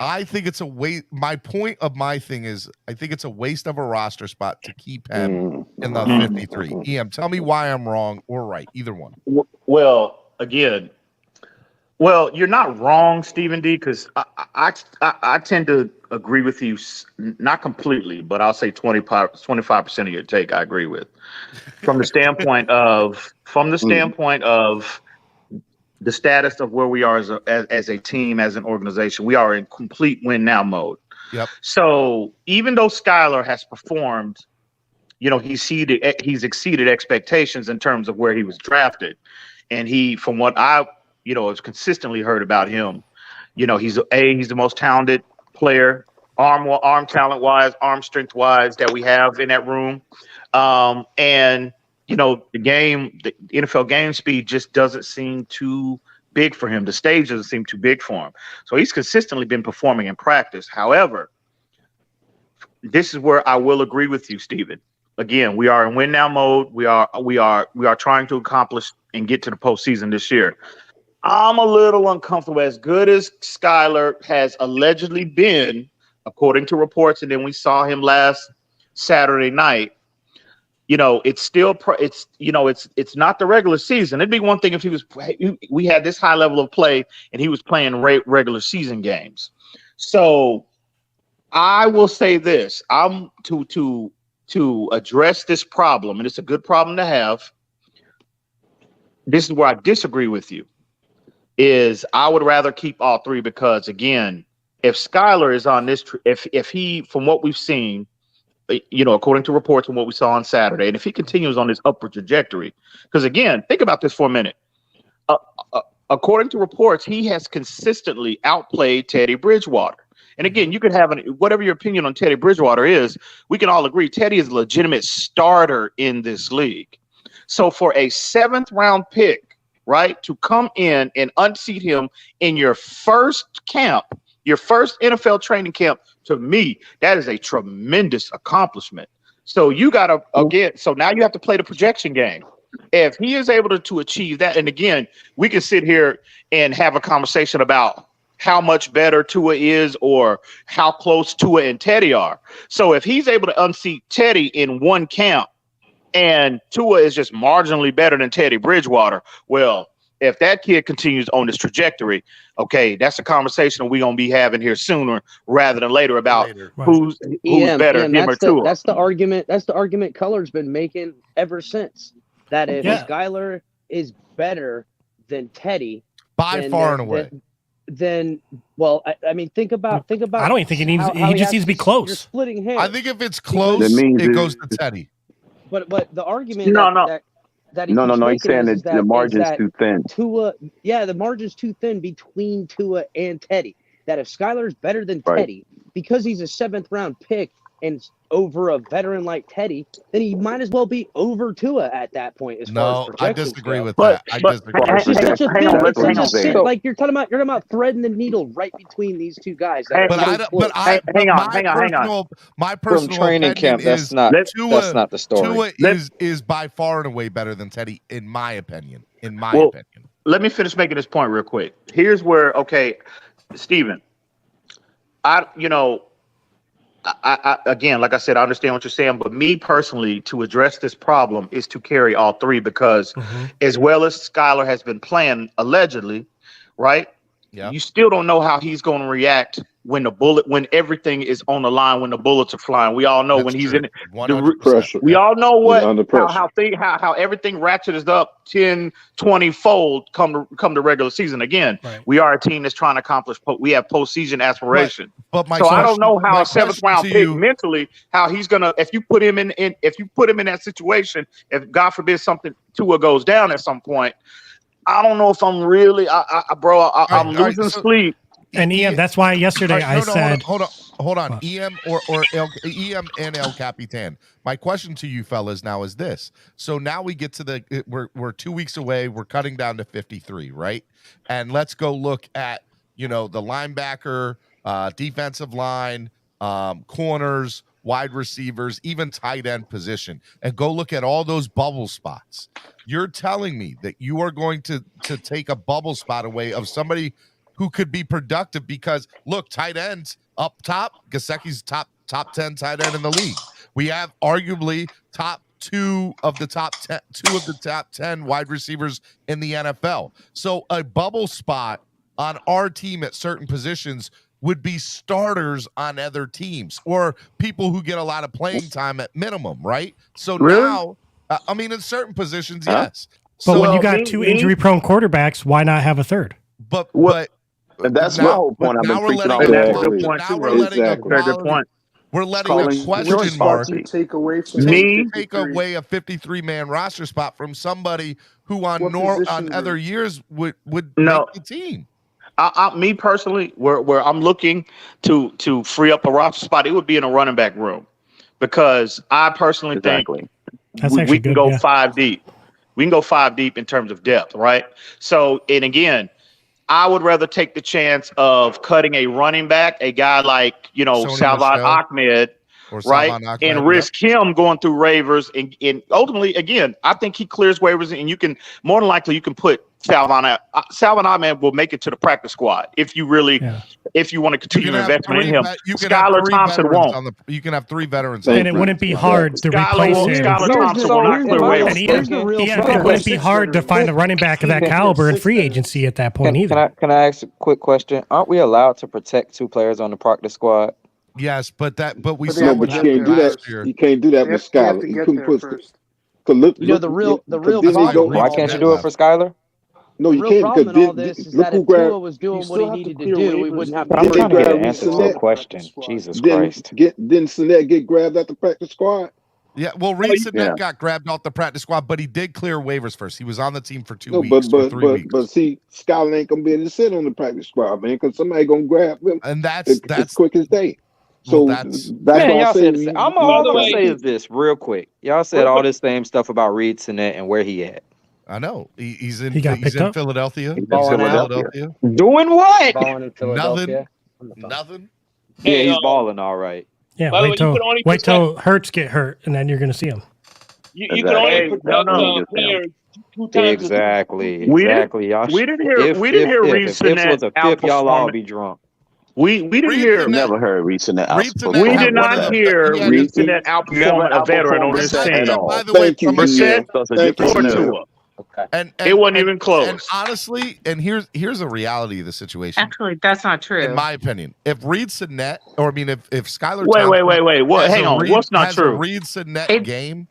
I think it's a waste. My point of my thing is, I think it's a waste of a roster spot to keep him in the 53. EM, tell me why I'm wrong or right, either one. Well, again. Well, you're not wrong, Stephen D, because I tend to agree with you, not completely, but I'll say 25% of your take I agree with. From the standpoint of the status of where we are as a team, as an organization, we are in complete win now mode. Yep. So even though Skyler has performed, he's exceeded expectations in terms of where he was drafted, and from what I have consistently heard about him. He's the most talented player, arm talent wise, arm strength wise that we have in that room. And the NFL game speed just doesn't seem too big for him. The stage doesn't seem too big for him. So he's consistently been performing in practice. However, this is where I will agree with you, Stephen. Again, we are in win now mode. We are trying to accomplish and get to the postseason this year. I'm a little uncomfortable. As good as Skyler has allegedly been, according to reports, and then we saw him last Saturday night. It's still it's not the regular season. It'd be one thing if we had this high level of play and he was playing regular season games. So I will say this: I'm to address this problem, and it's a good problem to have. This is where I disagree with you. Is I would rather keep all 3 because, again, if Skyler is on this, if he, from what we've seen, according to reports and what we saw on Saturday, and if he continues on this upward trajectory, because again, think about this for a minute. A according to reports, he has consistently outplayed Teddy Bridgewater. And again, you could have whatever your opinion on Teddy Bridgewater is, we can all agree Teddy is a legitimate starter in this league. So for a 7th round pick, right, to come in and unseat him in your first camp, your first NFL training camp, to me, that is a tremendous accomplishment. So you got to, again, so now you have to play the projection game. If he is able to achieve that, and again, we can sit here and have a conversation about how much better Tua is or how close Tua and Teddy are. So if he's able to unseat Teddy in one camp and Tua is just marginally better than Teddy Bridgewater, well, if that kid continues on this trajectory, okay, that's a conversation we're going to be having here sooner rather than later about who's better, him or Tua. That's the argument. That's the argument Color's been making ever since. That if Skyler is better than Teddy, by far and away, then well, I mean, think about. I don't even think he needs. He just needs to be close. You're splitting hairs. I think if it's close, it goes to Teddy. But the argument that he's saying that the margin's too thin. Tua, the margin's too thin between Tua and Teddy. That if Skyler's better than Teddy, because he's a 7th round pick and over a veteran like Teddy, then he might as well be over Tua at that point. I disagree with that. Like you're talking about threading the needle right between these two guys. Hang on. My personal from training camp, that's not the story. Tua is by far and away better than Teddy, in my opinion. Opinion. Let me finish making this point real quick. Here's where, Steven, I again, like I said, I understand what you're saying, but me personally, to address this problem is to carry all three because as well as Skyler has been playing allegedly, right? Yeah. You still don't know how he's going to react when when everything is on the line, when the bullets are flying. We all know when he's in the pressure. We all know how everything ratchets up 10, 20 fold come to regular season. Again, we are a team that's trying to accomplish. We have postseason aspiration. But I don't know how a 7th round pick mentally, how he's gonna. If you put him in that situation, if God forbid something Tua goes down at some point, I don't know if I'm really, I'm losing sleep. And EM, that's why yesterday I said, hold on, EM EM and El Capitan. My question to you fellas now is this: so now we get to we're 2 weeks away. We're cutting down to 53, right? And let's go look at the linebacker, defensive line, corners, wide receivers, even tight end position, and go look at all those bubble spots. You're telling me that you are going to take a bubble spot away of somebody who could be productive because look, tight ends up top, Gesicki's top 10 tight end in the league. We have arguably two of the top 10 wide receivers in the NFL. So a bubble spot on our team at certain positions would be starters on other teams or people who get a lot of playing time at minimum, right? So now, in certain positions, yes. But when you got two injury-prone quarterbacks, why not have a third? But that's my whole point. We're letting a question mark take away a 53-man roster spot from somebody who on other years would make the team. Me personally, where I'm looking to free up a roster spot, it would be in a running back room because I personally think we can go 5 deep. We can go 5 deep in terms of depth, right? So, and again, I would rather take the chance of cutting a running back, a guy like, Salvon Ahmed, right? And risk him going through waivers. And ultimately, again, I think he clears waivers and you can, more than likely, you can put Salvon Ahmed will make it to the practice squad if you really, if you want to continue investment in him. Skyler Thompson won't. You can have 3 veterans. And it wouldn't be hard to replace him. Skyler Thompson will not clear waivers. It wouldn't be hard to find a running back of that caliber in free agency at that point either. Can I ask a quick question? Aren't we allowed to protect 2 players on the practice squad? Yes, but we saw but you can't do that. You can't do that with Skyler. You couldn't put the real problem. Why can't you do it for Skyler? No, you can't. Problem in all this is that if Tua was doing what he needed to do, we wouldn't have. I'm trying to get an answer to a question. Jesus Christ! Didn't Sinet get grabbed at the practice squad? Yeah, well, Reed Sinnett got grabbed off the practice squad, but he did clear waivers first. He was on the team for 2 weeks or 3 weeks. But see, Skyler ain't gonna be able to sit on the practice squad, man, because somebody gonna grab him, and that's as quick as they. So that's Man, why y'all I'm said all I'm gonna say is this real quick. Y'all said all this same stuff about Reed Sinnett and where he at. I know he's in Philadelphia. Philadelphia. He's in Philadelphia. Doing what? Balling in Philadelphia. Nothing. Yeah, he's balling all right. Yeah, By the wait way, you till Hurts get hurt, and then you're going to see him. You can only protect players 2 times. Exactly. We Y'all didn't hear Reed Sinnett was a fifth, y'all all be drunk. We didn't hear. Never heard Reed Sinnett outperform. We did not hear Reed Sinnett outperform a veteran on this team. By the way, Brissett or Tua. Okay. And it wasn't even close. And honestly, and here's a reality of the situation. Actually, that's not true. In my opinion, if Reed Sinnett, or I mean, if Skyler, wait. What? Hang on. What's not true? Reed Sinnett game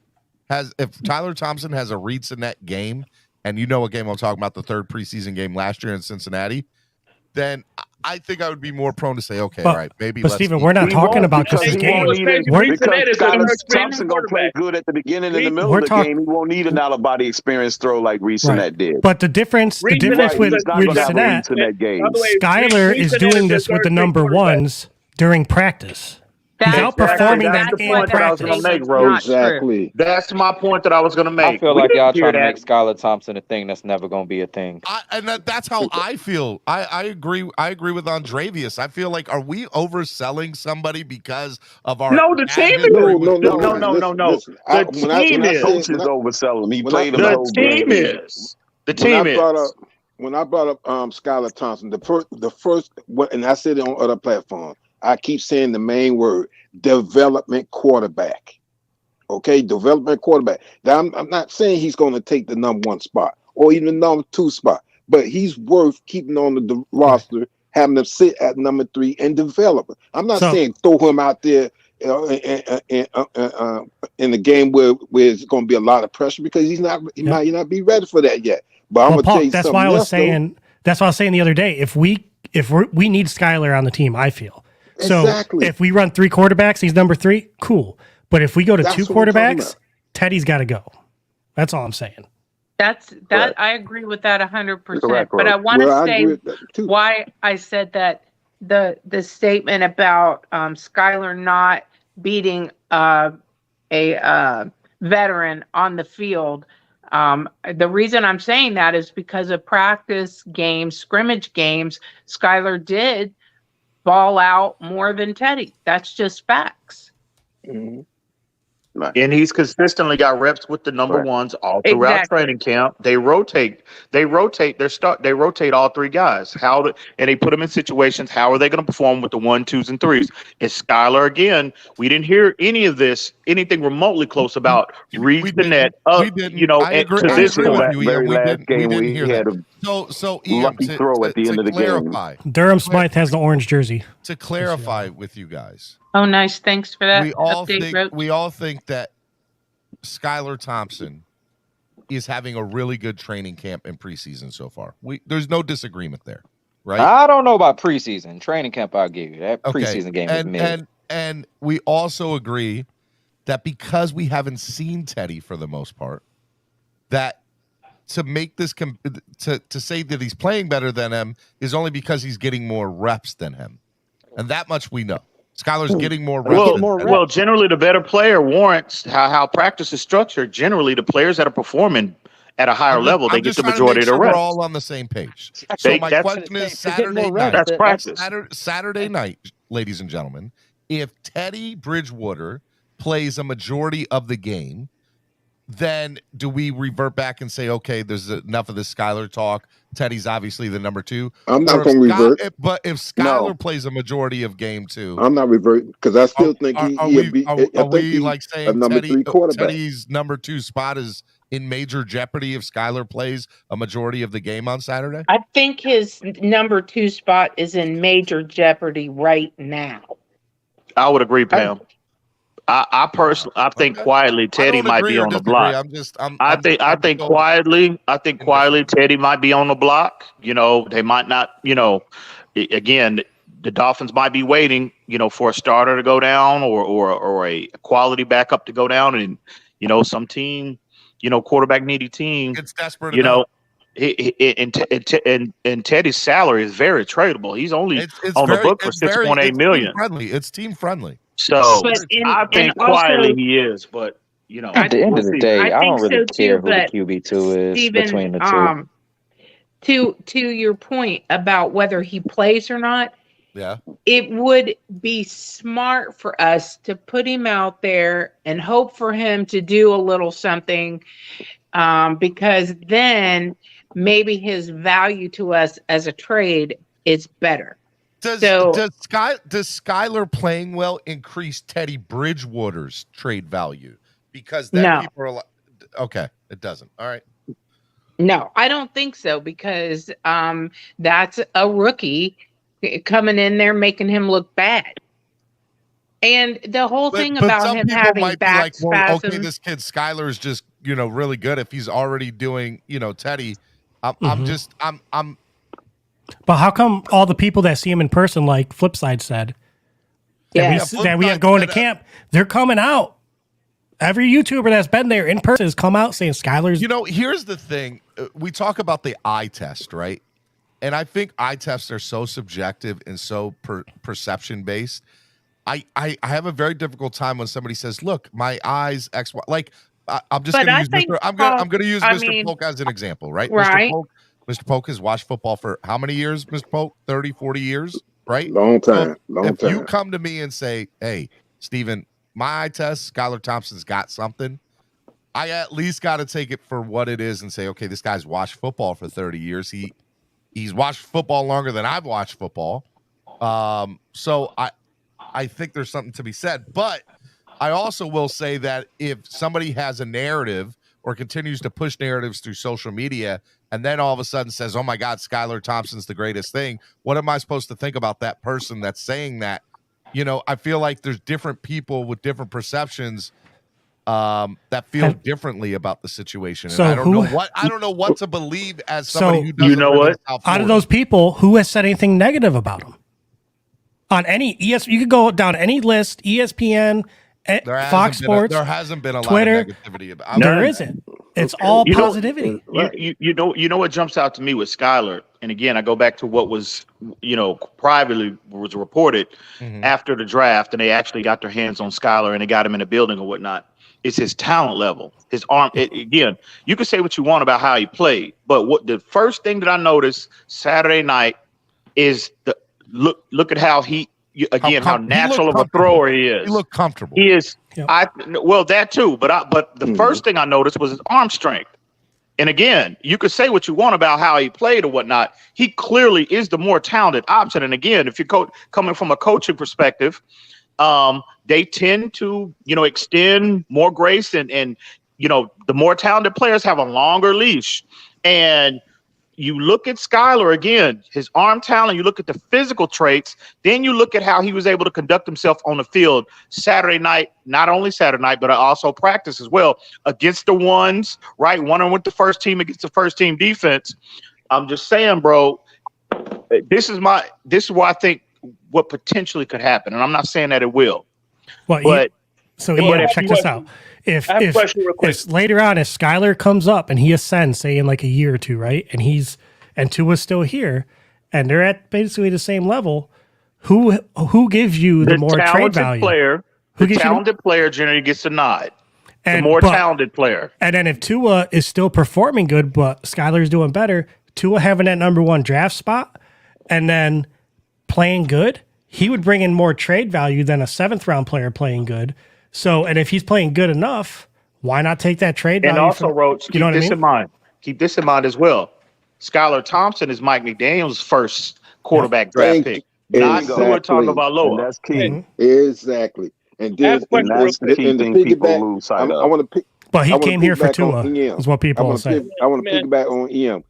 if Tyler Thompson has a Reed Sinnett game, and you know what game I'm talking about, the third preseason game last year in Cincinnati, then I think I would be more prone to say, okay, all right, maybe. But Steven, we're not talking about just his game. Because Skyler Thompson gonna play good at the beginning and the middle of the game. He won't need an out of body experience throw like Reed Sinnett did. But the difference with Reed Sinnett, Skyler is doing this with the number ones during practice. He's outperforming that in practice. Exactly. That's my point that I was going to make. I feel like y'all trying to make Skyler Thompson a thing that's never going to be a thing. That's how I feel. I agree. I agree with Andrevius. I feel like, are we overselling somebody because of our? No, the team is. No. The team is. Coach is overselling. He played him the whole game. The team is. When I brought up Skyler Thompson, the first, and I said it on other platforms. I keep saying the main word, development quarterback. Okay, development quarterback. Now, I'm not saying he's going to take the number 1 spot or even the number 2 spot, but he's worth keeping on the roster, having him sit at number 3 and develop. I'm not saying throw him out there in the game where it's going to be a lot of pressure, because he might not be ready for that yet. But I'm going to tell you that's something why I was else, saying. That's what I was saying the other day. If we need Skyler on the team, I feel. So if we run 3 quarterbacks, he's number 3, cool. But if we go to 2 quarterbacks, Teddy's got to go. That's all I'm saying. That I agree with that 100%. But I want to say why I said that the statement about Skyler not beating a veteran on the field. The reason I'm saying that is because of practice games, scrimmage games, Skyler did ball out more than Teddy. That's just facts. Mm-hmm. And he's consistently got reps with the number ones all throughout training camp. They rotate all 3 guys. And they put them in situations. How are they going to perform with the 1, 2s, and 3s? It's Skyler again. We didn't hear anything remotely close about Reed Sinnett. To this point, very last game we had a lucky throw at the end of the game. Durham Smythe has the orange jersey. To clarify with you guys. Oh, nice. Thanks for that. We all think that Skyler Thompson is having a really good training camp in preseason so far. There's no disagreement there, right? I don't know about preseason. Training camp, I'll give you. That preseason game is mid. And we also agree that because we haven't seen Teddy for the most part, that to make this to say that he's playing better than him is only because he's getting more reps than him. And that much we know. Skyler's getting more reps. Well, generally the better player warrants how practice is structured. Generally, the players that are performing at a higher level, they get the majority of the reps. We're all on the same page. So my question is Saturday night. That's practice. Saturday night, ladies and gentlemen, if Teddy Bridgewater plays a majority of the game, then do we revert back and say, okay, there's enough of this Skyler talk? Teddy's obviously the number 2. I'm not going to revert. But if Skyler plays a majority of game 2, I'm not reverting, because I still think he'll be saying a number 3 quarterback. Teddy's number 2 spot is in major jeopardy if Skyler plays a majority of the game on Saturday? I think his number 2 spot is in major jeopardy right now. I would agree, Pam. I personally, I think quietly Teddy might be on the block. I think quietly Teddy might be on the block. They might not. Again, the Dolphins might be waiting, for a starter to go down or a quality backup to go down, and some team, quarterback needy team, it's desperate. And Teddy's salary is very tradable. He's only on the book for $6.8 million. It's team friendly. So I think quietly he is, but at the end of the day, I don't really care who the but QB2 is Steven, between the two. To your point about whether he plays or not, yeah, it would be smart for us to put him out there and hope for him to do a little something, because then maybe his value to us as a trade is better. Does Skyler playing well increase Teddy Bridgewater's trade value? Because then people are like, okay, it doesn't. All right. No, I don't think so, because that's a rookie coming in there making him look bad. And the whole thing about him having back spasms. Okay, this kid Skyler is just really good. If he's already doing Teddy, I'm. But how come all the people that see him in person, like Flipside said, that we have going to camp, they're coming out? Every YouTuber that's been there in person has come out saying Skyler's. Here's the thing. We talk about the eye test, right? And I think eye tests are so subjective and so perception based. I have a very difficult time when somebody says, "Look, my eyes X, Y." Like I'm just going to use Mr. Polk as an example, right? Right. Mr. Polk has watched football for how many years, Mr. Polk? 30, 40 years, right? Long time. If you come to me and say, "Hey, Steven, my eye test, Skyler Thompson's got something," I at least got to take it for what it is and say, okay, this guy's watched football for 30 years. He's watched football longer than I've watched football. So I think there's something to be said. But I also will say that if somebody has a narrative or continues to push narratives through social media and then all of a sudden says, oh my God, Skyler Thompson's the greatest thing, what am I supposed to think about that person that's saying that? I feel like there's different people with different perceptions that feel differently about the situation. And So I don't know what to believe as somebody who doesn't out of those people, who has said anything negative about him? On any you could go down any list, ESPN, Fox Sports, there hasn't been a Twitter, lot of negativity about it. There isn't. It's all positivity. You know what jumps out to me with Skyler, and again I go back to what was privately was reported after the draft, and they actually got their hands on Skyler and they got him in a building or whatnot. It's his talent level, his arm. Again, you can say what you want about how he played, but what the first thing that I noticed Saturday night is the look at how how natural of a thrower he is. He looked comfortable. He is. Well, that too, but the first thing I noticed was his arm strength. And again, you could say what you want about how he played or whatnot. He clearly is the more talented option. And again, if you're coming from a coaching perspective, they tend to, extend more grace and the more talented players have a longer leash. And you look at Skyler again, his arm talent, you look at the physical traits, then you look at how he was able to conduct himself on the field Saturday night, not only Saturday night, but also practice as well against the ones, right? One with the first team against the first team defense. I'm just saying, bro, this is where I think what potentially could happen. And I'm not saying that it will. Check this out. If later on, if Skyler comes up and he ascends, say in like a year or two, right, and Tua's still here, and they're at basically the same level, who gives you the more trade value? The talented player generally gets a nod. The more talented player. And then if Tua is still performing good, but Skyler's doing better, Tua having that number one draft spot and then playing good, he would bring in more trade value than a 7th round player playing good. So, and if he's playing good enough, why not take that trade value? And also, Roach, keep this in mind. Keep this in mind as well. Skyler Thompson is Mike McDaniel's first quarterback draft pick. Not Tua Tagovailoa. That's key. Exactly. And that's the key thing people lose sight of. I want to pick. But he came here for Tua, is what people will say. I want to piggyback on EM.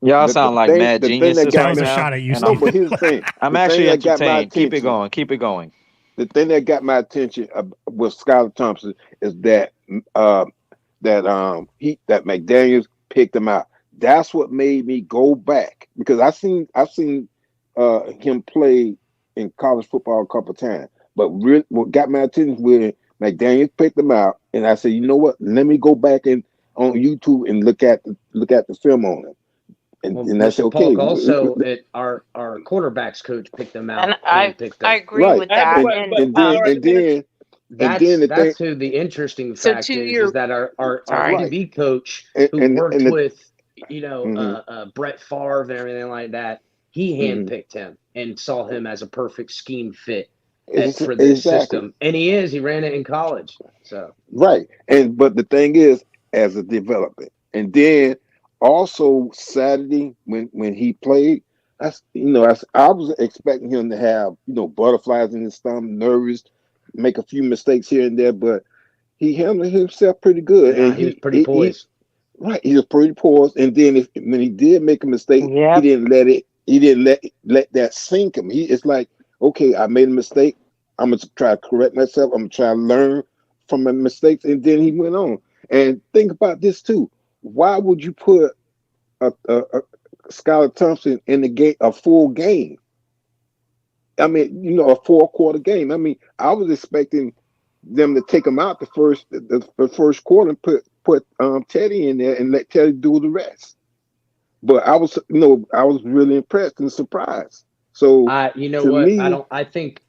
Y'all sound like mad geniuses right now. Shot at you, but here's the thing. I'm actually entertained. Keep it going. Keep it going. The thing that got my attention with Skyler Thompson is that McDaniels picked him out. That's what made me go back because I seen him play in college football a couple times. But really, what got my attention when McDaniels picked him out, and I said, you know what? Let me go back and on YouTube and look at the film on him. And that's okay. Also, our quarterbacks coach picked them out. And I agree with that. That's who the interesting fact is that our QB coach who worked with Brett Favre and everything like that, he handpicked him and saw him as a perfect scheme fit for this system, and he ran it in college. So but the thing is, as a development, and then also Saturday when he played, I was expecting him to have butterflies in his stomach, nervous, make a few mistakes here and there, but he handled himself pretty good. Yeah, and he was pretty poised. He was pretty poised. And then when he did make a mistake, he didn't let that sink him. It's like, okay, I made a mistake. I'm gonna try to correct myself. I'm gonna try to learn from my mistakes. And then he went on. And think about this too. Why would you put a Skyler Thompson in the game, a full game? I mean, a 4-quarter game. I mean, I was expecting them to take him out the first quarter and put Teddy in there and let Teddy do the rest. But I was really impressed and surprised. So I think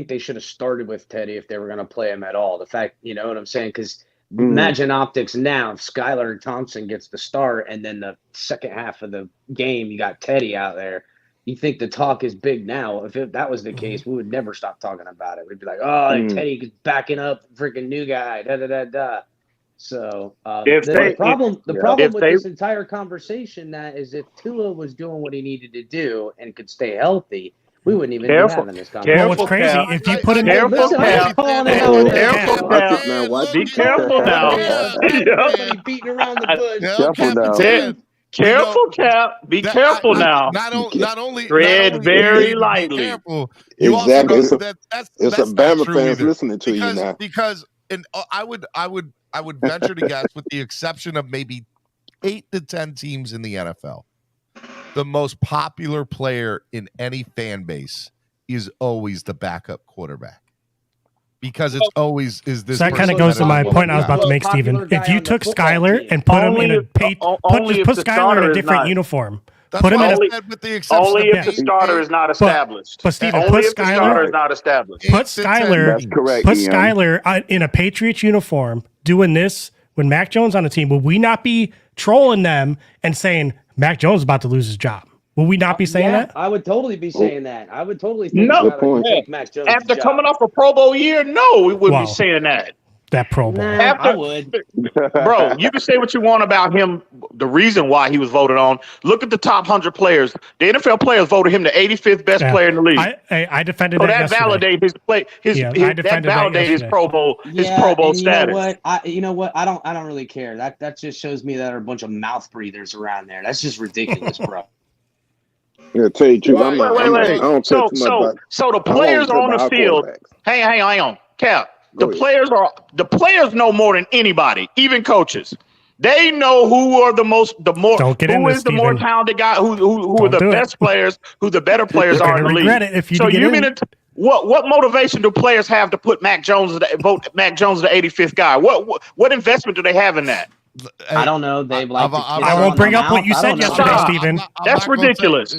they should have started with Teddy if they were going to play him at all. The fact, you know what I'm saying? Because imagine optics now if Skyler Thompson gets the start and then the second half of the game you got Teddy out there. You think the talk is big now. If that was the case, we would never stop talking about it. We'd be like, Teddy's backing up freaking new guy, da-da-da-da. So the problem with this entire conversation is if Tua was doing what he needed to do and could stay healthy, we wouldn't even be having this conversation. Well, what's crazy, if you put him in... Be careful now. Beating around the bush. Careful, Cap. Be careful now. Not only tread very lightly. Careful. Exactly. It's a Bama fans listening to you now. Because I would venture to guess, with the exception of maybe 8 to 10 teams in the NFL, the most popular player in any fan base is always the backup quarterback. Because it's always is this. So that kind of goes to my point I was about to make, Steven. If you took Skyler and put him in put Skyler in a different uniform. Put him in with the exception only if the starter is not established. But Steven, only if the starter is not established. Put Skyler in a Patriots uniform doing this when Mac Jones on the team. Would we not be trolling them and saying Mac Jones is about to lose his job? Will we not be saying that? I would totally be saying that. I would totally think Mac Jones after coming off a Pro Bowl year, no, we wouldn't be saying that. That Pro Bowl. I would. Bro, you can say what you want about him, the reason why he was voted on. Look at the top 100 players. The NFL players voted him the 85th best player in the league. I defended that yesterday. Validated his play. That validated his Pro Bowl status. You know what? I don't really care. That just shows me that there are a bunch of mouth breathers around there. That's just ridiculous, bro. Yeah, tell you the truth. Wait. I don't so the players are on the field. Hang on, Cap. The players know more than anybody, even coaches. They know who is the more talented guy, who are the best players, who the better players are in the league. What motivation do players have to put Mac Jones vote Mac Jones the 85th guy? What investment do they have in that? I don't know. They I won't bring up what you said yesterday, Steven. That's ridiculous.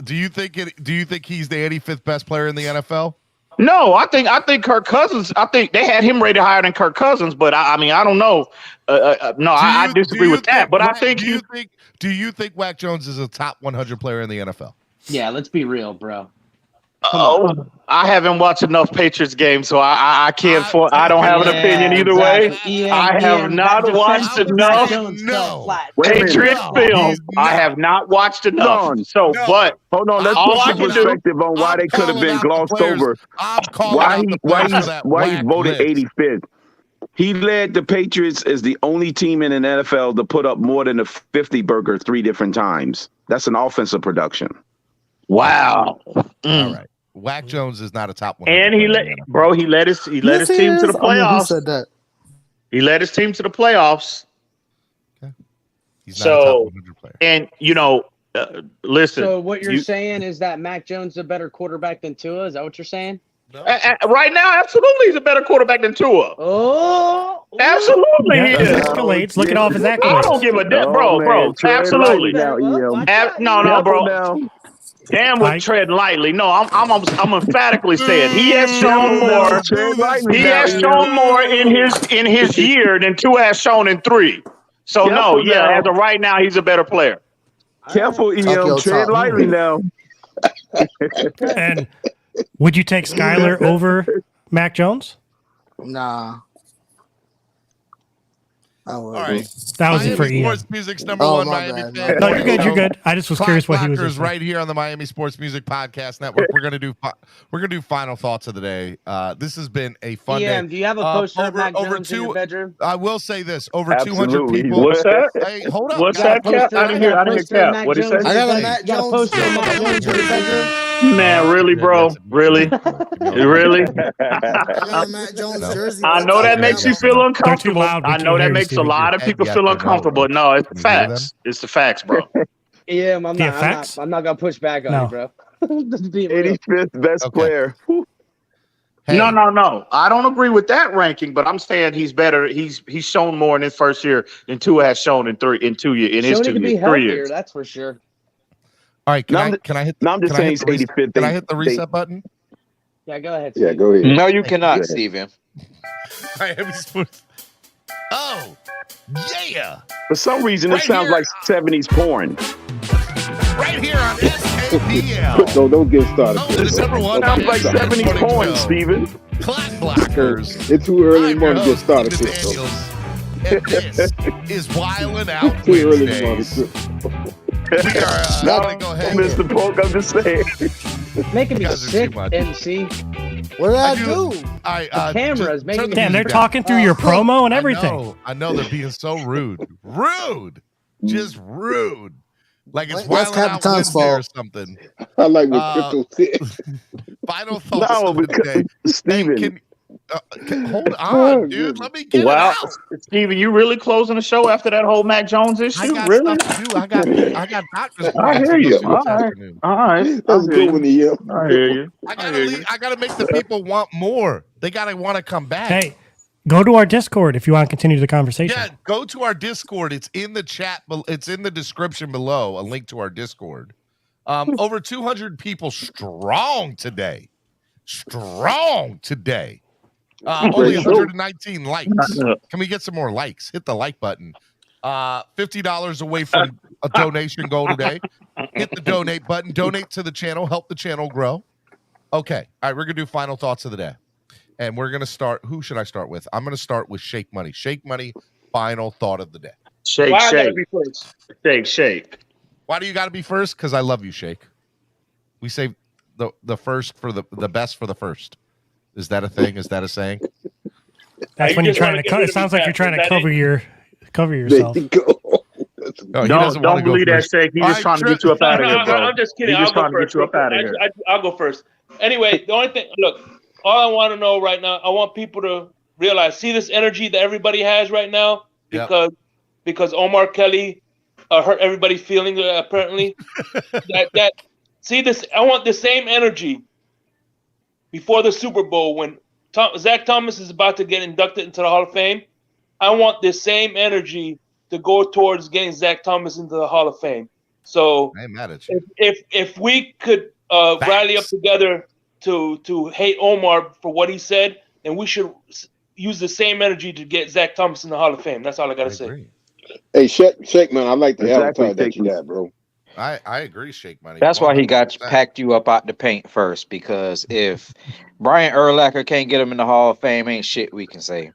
Do you think he's the 85th best player in the NFL? No, I think Kirk Cousins. I think they had him rated higher than Kirk Cousins, but I mean I don't know. I disagree with that. But I think do you think Mac Jones is a top 100 player in the NFL? Yeah, let's be real, bro. I haven't watched enough Patriots games, so I can't. I don't have an opinion either way. I have not watched enough Patriots film. I have not watched enough. But hold on, let's put some perspective on why they could have been glossed over. Why he's voted 85th. He led the Patriots as the only team in an NFL to put up more than a 50 burger 3 different times. That's an offensive production. Wow. All right. Mac Jones is not a top 100. And he led his team to the playoffs. Who said that? He led his team to the playoffs. Okay. He's not a top 100 player. And Listen. So what you're saying is that Mac Jones is a better quarterback than Tua? Is that what you're saying? No. Right now, absolutely, he's a better quarterback than Tua. Oh, absolutely, yeah, he his is. accolades. Look at all of his accolades. I don't give a damn, bro. Absolutely. No, bro. Damn, with tread lightly. No, I'm emphatically saying he has shown more. He has shown more in his year than Tua has shown in 3. So no, yeah, as of right now, he's a better player. Careful, EM. Tread lightly now. And would you take Skyler over Mac Jones? Nah. All right. That was it for Ian. Sports Music's #1 Miami fan. No, you're good. You're good. I just was curious what he was. Clockblockers right here on the Miami Sports Music Podcast Network. We're gonna do final thoughts of the day. This has been a fun day. Do you have a poster of Mac Jones in your bedroom? I will say this: over 200 people. What's that? Hey, hold up. What's that, Cap? I didn't hear Cap. What did he say? I got a Mac Jones poster of Mac Jones in your bedroom. Man, really, bro? Really? Really? I know that makes you feel uncomfortable. I know that makes a lot of people feel uncomfortable. No, it's the facts. It's the facts, bro. Yeah, I'm not gonna push back on you, bro. 85th best player. Hey. No. I don't agree with that ranking, but I'm saying he's better. He's shown more in his first year than Tua has shown in his 2 years, 3 years. That's for sure. All right, can I hit? No, I'm just saying he's 85th. Can I hit the reset button? Yeah, go ahead. Yeah, go ahead. No, you cannot, Steven. Miami Sports. Oh, yeah. For some reason, it sounds like 70s porn. Right here on SAPL. Don't get started. #1 Sounds like 70s porn, Steven. CLOCKBLOCKERS. It's too early in the morning to get started. And this is Wildin' Out Too early in the Wednesdays. morning. We are going to go ahead. Mr. Polk, I'm just saying. Making me sick, MC. What did I do? The cameras making me Damn, they're talking through your promo and everything. I know they're being so rude. Just rude. Like it's That's Wildin' Captain Out Tom's Wednesday or fault. something. I like what Crypto said. Final thoughts No, of the because day. Steven. Hold on, dude. Let me get it out. Steven, you really closing the show after that whole Mac Jones issue? I got Really? stuff to do. I got doctor's I hear you. All right. That's good when you yell. I hear you. I gotta make the people want more. They gotta want to come back. Hey, go to our Discord if you want to continue the conversation. Yeah, go to our Discord. It's in the chat. It's in the description below. A link to our Discord. Over 200 people strong today. Only 119 likes. Can we get some more likes? Hit the like button. $50 away from a donation goal today. Hit the donate button. Donate to the channel. Help the channel grow. Okay. All right. We're going to do final thoughts of the day. And we're going to start. Who should I start with? I'm going to start with Shake Money. Shake Money, final thought of the day. Shake. Why do you got to be first? Because I love you, Shake. We say the first for the best for the first. Is that a thing? Is that a saying? That's when you're trying to. It sounds like you're trying to cover yourself. Don't believe that, Shake. He's just trying to get you up out of here, bro. I'm just kidding. He's just trying to get you up out of here. I'll go first. Anyway, the only thing, look, all I want to know right now, I want people to realize, see this energy that everybody has right now, because Omar Kelly hurt everybody's feelings apparently. See this. I want the same energy before the Super Bowl when Zach Thomas is about to get inducted into the Hall of Fame. I want the same energy to go towards getting Zach Thomas into the Hall of Fame. So I ain't mad at you. If we could rally up together to hate Omar for what he said, then we should use the same energy to get Zach Thomas in the Hall of Fame. That's all I gotta say. Hey, Shake, man, I like the avatar that you got, bro. I agree, Shake Money. That's why he packed you up out the paint first, because if Brian Urlacher can't get him in the Hall of Fame, ain't shit we can say.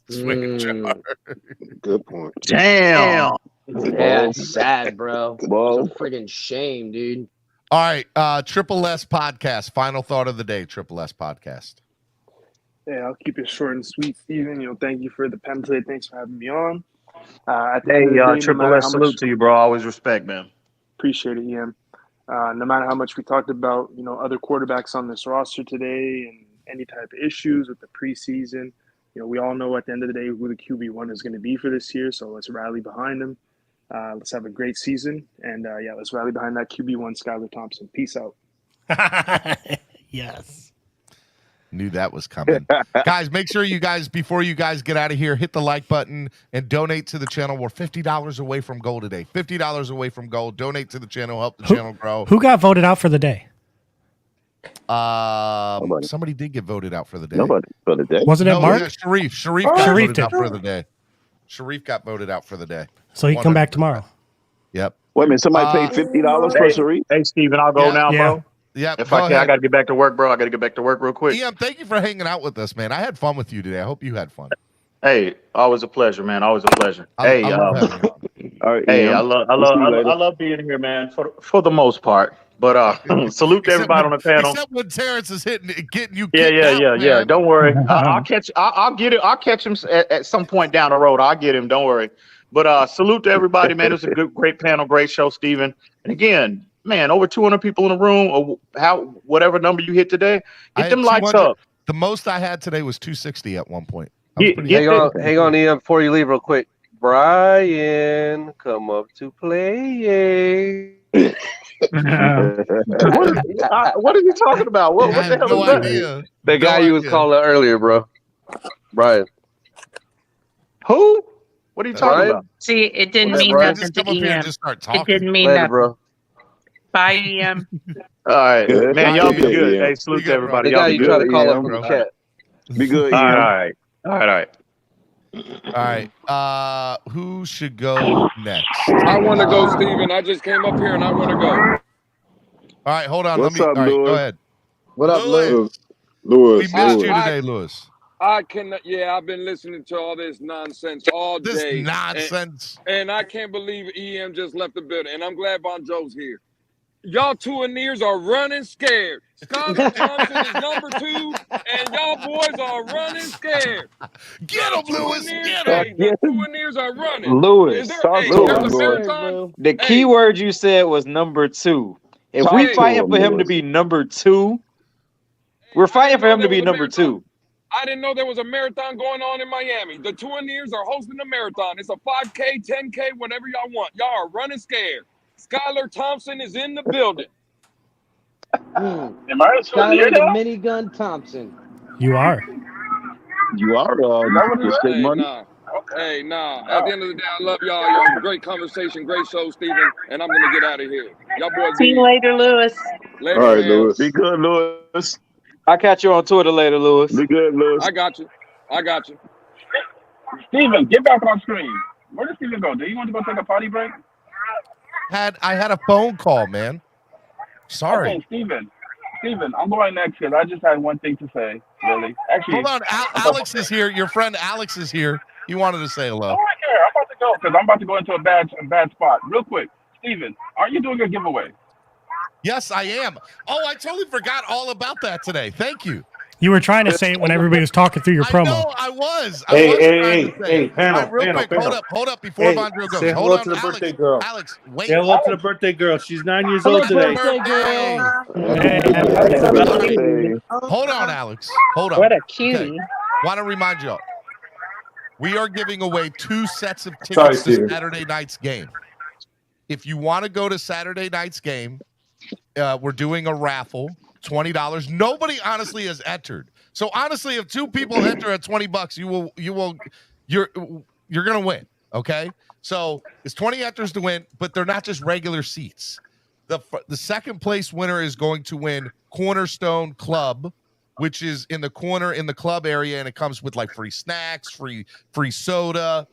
Good point. Damn. Yeah, it's sad, bro. Whoa. It's a freaking shame, dude. All right, Triple S Podcast. Final thought of the day, Triple S Podcast. Yeah, I'll keep it short and sweet, Steven. Thank you for the template. Thanks for having me on. Hey, Triple S, salute to you, bro. Always respect, man. Appreciate it, Ian. No matter how much we talked about, other quarterbacks on this roster today and any type of issues with the preseason, we all know at the end of the day who the QB1 is going to be for this year. So let's rally behind him. Let's have a great season. And yeah, let's rally behind that QB1 Skyler Thompson. Peace out. Yes. Knew that was coming. Guys, make sure you guys, before you guys get out of here, hit the like button and donate to the channel. We're $50 away from goal today. $50 away from goal. Donate to the channel. Help the channel grow. Who got voted out for the day? Somebody did get voted out for the day. Nobody for the day. Wasn't it Mark? Yeah, Sharif. Sharif got voted out for the day. Sharif got voted out for the day. So he can come back tomorrow. Yep. Wait a minute, somebody paid $50 for Sharif? Hey, Steven, I'll go now, bro. Yeah. If I can, I got to get back to work, bro. I got to get back to work real quick. Ian, thank you for hanging out with us, man. I had fun with you today. I hope you had fun. Hey, always a pleasure, man. Always a pleasure. I love being here, man. For the most part. But salute to everybody on the panel. Except when Terrence is getting you. Yeah. Don't worry. I'll catch. I'll get it. I'll catch him at some point down the road. I'll get him. Don't worry. But salute to everybody, man. It was a great panel, great show, Steven. And again, man, over 200 people in the room, or whatever number you hit today, get them lights up. The most I had today was 260 at one point. Hang on, Ian, before you leave real quick. Brian, come up to play. What are you talking about? What the hell is that? The guy you was calling earlier, bro. Brian. Who? What are you talking about? See, it didn't mean Brian? nothing Just to come up here and Ian. just start It talking. didn't mean Later, nothing. bro. Bye, Ian. All right, man. Y'all be Be good, good. Ian. Hey, salute to everybody. The guy Y'all be you good. try to call Ian. up from the chat. Be good, All Ian. right. Who should go next? I want to go, Steven. I just came up here and I want to go. All right, hold on. What's All up, right, Louis? go ahead. What up, Lewis? Lewis. We missed you today, Lewis. I cannot. Yeah, I've been listening to all this nonsense all day. This nonsense. And I can't believe EM just left the building. And I'm glad Bon Joe's here. Y'all Tuaneers are running scared. Skyler Thompson is number 2, and y'all boys are running scared. Get him, Lewis. Get Hey, him. the Tuaneers are running. Lewis, There's a marathon. the key word you said was number 2. If we fighting for him to be number 2, we're fighting for him to be number 2. I didn't know there was a marathon going on in Miami. The Tuaneers are hosting a marathon. It's a 5K, 10K, whatever y'all want. Y'all are running scared. Skyler Thompson is in the building. Am I Skyler the minigun Thompson. You are. You are your state money. Hey, At the end of the day, I love y'all. Y'all great conversation, great show, Steven. And I'm gonna get out of here. Y'all boys. See you later, Lewis. Later, All right, man. Lewis. Be good, Lewis. I'll catch you on Twitter later, Lewis. Be good, Lewis. I got you. Steven, get back on screen. Where did Steven go? Did he want to go take a potty break? I had a phone call, man. Sorry. Okay, Steven, I'm going next because I just had one thing to say, really. Actually, Hold on. Alex is here. Your friend Alex is here. You wanted to say hello. I'm about to go because I'm about to go into a bad spot. Real quick, Steven, are you doing a giveaway? Yes, I am. Oh, I totally forgot all about that today. Thank you. You were trying to say it when everybody was talking through your promo. No, I was. Hey, panel, real panel, quick, panel. hold up before Vondro goes. Say Hold hello on, to the Alex. birthday girl. Alex, wait. Say hello to the birthday girl. She's 9 years Hello, old today. Hold on, Alex. Hold on. What a cutie. Okay. Want to remind you all, we are giving away 2 sets of tickets Sorry, to Steven. Saturday night's game. If you want to go to Saturday night's game, we're doing a raffle, $20. Nobody honestly has entered. So honestly, if 2 people enter at $20, you're gonna win. Okay. So it's 20 enters to win, but they're not just regular seats. The second place winner is going to win Cornerstone Club, which is in the corner in the club area, and it comes with like free snacks, free soda.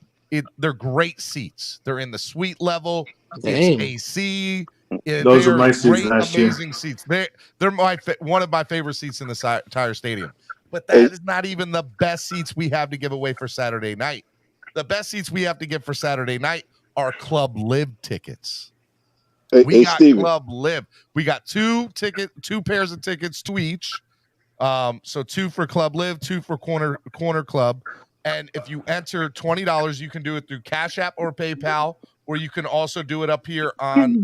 They're great seats. They're in the suite level. Dang. It's AC. Those are my seats last year. Amazing seats. They're one of my favorite seats in the entire stadium. But that is not even the best seats we have to give away for Saturday night. The best seats we have to give for Saturday night are Club Live tickets. We got Steven. Club Live. We got 2 pairs of tickets to each. So 2 for Club Live, 2 for Corner Club. And if you enter $20, you can do it through Cash App or PayPal, or you can also do it up here on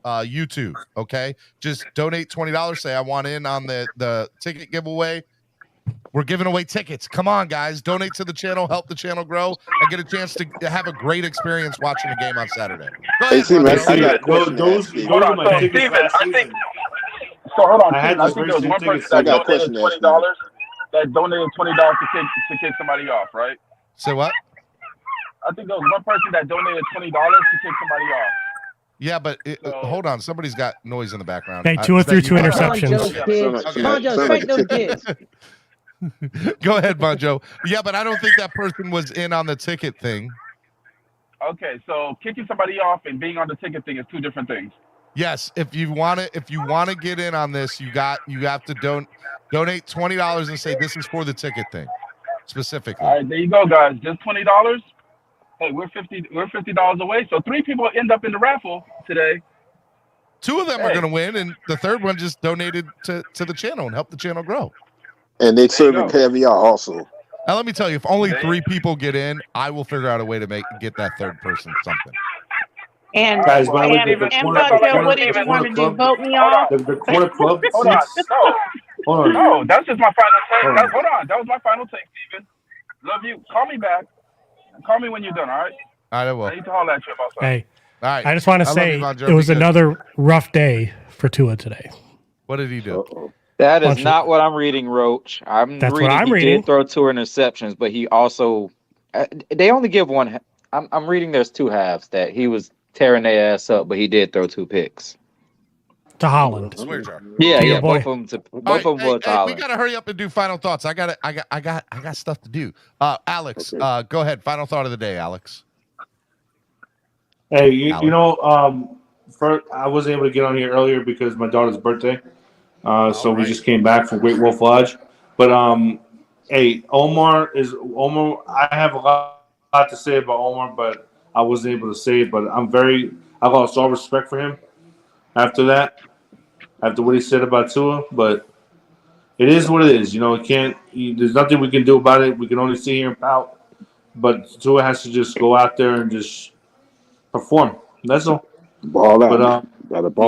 YouTube. Okay, just donate $20. Say I want in on the ticket giveaway, We're giving away tickets. Come on, guys. Donate to the channel, help the channel grow, and get a chance to have a great experience watching the game on Saturday. Go ahead, Steven, Monjo. I got a question. Those are my tickets Steven, last I think. season. So hold on, I had Steven. I those think very there was same one tickets. person I that got a question donated to ask $20. That donated $20 to kick somebody off, right? Say what? I think there was one person that donated $20 to kick somebody off. Yeah, but hold on. Somebody's got noise in the background. Hey, Tua threw 2 interceptions. Come on, Joe, spank those kids. Go ahead, Monjo. Yeah, but I don't think that person was in on the ticket thing. Okay, so kicking somebody off and being on the ticket thing is two different things. Yes, if you want to get in on this, you have to donate $20 and say this is for the ticket thing specifically. All right, there you go, guys. Just $20. Hey, we're $50 away. So 3 people end up in the raffle today. 2 of them are going to win, and the third one just donated to the channel and helped the channel grow. And they serving caviar also. Now let me tell you, if only 3 people get in, I will figure out a way to get that third person something. And Guys, by the way, Buckhead, what did you want to do? Vote me off? The corner club. Hold on. Hold on. No, that's just my final take. Hold on. Hold on. That was my final take, Steven. Love you. Call me back. Call me when you're done, all right? All right, I will. I need to holler at you about something. Hey, all right. I just want to say it was another rough day for Tua today. What did he do? That is not what I'm reading, Roach. That's reading what I'm he reading. did throw 2 interceptions, but he also they only give one. I'm reading there's 2 halves that he was tearing their ass up, but he did throw 2 picks to Holland. Yeah, both of them. Both of them were to Holland. We gotta hurry up and do final thoughts. I got stuff to do. Alex, go ahead. Final thought of the day, Alex. Hey, you know, first, I wasn't able to get on here earlier because my daughter's birthday. So we just came back from Great Wolf Lodge. But hey, Omar. I have a lot to say about Omar, but I wasn't able to say it. But I lost all respect for him after that, after what he said about Tua. But it is what it is. You know, there's nothing we can do about it. We can only sit here and pout. But Tua has to just go out there and just perform. That's all. Ball out. But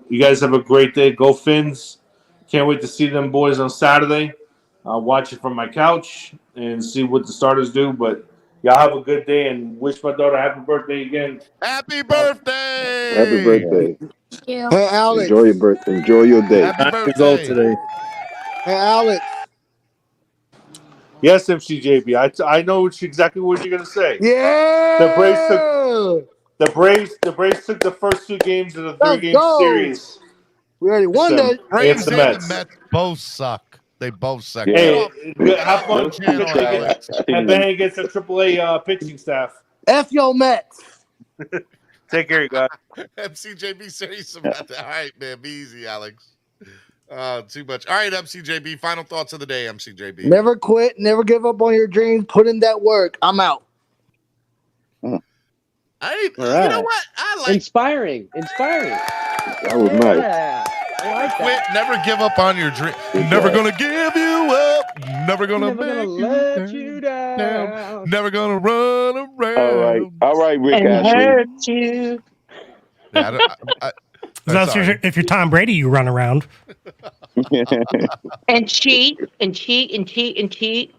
you guys have a great day. Go Fins. Can't wait to see them boys on Saturday. I'll watch it from my couch and see what the starters do. But y'all have a good day and wish my daughter happy birthday again. Happy birthday! Happy birthday. Hey, Alex. Enjoy your birthday. Enjoy your day. Happy birthday today. Hey, Alex. Yes, MCJB. I know exactly what you're gonna say. Yeah. The Braves took the first 2 games of the 3-game series. We already won that. Braves and the Mets both suck. They both suck. Hey, have fun. Headbang against the AAA pitching staff. F your Mets. Take care, you guys. MCJB serious about that. All right, man. Be easy, Alex. Too much. All right, MCJB. Final thoughts of the day, MCJB. Never quit. Never give up on your dreams. Put in that work. I'm out. You know what? I like inspiring. That was nice. Yeah, I like quit. that. Never give up on your dream. Never gonna give you up. Never gonna let you down. Never gonna run around. All right, Rick and Ashley. hurt you. Yeah, if you're Tom Brady, you run around and cheat and cheat and cheat and cheat.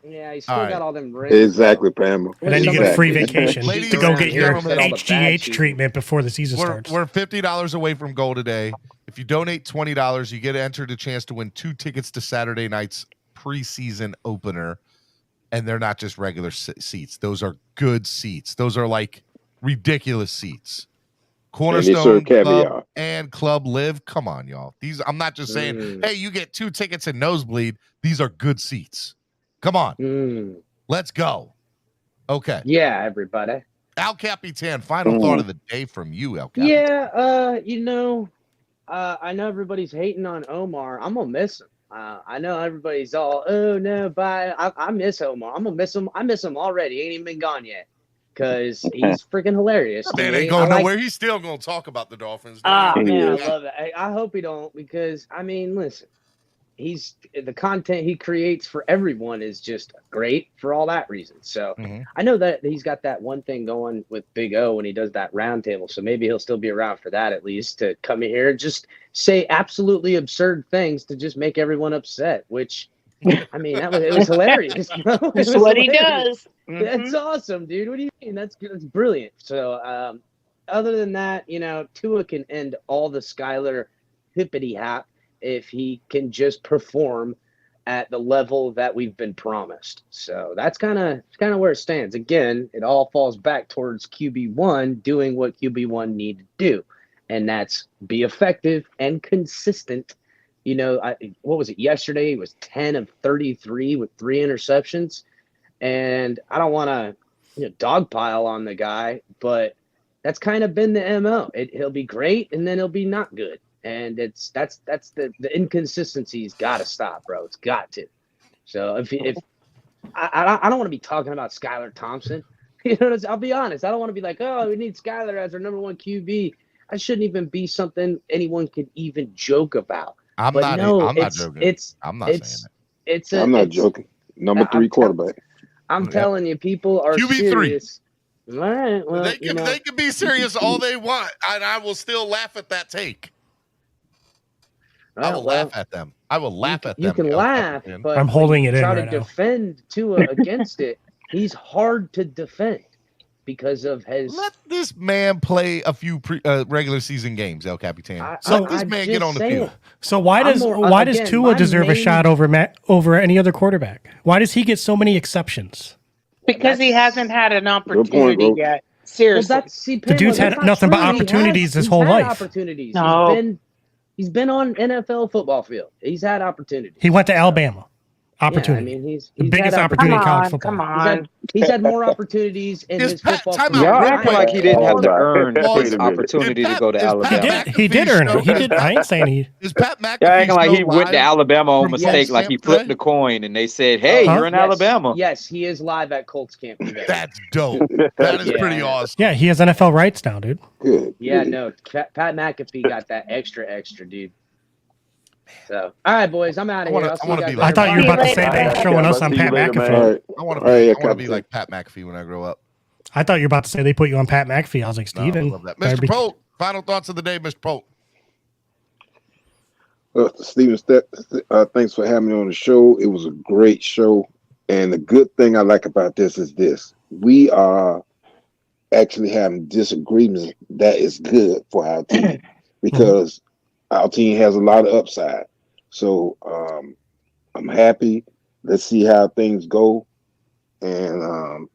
Yeah, he's still got all them rings. Exactly, Pamela. and then you get a free vacation Ladies to go and get your gentlemen, HGH treatment before the season starts. We're $50 away from goal today. If you donate $20, you get entered a chance to win 2 tickets to Saturday night's preseason opener. And they're not just regular seats. Those are good seats. Those are like ridiculous seats. Cornerstone Club and Club Live. Come on, y'all. I'm not just saying, hey, you get 2 tickets and nosebleed. These are good seats. Come on. Let's go. Okay. Yeah, everybody. Al Capitan, final thought of the day from you, Al Capitan. Yeah, I know everybody's hating on Omar. I'm going to miss him. I know everybody's all, oh, no, bye. I miss Omar. I'm going to miss him. I miss him already. He ain't even been gone yet. Because he's freaking hilarious. Man ain't going nowhere. He's still going to talk about the Dolphins. Man, I love it. I hope he don't because, listen. The content he creates for everyone is just great for all that reason. So I know that he's got that one thing going with Big O when he does that roundtable. So maybe he'll still be around for that at least to come in here and just say absolutely absurd things to just make everyone upset, which I mean, it was hilarious. That's what he does. That's awesome, dude. What do you mean? That's brilliant. So, other than that, Tua can end all the Skyler hippity hop if he can just perform at the level that we've been promised. So that's kind of where it stands. Again, it all falls back towards QB1 doing what QB1 need to do, and that's be effective and consistent. What was it yesterday? It was 10 of 33 with 3 interceptions, and I don't want to dogpile on the guy, but that's kind of been the MO. He'll be great, and then he'll be not good. And that's the inconsistency's got to stop, bro. It's got to. So if I don't want to be talking about Skyler Thompson, I'll be honest. I don't want to be like, oh, we need Skyler as our number 1 QB. I shouldn't even be something anyone could even joke about. I'm not joking. I'm not saying that. I'm not joking. Number 3 quarterback. I'm telling you, people are QB3. serious. All right. Well, they can be serious all they want, and I will still laugh at that take. I will laugh at them. I will laugh at them. You can laugh, but I'm holding it in try right to now. defend Tua against it. He's hard to defend because of his. Let this man play a few regular season games, El Capitan. Let this man get on the field. So why does Tua deserve a shot over any other quarterback? Why does he get so many exceptions? Because he hasn't had an opportunity yet. Seriously. The dude's had nothing but opportunities his whole life. Opportunities. No. He's been on NFL football field. He's had opportunities. He went to Alabama. Opportunity. Yeah, I mean, he's the biggest opportunity in college football. Come on. He's had more opportunities in his football career. Y'all acting like he didn't have to earn his opportunity to go to Alabama. He did earn it. He did. I ain't saying he. Is Pat McAfee Y'all acting like he went to Alabama on mistake, like he flipped the coin and they said, "Hey, you're in Alabama." Yes, he is live at Colts camp today. That's dope. That is pretty awesome. Yeah, he has NFL rights now, dude. Good. Yeah, no, Pat McAfee got that extra, dude. So, all right, boys, I'm out of here. I thought you were about to say they were showing us on Pat McAfee. I want to be like Pat McAfee when I grow up. I thought you were about to say they put you on Pat McAfee. I was like, Steven. I love that. Mr. Polk, final thoughts of the day, Mr. Polk. Steven, thanks for having me on the show. It was a great show. And the good thing I like about this is this. We are actually having disagreements that is good for our team because our team has a lot of upside. So I'm happy. Let's see how things go. And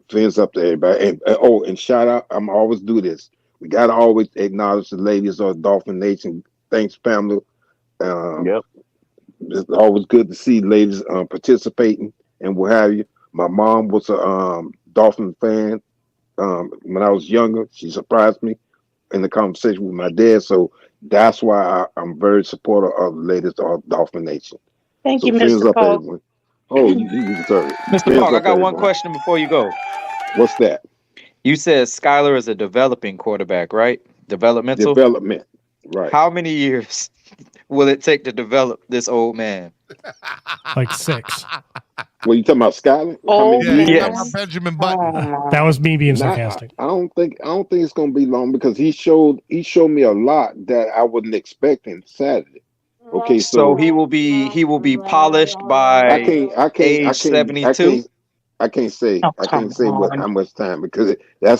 fins up to everybody. And shout out, I'm always do this. We got to always acknowledge the ladies of Dolphin Nation. Thanks, family. It's always good to see ladies participating and what have you. My mom was a Dolphin fan when I was younger. She surprised me in the conversation with my dad. So that's why I'm very supportive of the ladies of Dolphin Nation. Thank you, Mr. Polk. Oh, you deserve it. Mr. Polk, I got one question before you go. What's that? You said Skyler is a developing quarterback, right? Developmental? Development, right. How many years will it take to develop this old man? Like 6. Well, you talking about Skyler? Yes. Benjamin Button. That was me being sarcastic. I don't think it's gonna be long because he showed me a lot that I wasn't expecting Saturday. Okay, so he will be polished by age 72. I can't say how much time because that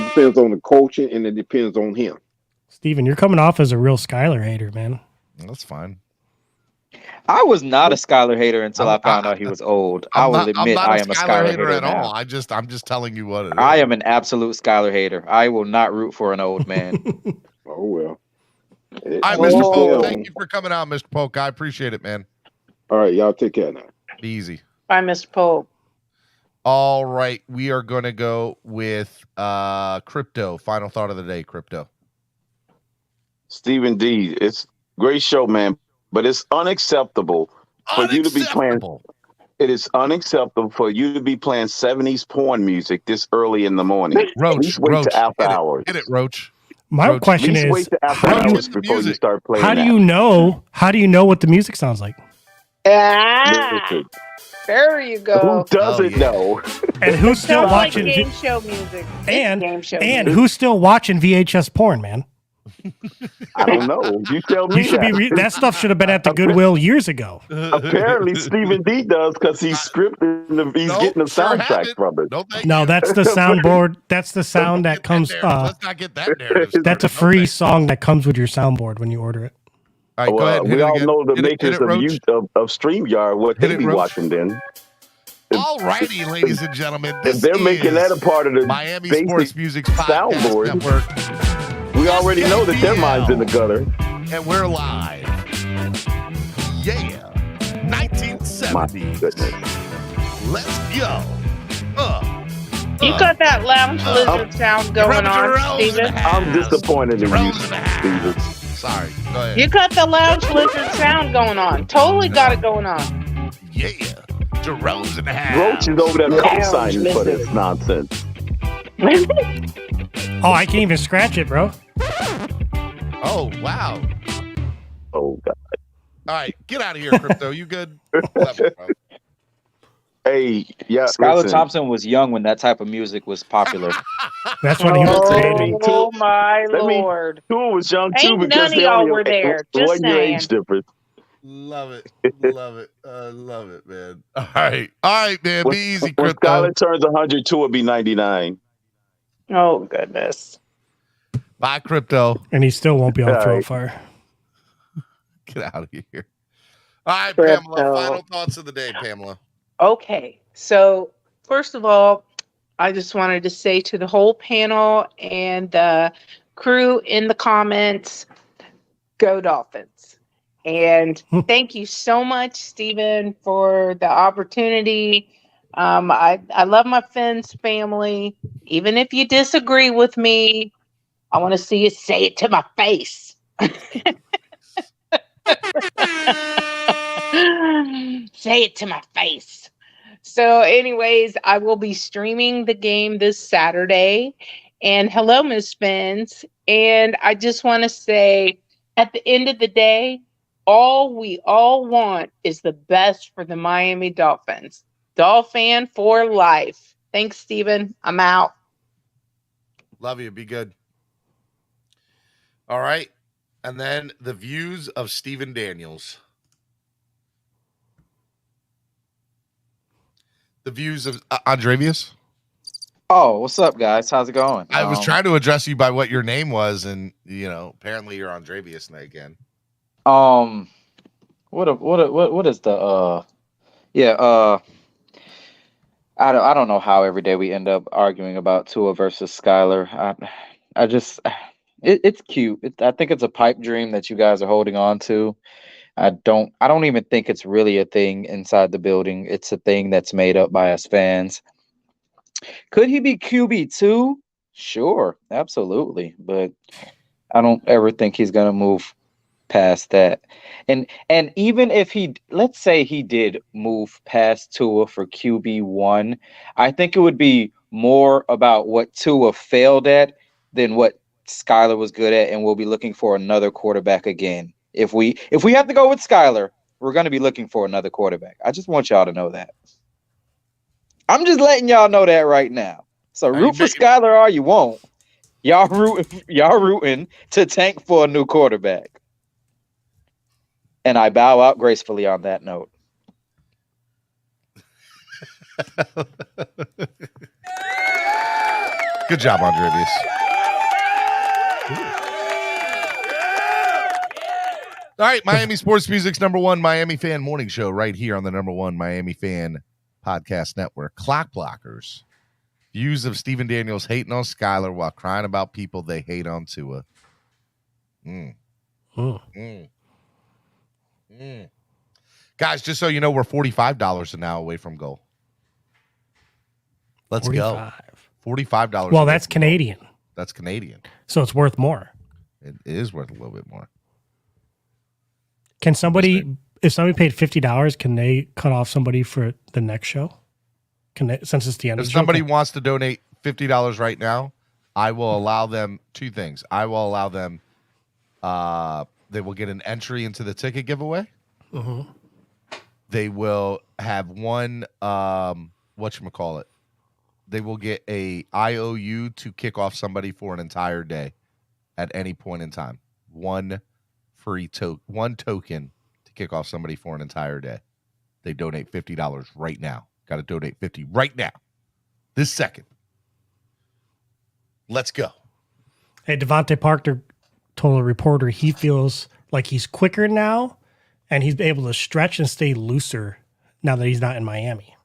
depends on the coaching and it depends on him. Steven, you're coming off as a real Skyler hater, man. That's fine. I was not a Skyler hater until I found out he was old. I will admit I am a Skyler hater at now. all. I'm just telling you what it is. I am an absolute Skyler hater. I will not root for an old man. Oh well. All right, Mr. Polk, thank you for coming out, Mr. Polk. I appreciate it, man. All right, y'all take care now. Be easy. Bye, Mr. Polk. All right, we are going to go with crypto. Final thought of the day, crypto. Stephen D, it's great show, man, but it's unacceptable for you to be playing. It is unacceptable for you to be playing 70s porn music this early in the morning. Roach, wait to after hours. Get it, Roach. My question is, wait to after hours before you start playing. How do you know? How do you know what the music sounds like? There you go. Who doesn't know? And who's still watching game show music? And who's still watching VHS porn, man? I don't know. You tell me. You should be that stuff should have been at the Goodwill years ago. Apparently, Stephen D does because he's scripting. He's getting the soundtrack from it. No, that's the soundboard. That's the sound that comes. Let's not get that narrative. That's a free song that comes with your soundboard when you order it. All right, go ahead. We all know the makers of StreamYard, what they be watching then. All righty, ladies and gentlemen. If they're making that a part of the Miami basic Sports Music's podcast soundboard, network, we already know that their mind's in the gutter. and we're live. Yeah, 1970. My goodness. Let's go. You got that lounge lizard sound going on, Steven. I'm disappointed in you, Steven. Sorry, go ahead. You got the lounge lizard sound going on. Totally got it going on. Yeah, Jerome's in the house. Roach is over there co-signing for this nonsense. Oh, I can't even scratch it, bro. Oh, wow. Oh, God. All right, get out of here, Crypto. You good? Love it, bro. Hey, yeah. Skyler Thompson was young when that type of music was popular. That's what he was saying. Oh, my Lord. Tua was young, too, Ain't because none of they y'all only were there. Just one year saying. age difference. Love it. Love it. Love it, man. All right, man. Be easy, When Crypto. Skyler turns 100, Tua will be 99. Oh, goodness. Bye, Crypto. And he still won't be on All throat right. fire. Get out of here. All right, Crypto. Pamela. Final thoughts of the day, Pamela. Okay, so first of all, I just wanted to say to the whole panel and the crew in the comments, go Dolphins. And thank you so much, Stephen, for the opportunity. I love my Fins family. Even if you disagree with me, I want to see you say it to my face. Say it to my face. So anyways, I will be streaming the game this Saturday. And hello, Ms. Fins. And I just want to say, at the end of the day, all we all want is the best for the Miami Dolphins. Dolphin for life. Thanks, Steven. I'm out. Love you. Be good. All right. And then the views of Stephen Daniels. The views of Andrevius. Oh, what's up, guys? How's it going? I was trying to address you by what your name was, and apparently you're Andrevius again. What is the I don't know how every day we end up arguing about Tua versus Skyler. It's cute. I think it's a pipe dream that you guys are holding on to. I don't even think it's really a thing inside the building. It's a thing that's made up by us fans. Could he be QB2? Sure, absolutely. But I don't ever think he's gonna move past that. And even if let's say he did move past Tua for QB1, I think it would be more about what Tua failed at than what Skyler was good at, and we'll be looking for another quarterback again. If we have to go with Skyler, we're going to be looking for another quarterback. I just want y'all to know that. I'm just letting y'all know that right now. So root for Skyler or you won't. Y'all rooting to tank for a new quarterback. And I bow out gracefully on that note. Good job, Andrevius. All right, Miami Sports Music's #1 Miami Fan Morning Show right here on the #1 Miami Fan Podcast Network. Clock Blockers. Views of Stephen Daniels hating on Skyler while crying about people they hate on Tua. Guys, just so you know, we're $45 an hour away from goal. Let's go. $45. Well, that's Canadian. That's Canadian. So it's worth more. It is worth a little bit more. Can somebody, if somebody paid $50, can they cut off somebody for the next show? Can they, since it's the end of If the show? somebody wants to donate $50 right now, I will allow them two things. I will allow them, they will get an entry into the ticket giveaway. Mm-hmm. They will have one, whatchamacallit. They will get a IOU to kick off somebody for an entire day. at any point in time. One token to kick off somebody for an entire day. They donate $50 right now. Got to donate $50 right now. This second. Let's go. Hey, Devontae Parker told a reporter he feels like he's quicker now and he's able to stretch and stay looser now that he's not in Miami.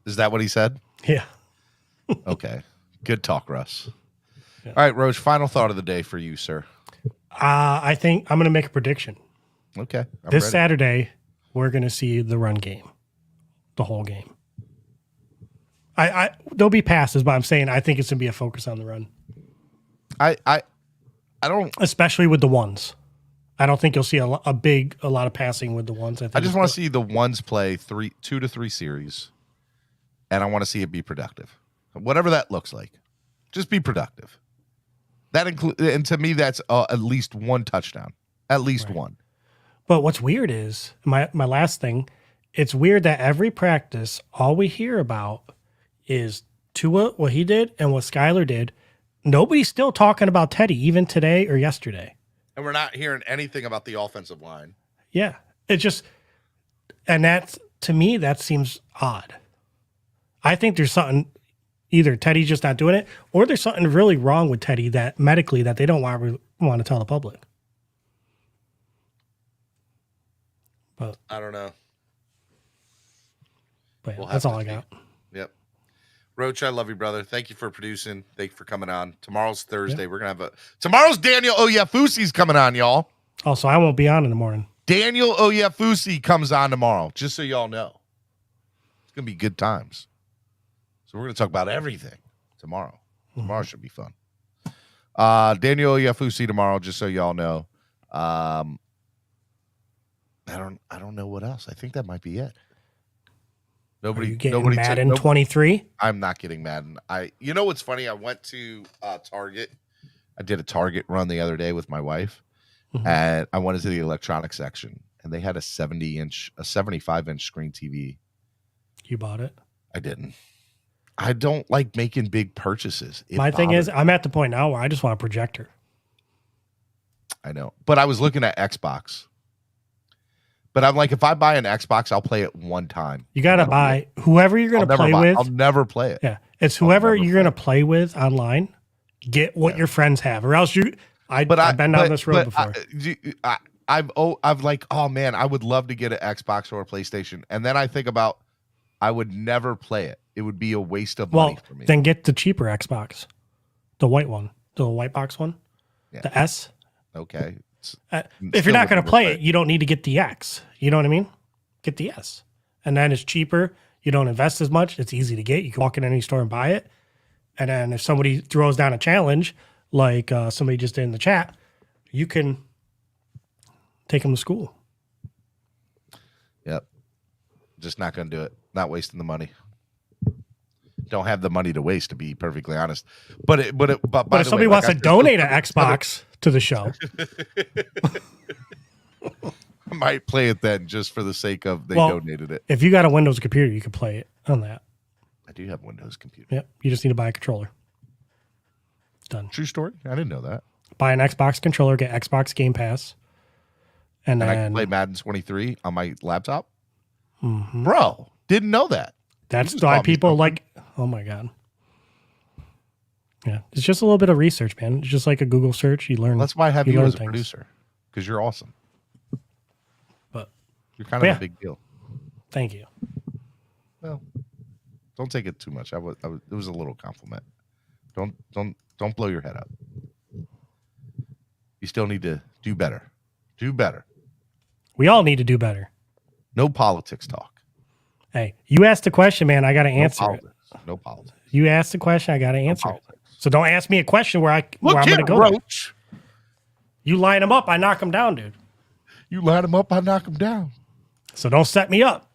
Is that what he said? Yeah. Okay. Good talk, Russ. Yeah. All right, Roach, final thought of the day for you, sir. I think I'm going to make a prediction. Okay. This Saturday, we're going to see the run game, the whole game. There'll be passes, but I'm saying I think it's going to be a focus on the run. I don't, especially with the ones. I don't think you'll see a lot of passing with the ones. I just want to see the ones play 2 to 3 series, and I want to see it be productive, whatever that looks like. Just be productive. That and to me, that's at least one touchdown, at least one. But what's weird is my last thing. It's weird that every practice, all we hear about is Tua, what he did, and what Skyler did. Nobody's still talking about Teddy, even today or yesterday. And we're not hearing anything about the offensive line. Yeah. It just, and that's, to me, that seems odd. I think there's something, either Teddy's just not doing it, or there's something really wrong with Teddy that medically that they don't want to tell the public. But I don't know. But yeah, that's all I got. Yep. Roach, I love you, brother. Thank you for producing. Thank you for coming on. Tomorrow's Thursday. Yep. We're going to have tomorrow's Daniel Oyefusi's coming on, y'all. Oh, so I won't be on in the morning. Daniel Oyefusi comes on tomorrow, just so y'all know. It's going to be good times. So we're going to talk about everything tomorrow. Tomorrow should be fun. Daniel Oyefusi tomorrow, just so y'all know. I don't know what else. I think that might be it. Nobody Madden 23? I'm not getting Madden. You know what's funny? I went to Target. I did a Target run the other day with my wife, and I went into the electronics section, and they had a 75-inch screen TV. You bought it? I didn't. I don't like making big purchases. My thing is, I'm at the point now where I just want a projector. I know, but I was looking at Xbox. But I'm like, if I buy an Xbox, I'll play it one time. You got to buy whoever you're going to play with. I'll never play it. Yeah. It's whoever you're going to play with online. Get what your friends have, or else I've been down this road before. I've like, oh man, I would love to get an Xbox or a PlayStation. And then I think about, I would never play it. It would be a waste of money for me. Then get the cheaper Xbox. The white one. The white box one. Yeah. The S. Okay. If you're not going to play it, you don't need to get the X. You know what I mean? Get the S. And then it's cheaper. You don't invest as much. It's easy to get. You can walk in any store and buy it. And then if somebody throws down a challenge, like somebody just did in the chat, you can take them to school. Yep. Just not going to do it. Not wasting the money. Don't have the money to waste, to be perfectly honest. But if somebody wants to donate an Xbox to the show, I might play it then, just for the sake of they donated it. If you got a Windows computer, you could play it on that. I do have a Windows computer. Yep. You just need to buy a controller. Done. True story. I didn't know that. Buy an Xbox controller, get Xbox Game Pass, and then I can play Madden 23 on my laptop. Mm-hmm. Bro, didn't know that. That's why people like. Oh my god. Yeah, it's just a little bit of research, man. It's just like a Google search. You learn. That's why I have you as a producer, because you're awesome. But you're kind of a big deal. Thank you. Well, don't take it too much. It was a little compliment. Don't blow your head up. You still need to do better. Do better. We all need to do better. No politics talk. Hey, you asked the question, man. I got to answer it. No politics. You asked the question. I got to answer it. So don't ask me a question where I'm going to go. Roach. You line them up, I knock them down, dude. You line them up, I knock them down. So don't set me up.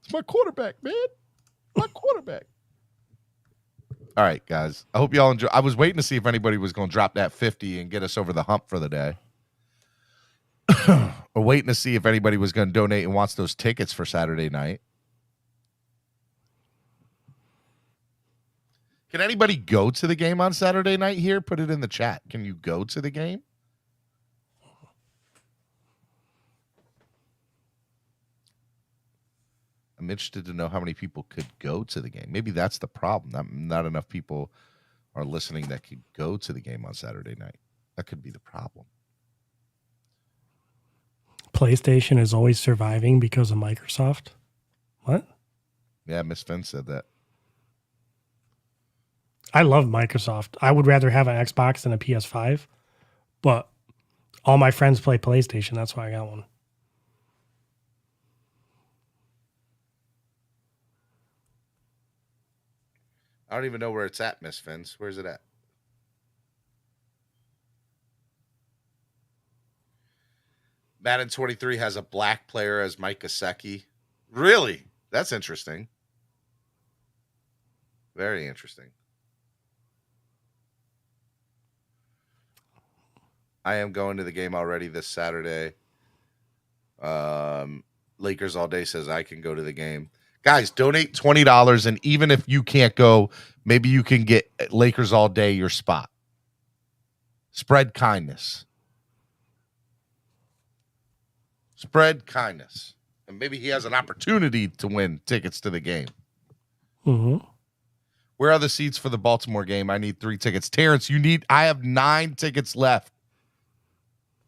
It's my quarterback, man. My quarterback. All right, guys. I hope y'all enjoy. I was waiting to see if anybody was going to drop that 50 and get us over the hump for the day. Or waiting to see if anybody was going to donate and wants those tickets for Saturday night. Can anybody go to the game on Saturday night here? Put it in the chat. Can you go to the game? I'm interested to know how many people could go to the game. Maybe that's the problem. Not enough people are listening that could go to the game on Saturday night. That could be the problem. PlayStation is always surviving because of Microsoft. What? Yeah, Miss Finn said that. I love Microsoft. I would rather have an Xbox than a PS5, but all my friends play PlayStation. That's why I got one. I don't even know where it's at, Miss Fins. Where's it at? Madden 23 has a black player as Mike Gesicki. Really? That's interesting. Very interesting. I am going to the game already this Saturday. Lakers All Day says I can go to the game. Guys, donate $20, and even if you can't go, maybe you can get Lakers All Day your spot. Spread kindness. Spread kindness. And maybe he has an opportunity to win tickets to the game. Mm-hmm. Where are the seats for the Baltimore game? I need 3 tickets. Terrence, I have 9 tickets left.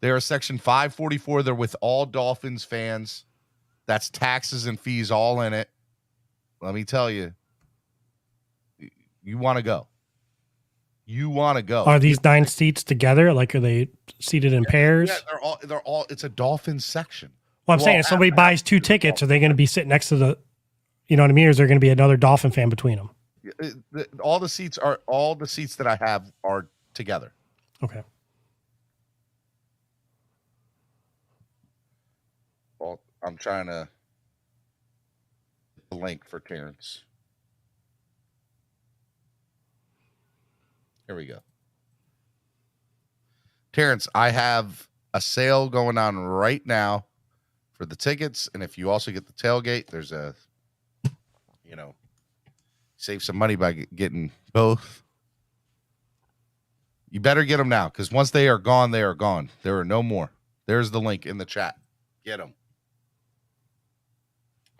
They are section 544. They're with all Dolphins fans. That's taxes and fees all in it. Let me tell you, you want to go. You want to go. Are these 9 seats together? Like, are they seated in pairs? Yeah, they're all. It's a Dolphins section. Well, I'm saying if somebody buys 2 tickets, are they going to be sitting next to the, you know what I mean? Or is there going to be another Dolphin fan between them? All the seats that I have are together. Okay. Well, I'm trying to the link for Terrence. Here we go. Terrence, I have a sale going on right now for the tickets. And if you also get the tailgate, there's a, save some money by getting both. You better get them now, because once they are gone, they are gone. There are no more. There's the link in the chat. Get them.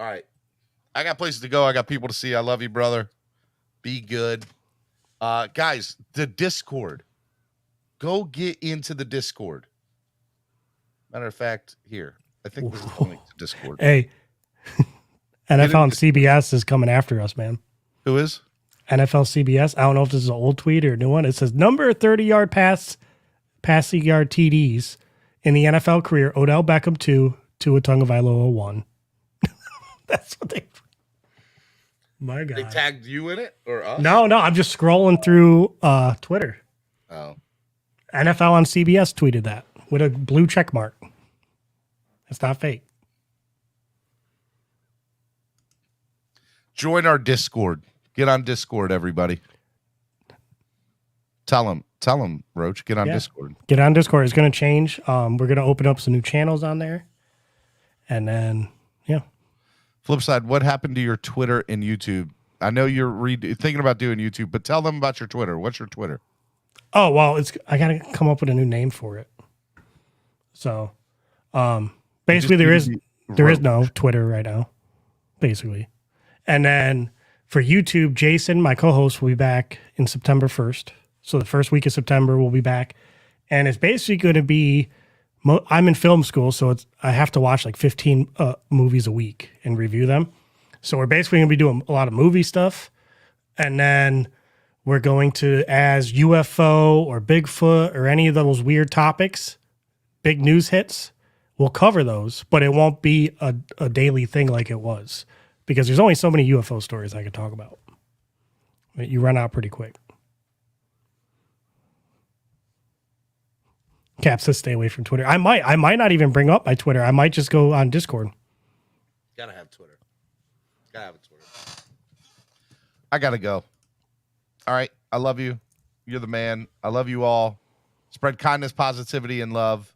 All right. I got places to go. I got people to see. I love you, brother. Be good. Guys, the Discord. Go get into the Discord. Matter of fact, here. I think this is the link to Discord. Hey, NFL and CBS is coming after us, man. Who is? NFL CBS. I don't know if this is an old tweet or a new one. It says number 30-yard passing yard TDs in the NFL career. Odell Beckham 2, Tua Tagovailoa 1. That's what they. My God. They tagged you in it or us? No. I'm just scrolling through Twitter. Oh. NFL on CBS tweeted that with a blue check mark. It's not fake. Join our Discord. Get on Discord, everybody. Tell them, Roach. Get on Discord. Get on Discord. It's going to change. We're going to open up some new channels on there. And then, Flip side, what happened to your Twitter and YouTube? I know you're thinking about doing YouTube, but tell them about your Twitter. What's your Twitter? Oh, well, I got to come up with a new name for it. So, basically there is no Twitter right now, basically. And then for YouTube, Jason, my co-host, will be back in September 1st. So the first week of September we'll be back. And it's basically going to be, I'm in film school, so I have to watch like 15 movies a week and review them. So we're basically going to be doing a lot of movie stuff. And then we're going to, as UFO or Bigfoot or any of those weird topics, big news hits, we'll cover those, but it won't be a daily thing like it was, because there's only so many UFO stories I could talk about. You run out pretty quick. Cap says stay away from Twitter. I might not even bring up my Twitter. I might just go on Discord. Gotta have Twitter. Gotta have a Twitter. I gotta go. All right. I love you. You're the man. I love you all. Spread kindness, positivity, and love.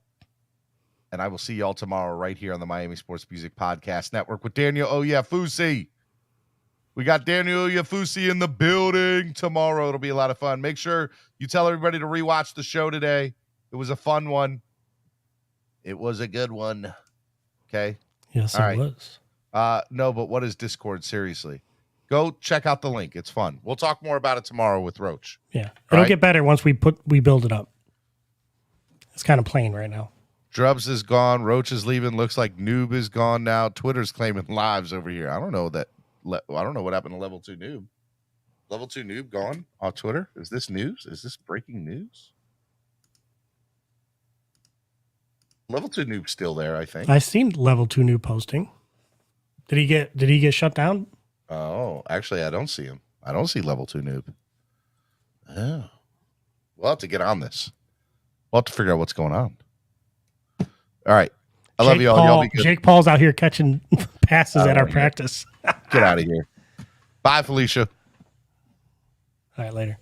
And I will see y'all tomorrow right here on the Miami Sports Music Podcast Network with Daniel Fusi. We got Daniel Yafusi in the building tomorrow. It'll be a lot of fun. Make sure you tell everybody to rewatch the show today. It was a fun one. It was a good one. Okay. Yes, All it right. was. No, but what is Discord? Seriously. Go check out the link. It's fun. We'll talk more about it tomorrow with Roach. Yeah. It'll get better once we build it up. It's kind of plain right now. Drubs is gone. Roach is leaving. Looks like Noob is gone now. Twitter's claiming lives over here. I don't know what happened to Level 2 Noob. Level 2 Noob gone on Twitter. Is this news? Is this breaking news? Level 2 Noob still there, I think. I seen Level 2 Noob posting. Did he get shut down? Oh, actually, I don't see him. I don't see Level 2 Noob. Oh. We'll have to get on this. We'll have to figure out what's going on. All right. I love you all. Y'all be good. Jake Paul's out here catching passes at our practice. Get out of here. Bye, Felicia. All right, later.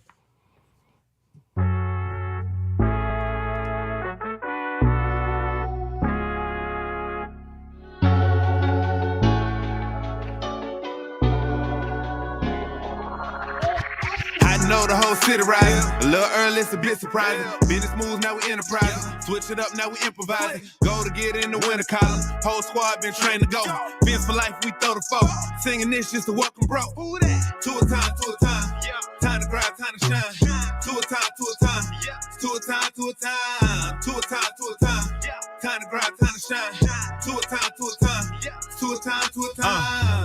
Know the whole city rising. A little early, it's a bit surprising. Business moves, now we enterprising. Switch it up, now we improvising. Go to get in the winter column. Whole squad been trained to go. Vince for life, we throw the foe. Singing this just to welcome bro. To a time, to a time. Time to grind, time to shine. To a time, to a time. To a time, to a time. To a time, to a time. Time to grind, time to shine. To a time, to a time. To a time, to a time.